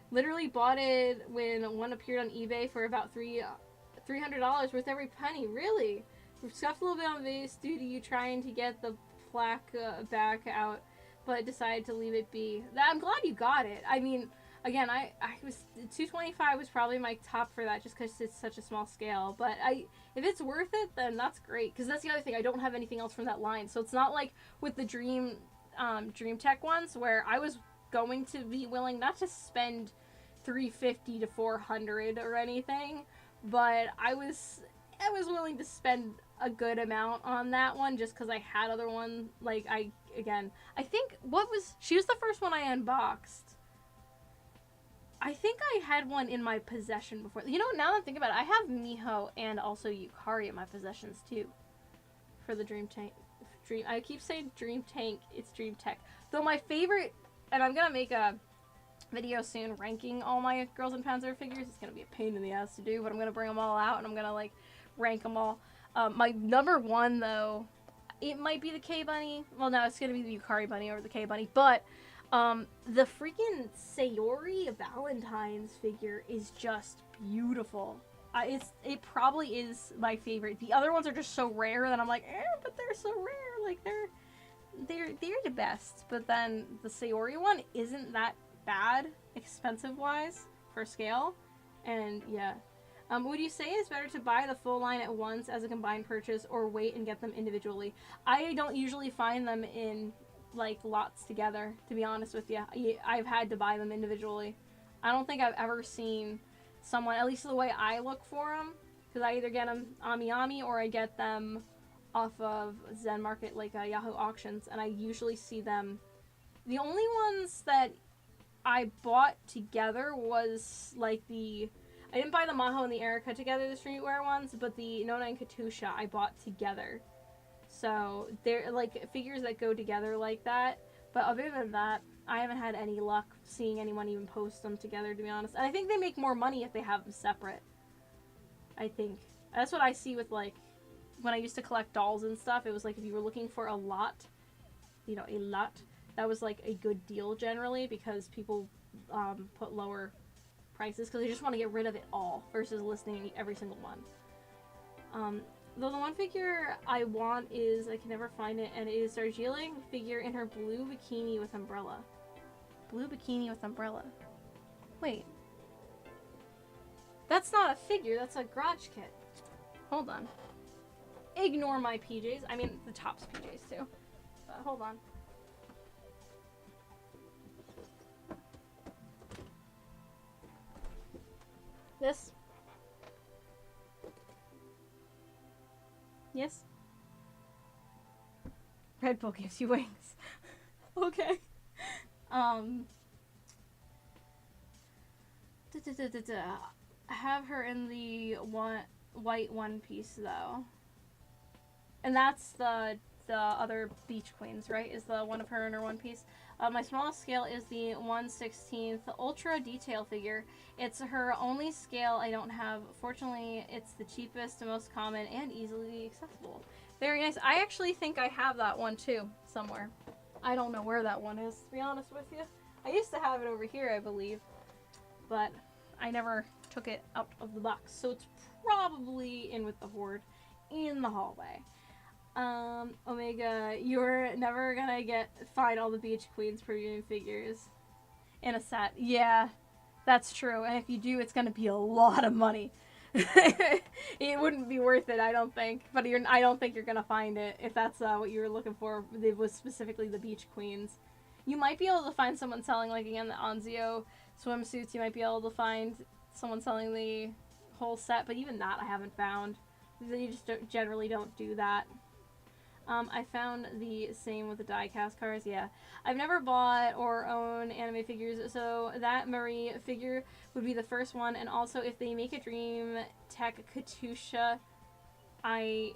A: Literally bought it when one appeared on eBay for about $300 worth every penny. Really? We've scuffed a little bit on base due to you trying to get the plaque back out, but decided to leave it be. I'm glad you got it. I mean, again, I was 225 was probably my top for that, just because it's such a small scale. But if it's worth it, then that's great. Because that's the other thing. I don't have anything else from that line, so it's not like with the Dream Tech ones where I was going to be willing not to spend $350 to $400 or anything, but I was willing to spend a good amount on that one just because I had other ones. Like, I think she was the first one I unboxed. I think I had one in my possession before. You know, now that I'm thinking about it, I have Miho and also Yukari in my possessions too for the Dream Tank. I keep saying Dream Tank, it's Dream Tech. Though my favorite, and I'm gonna make a video soon ranking all my Girls and Panzer figures. It's gonna be a pain in the ass to do, but I'm gonna bring them all out and I'm gonna like rank them all. My number one though, it might be the K Bunny. Well, no, it's gonna be the Yukari Bunny over the K Bunny, but the freaking Sayori Valentine's figure is just beautiful. It probably is my favorite. The other ones are just so rare that I'm like, but they're so rare. Like they're the best. But then the Sayori one isn't that bad, expensive wise for scale, and yeah. Would you say it's better to buy the full line at once as a combined purchase, or wait and get them individually? I don't usually find them in like lots together, to be honest with you. I've had to buy them individually. I don't think I've ever seen someone, at least the way I look for them, because I either get them AmiAmi or I get them off of Zen Market, like Yahoo Auctions, and I usually see them. The only ones that I bought together was like I didn't buy the Maho and the Erica together, the streetwear ones, but the Nona and Katusha I bought together. So they're like figures that go together like that. But other than that, I haven't had any luck seeing anyone even post them together, to be honest. And I think they make more money if they have them separate. I think. That's what I see with, like, when I used to collect dolls and stuff. It was like if you were looking for a lot, a lot, that was like a good deal generally because people put lower prices because they just want to get rid of it all versus listing every single one. Though the one figure I want is, I can never find it, and it is Darjeeling figure in her blue bikini with umbrella. Blue bikini with umbrella. Wait. That's not a figure, that's a garage kit. Hold on. Ignore my PJs. I mean, the top's PJs too. But hold on. This? Yes? Red Bull gives you wings. Okay. Have her in the white one piece though. And that's the other Beach Queens, right? Is the one of her in her one piece. My smallest scale is the 1/16 ultra detail figure. It's her only scale I don't have. Fortunately, it's the cheapest, most common, and easily accessible. Very nice. I actually think I have that one too, somewhere. I don't know where that one is, to be honest with you. I used to have it over here, I believe. But I never took it out of the box. So it's probably in with the Horde in the hallway. Omega, you're never gonna find all the Beach Queens premium figures in a set. Yeah, that's true. And if you do, it's gonna be a lot of money. It wouldn't be worth it, I don't think. But I don't think you're gonna find it if that's what you were looking for. It was specifically the Beach Queens. You might be able to find someone selling, like, again, the Anzio swimsuits. You might be able to find someone selling the whole set, but even that I haven't found. You just generally don't do that. I found the same with the die-cast cars, yeah. I've never bought or own anime figures, so that Marie figure would be the first one, and also if they make a Dream Tech Katusha, I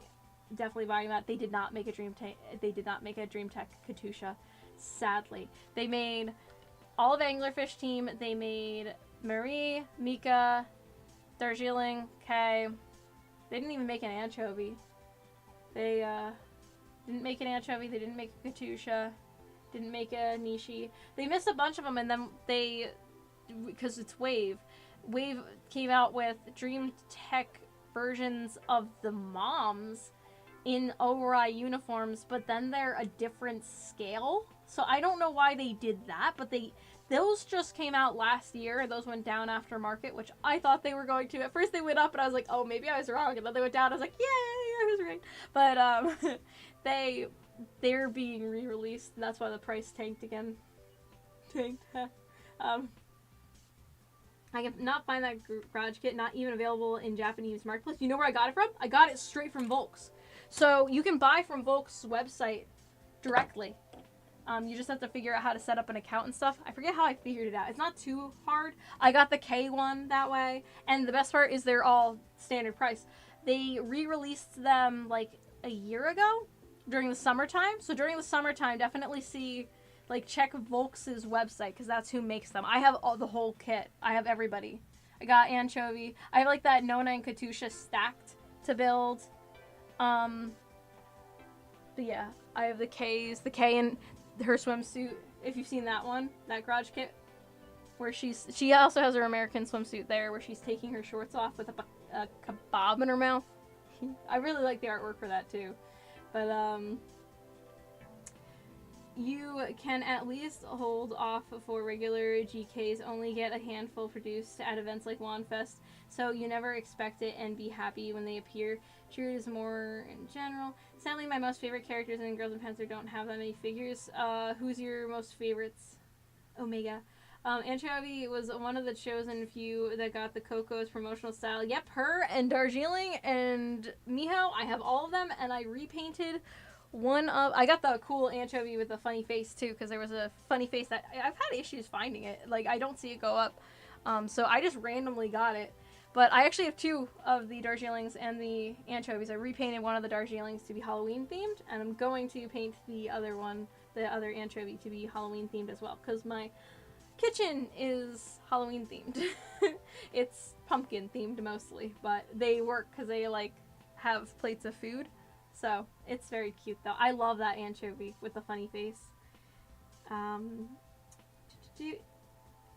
A: definitely buying that. They did not make a Dream Tech Katusha, sadly. They made all of Anglerfish Team, they made Marie, Mika, Darjeeling, Kay. They didn't even make an Anchovy. They, didn't make an Anchovy, they didn't make a Katusha, didn't make a Nishi. They missed a bunch of them, and then because it's Wave came out with Dream Tech versions of the moms in Ori uniforms, but then they're a different scale. So I don't know why they did that, but those just came out last year. Those went down after market, which I thought they were going to. At first they went up, and I was like, oh, maybe I was wrong. And then they went down. I was like, yay, I was right. But they're being re-released, and that's why the price tanked again. I cannot find that garage kit. Not even available in Japanese marketplace. You know where I got it from? I got it straight from Volks. So you can buy from Volks' website directly. You just have to figure out how to set up an account and stuff. I forget how I figured it out. It's not too hard. I got the K one that way. And the best part is they're all standard price. They re-released them like a year ago during the summertime. So during the summertime, definitely check Volks' website because that's who makes them. I have the whole kit. I have everybody. I got Anchovy. I have like that Nona and Katusha stacked to build. But yeah, I have the K and her swimsuit, if you've seen that one, that garage kit, where she also has her American swimsuit there, where she's taking her shorts off with a kebab in her mouth. I really like the artwork for that too. But you can at least hold off for regular GKs, only get a handful produced at events like WanFest, so you never expect it and be happy when they appear. Druid is more in general. Sadly, my most favorite characters in Girls and Panzer don't have that many figures. Who's your most favorites? Omega. Anchovy was one of the chosen few that got the Coco's promotional style. Yep, her and Darjeeling and Miho. I have all of them, and I repainted one of. I got the cool Anchovy with the funny face too, because there was a funny face that I've had issues finding it. Like, I don't see it go up, so I just randomly got it. But I actually have two of the Darjeelings and the Anchovies. I repainted one of the Darjeelings to be Halloween themed, and I'm going to paint the other one, the other Anchovy, to be Halloween themed as well, because my kitchen is Halloween themed. It's pumpkin themed mostly, but they work because they like have plates of food, so it's very cute though. I love that anchovy with the funny face. I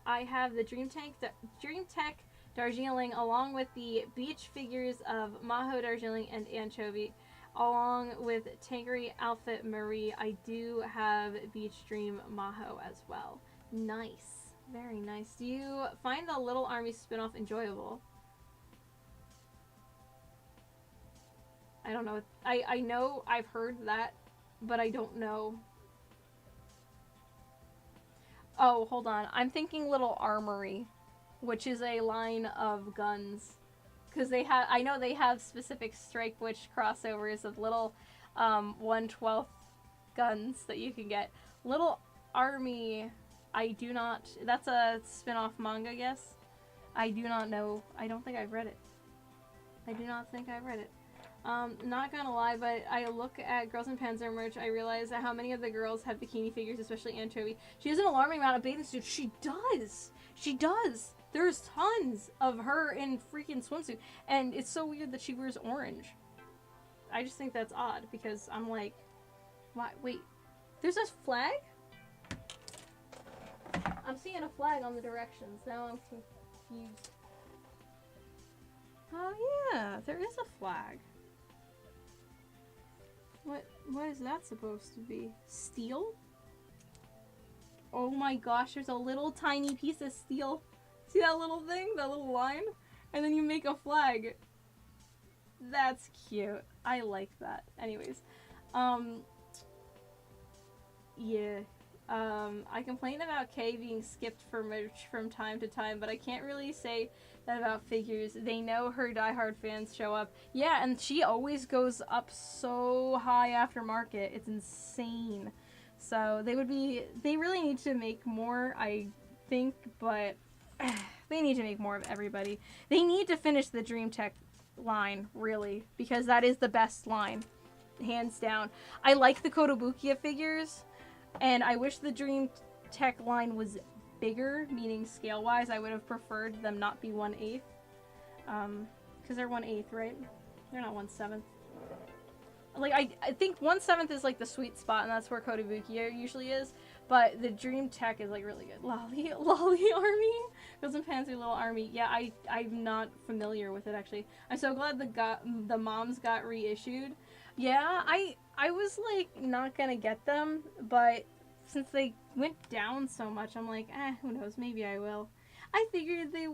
A: have the Dream Tech Darjeeling along with the beach figures of Maho, Darjeeling, and Anchovy, along with Tankery Outfit Marie. I do have Beach Dream Maho as well. Nice. Very nice. Do you find the Little Army spinoff enjoyable? I don't know. I know I've heard that, but I don't know. Oh, hold on. I'm thinking Little Armory, which is a line of guns. Because they have, I know they have specific Strike Witch crossovers of little 1/12 guns that you can get. Little Army, I do not, that's a spin-off manga, yes? I do not know. I don't think I've read it. I do not think I've read it. Not gonna lie, but I look at Girls in Panzer merch, I realize how many of the girls have bikini figures, especially Anchovy. She has an alarming amount of bathing suits. She does! She does! There's tons of her in freaking swimsuit. And it's so weird that she wears orange. I just think that's odd, because I'm like, why? Wait, there's this flag? I'm seeing a flag on the directions. Now I'm confused. Oh yeah, there is a flag. What is that supposed to be? Steel? Oh my gosh, there's a little tiny piece of steel. See that little thing? That little line? And then you make a flag. That's cute. I like that. Anyways. Yeah. I complain about Kay being skipped for merch from time to time, but I can't really say that about figures. They know her diehard fans show up. Yeah, and she always goes up so high after market. It's insane. So they really need to make more, I think, but they need to make more of everybody. They need to finish the Dream Tech line, really, because that is the best line, hands down. I like the Kotobukiya figures, and I wish the Dream Tech line was bigger, meaning scale-wise. I would have preferred them not be 1/8. Because they're 1/8, right? They're not 1/7. Like, I think 1/7 is like the sweet spot, and that's where Kotobukiya usually is. But the Dream Tech is like really good. Lolly Army? Girls in Panzer Little Army. Yeah, I'm not familiar with it actually. I'm so glad the moms got reissued. Yeah, I was like not gonna get them, but since they went down so much, I'm like, who knows, maybe I will. I figured they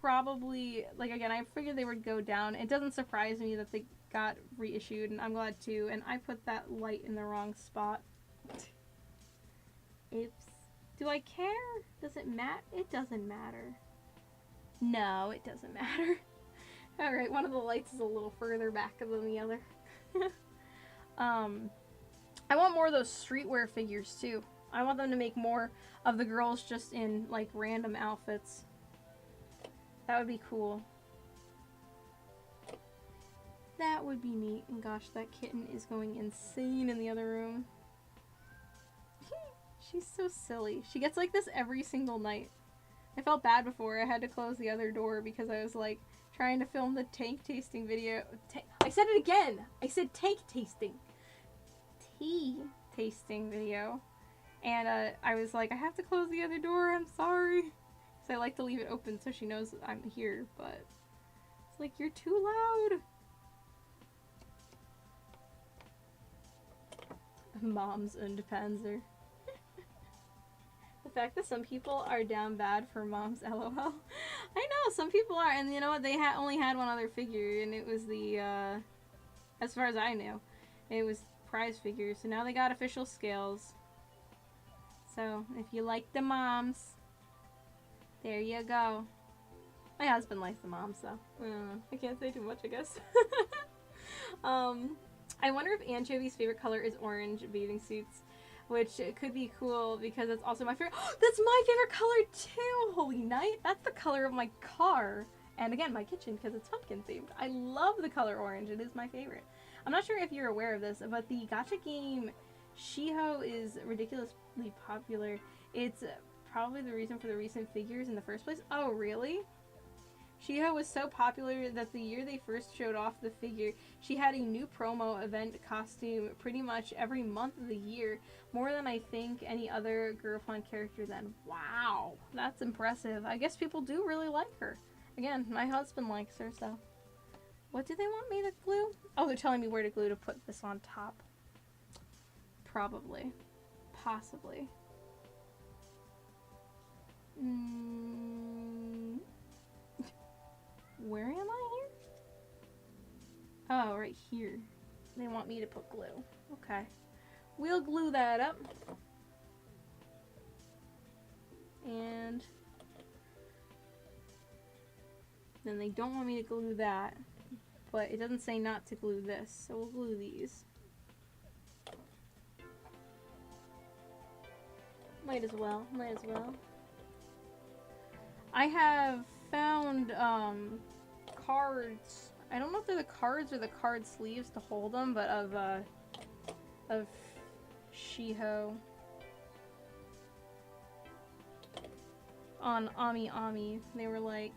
A: probably, like, again, I figured they would go down. It doesn't surprise me that they got reissued, and I'm glad too. And I put that light in the wrong spot. Oops. Do I care? Does it matter? It doesn't matter. No, it doesn't matter. Alright, one of the lights is a little further back than the other. I want more of those streetwear figures too. I want them to make more of the girls just in like random outfits. That would be cool. That would be neat. And gosh, that kitten is going insane in the other room. She's so silly. She gets like this every single night. I felt bad before. I had to close the other door because I was like trying to film the tank tasting video. I said it again! I said tank tasting. Tea tasting video. And I was like, I have to close the other door, I'm sorry. Because I like to leave it open so she knows I'm here, but it's like, you're too loud. Moms und Panzer. The fact that some people are down bad for moms, lol. I know, some people are, and you know what, they only had one other figure, and it was the as far as I knew. It was prize figures. So now they got official scales. So if you like the moms, there you go. My husband likes the moms, so I can't say too much, I guess. I wonder if Anchovy's favorite color is orange bathing suits, which could be cool because it's also my favorite. That's my favorite color too! Holy night! That's the color of my car. And again, my kitchen because it's pumpkin themed. I love the color orange. It is my favorite. I'm not sure if you're aware of this, but the gacha game Shiho is ridiculously popular. It's probably the reason for the recent figures in the first place. Oh, really? Shiho was so popular that the year they first showed off the figure, she had a new promo event costume pretty much every month of the year, more than I think any other Gurapon character then. Wow, that's impressive. I guess people do really like her. Again, my husband likes her, so. What do they want me to glue? Oh, they're telling me where to glue to put this on top. Probably. Possibly. Where am I here? Oh, right here. They want me to put glue. Okay. We'll glue that up. And then they don't want me to glue that. But it doesn't say not to glue this, so we'll glue these. Might as well. Might as well. I have found cards. I don't know if they're the cards or the card sleeves to hold them, but of Shiho on Ami Ami. They were like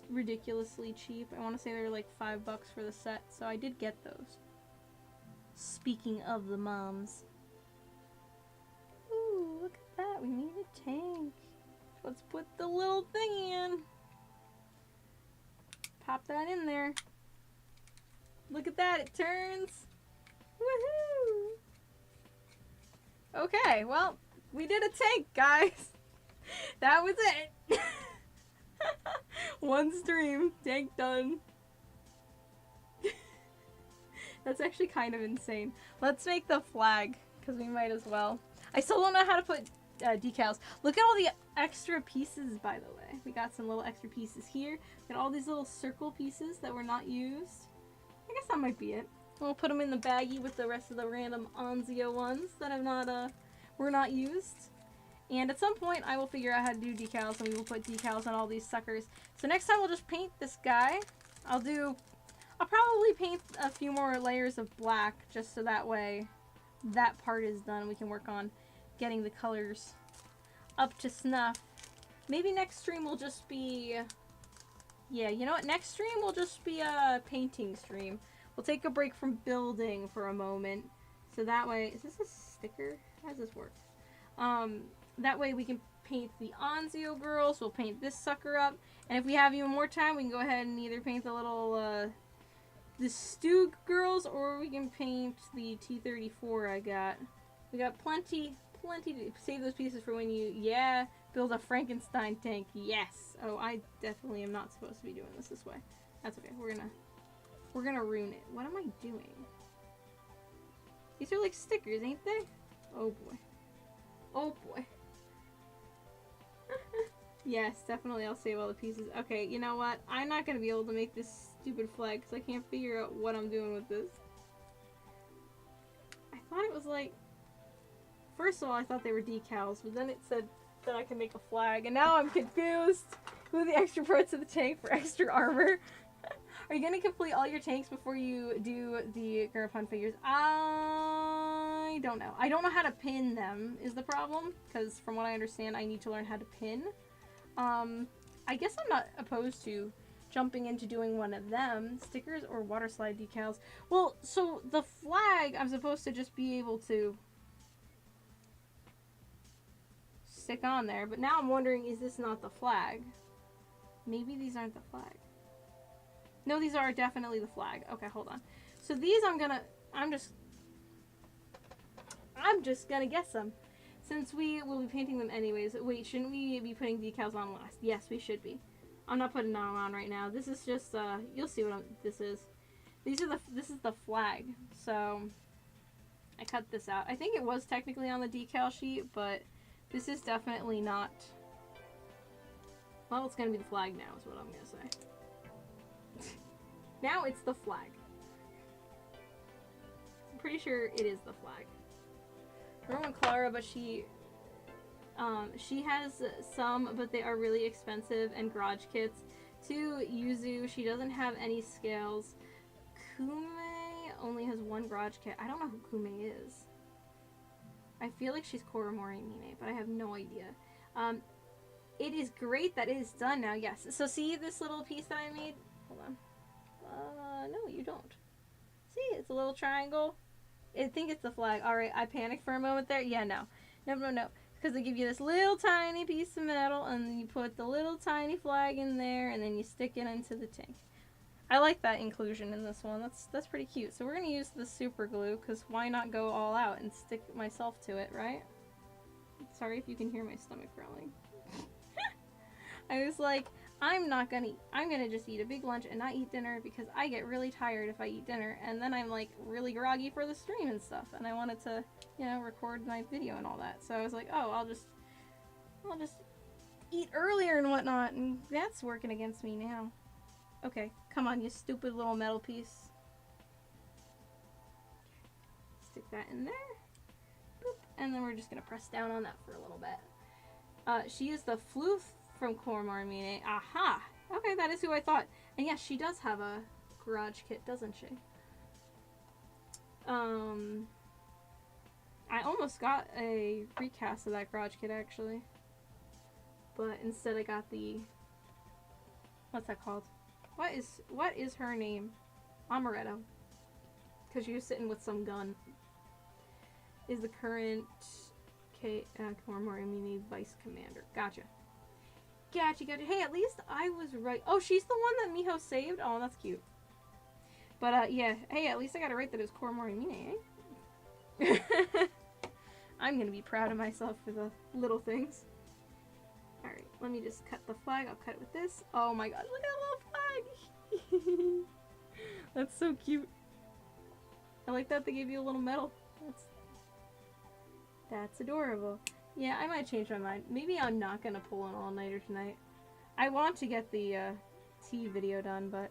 A: ridiculously cheap. I want to say they were like $5 for the set, so I did get those. Speaking of the moms. Ooh, look at that. We need a tank. Let's put the little thing in. Pop that in there. Look at that, it turns. Woohoo! Okay, well, we did a tank, guys. That was it. One stream, tank done. That's actually kind of insane. Let's make the flag, because we might as well. I still don't know how to put decals. Look at all the extra pieces, by the way. We got some little extra pieces here. We got all these little circle pieces that were not used. I guess that might be it. We'll put them in the baggie with the rest of the random Anzio ones that have not, were not used. And at some point, I will figure out how to do decals, and we will put decals on all these suckers. So next time, we'll just paint this guy. I'll probably paint a few more layers of black, just so that way that part is done. We can work on getting the colors up to snuff. Maybe next stream will just be... Yeah, you know what? Next stream will just be a painting stream. We'll take a break from building for a moment. So that way... Is this a sticker? How does this work? That way we can paint the Anzio girls. We'll paint this sucker up. And if we have even more time, we can go ahead and either paint the little... the Stug girls, or we can paint the T-34 I got. We got plenty to save those pieces for when you, build a Frankenstein tank. Yes. Oh, I definitely am not supposed to be doing this way. That's okay. We're gonna ruin it. What am I doing? These are like stickers, ain't they? Oh boy. Oh boy. Yes, definitely I'll save all the pieces. Okay, you know what? I'm not gonna be able to make this stupid flag because I can't figure out what I'm doing with this. I thought it was like... First of all, I thought they were decals, but then it said that I can make a flag, and now I'm confused. Glue the extra parts of the tank for extra armor. Are you gonna complete all your tanks before you do the Gurapon figures? I don't know. I don't know how to pin them, is the problem, because from what I understand, I need to learn how to pin. I guess I'm not opposed to jumping into doing one of them. Stickers or water slide decals. Well, so the flag, I'm supposed to just be able to stick on there, but now I'm wondering, is this not the flag? Maybe these aren't the flag. No, these are definitely the flag. Okay, hold on. So these I'm just gonna guess them. Since we will be painting them anyways. Wait, shouldn't we be putting decals on last? Yes, we should be. I'm not putting them on right now. This is just, you'll see what this is. This is the flag. So I cut this out. I think it was technically on the decal sheet, but this is definitely not. Well, it's gonna be the flag now, is what I'm gonna say. Now it's the flag. I'm pretty sure it is the flag. Roman Clara, but she has some, but they are really expensive, and garage kits. To Yuzu, she doesn't have any scales. Kume only has one garage kit. I don't know who Kume is. I feel like she's Koromori Mine, but I have no idea. It is great that it is done now, yes. So see this little piece that I made? Hold on. No, you don't. See, it's a little triangle. I think it's the flag. Alright, I panicked for a moment there. Yeah, no. No. Because they give you this little tiny piece of metal, and then you put the little tiny flag in there, and then you stick it into the tank. I like that inclusion in this one. That's pretty cute. So we're going to use the super glue, because why not go all out and stick myself to it, right? Sorry if you can hear my stomach growling. I was like, I'm gonna just eat a big lunch and not eat dinner because I get really tired if I eat dinner, and then I'm like really groggy for the stream and stuff, and I wanted to, you know, record my video and all that. So I was like, oh, I'll just eat earlier and whatnot, and that's working against me now. Okay, come on, you stupid little metal piece. Stick that in there. Boop. And then we're just gonna press down on that for a little bit. She is the Floof from Koromori Mine. Aha! Okay, that is who I thought. And yes, she does have a garage kit, doesn't she? I almost got a recast of that garage kit, actually. But instead I got the... What's that called? What is her name? Amaretto. Because she was sitting with some gun. Is the current Koromori Mine Vice Commander. Gotcha. Gotcha. Hey, at least I was right. Oh, she's the one that Miho saved? Oh, that's cute. But, yeah. Hey, at least I got it right that it was Koromori Mine, eh? I'm gonna be proud of myself for the little things. Alright, let me just cut the flag. I'll cut it with this. Oh my god, look at that little flag! That's so cute. I like that they gave you a little medal. That's adorable. Yeah, I might change my mind. Maybe I'm not gonna pull an all-nighter tonight. I want to get the tea video done, but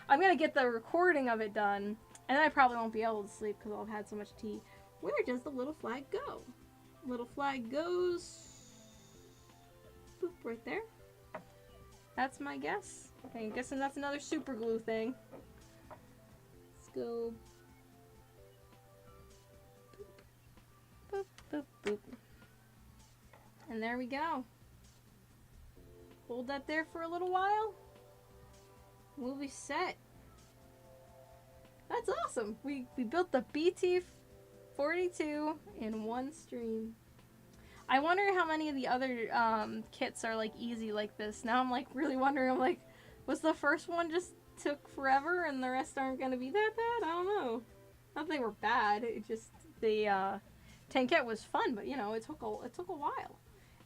A: I'm gonna get the recording of it done, and then I probably won't be able to sleep because I'll have had so much tea. Where does the little flag go? Little flag goes... Boop, right there. That's my guess. Okay, I'm guessing that's another super glue thing. Let's go... Boop, boop, boop. And there we go. Hold that there for a little while. We'll be set. That's awesome. We built the BT-42 in one stream. I wonder how many of the other kits are like easy like this. Now I'm like really wondering, I'm like, was the first one just took forever and the rest aren't gonna be that bad? I don't know. Not that they were bad. It just the Tankette was fun, but you know, it took a while.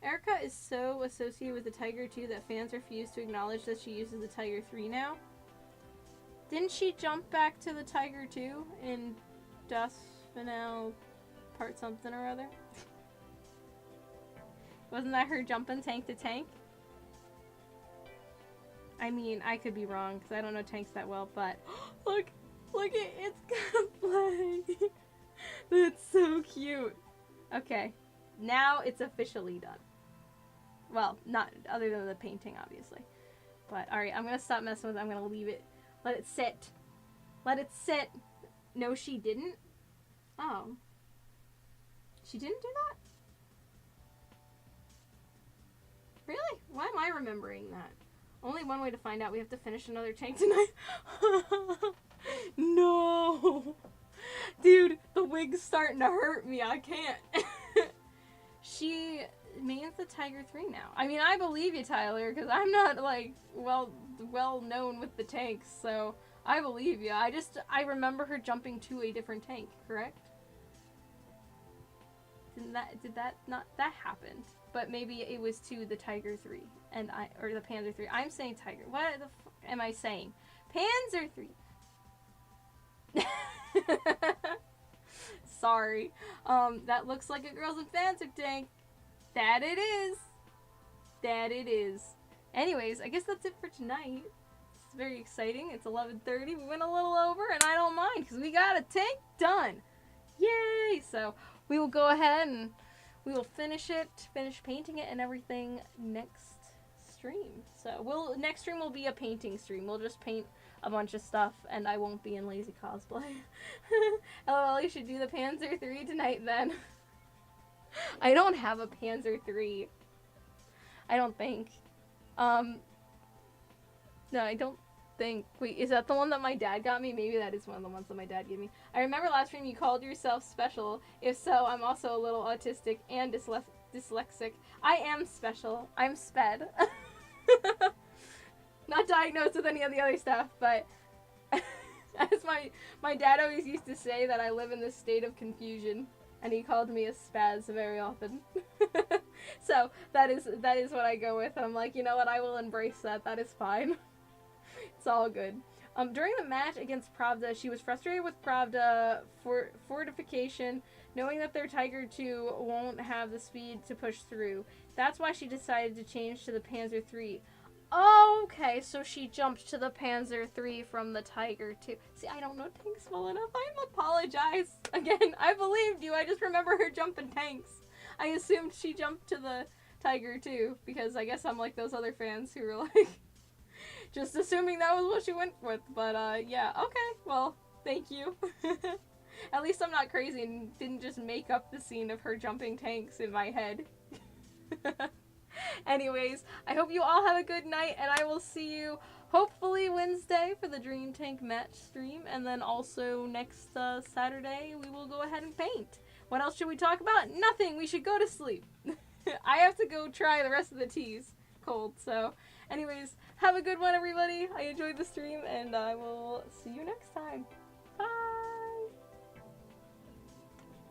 A: Erica is so associated with the Tiger 2 that fans refuse to acknowledge that she uses the Tiger 3 now. Didn't she jump back to the Tiger 2 in Dusk Finale part something or other? Wasn't that her jumping tank to tank? I mean, I could be wrong because I don't know tanks that well, but look, it's got a flag. That's so cute. Okay, now it's officially done. Well, not other than the painting, obviously. But alright, I'm gonna stop messing with it. I'm gonna leave it. Let it sit. Let it sit. No, she didn't. Oh. She didn't do that? Really? Why am I remembering that? Only one way to find out. We have to finish another tank tonight. No. Dude, the wig's starting to hurt me. I can't. She means the Tiger 3 now. I mean, I believe you, Tyler, because I'm not, like, well known with the tanks, so I believe you. I remember her jumping to a different tank, correct? That happened. But maybe it was to the Tiger 3, or the Panzer 3. I'm saying Tiger. What the fuck am I saying? Panzer 3. Sorry. That looks like a Girls and Fanfic tank. That it is. That it is. Anyways, I guess that's it for tonight. It's very exciting. It's 11:30. We went a little over, and I don't mind because we got a tank done. Yay! So we will go ahead and we will finish painting it and everything next stream. So next stream will be a painting stream. We'll just paint a bunch of stuff, and I won't be in lazy cosplay. LOL, you should do the Panzer III tonight then. I don't have a Panzer III. I don't think. No, I don't think. Wait, is that the one that my dad got me? Maybe that is one of the ones that my dad gave me. I remember last stream you called yourself special. If so, I'm also a little autistic and dyslexic. I am special. I'm sped. Not diagnosed with any of the other stuff, but as my dad always used to say that I live in this state of confusion, and he called me a spaz very often. So that is what I go with. I'm like, you know what, I will embrace that. That is fine. It's all good. During the match against Pravda, she was frustrated with Pravda for fortification, knowing that their Tiger II won't have the speed to push through. That's why she decided to change to the Panzer III. Oh, okay, so she jumped to the Panzer III from the Tiger II. See, I don't know tanks well enough. I apologize. Again, I believed you. I just remember her jumping tanks. I assumed she jumped to the Tiger II, because I guess I'm like those other fans who were like, just assuming that was what she went with. But, yeah, okay, well, thank you. At least I'm not crazy and didn't just make up the scene of her jumping tanks in my head. Anyways, I hope you all have a good night, and I will see you hopefully Wednesday for the Dream Tank match stream, and then also next Saturday we will go ahead and paint. What else should we talk about? Nothing! We should go to sleep. I have to go try the rest of the teas cold, so anyways, have a good one everybody. I enjoyed the stream, and I will see you next time. Bye!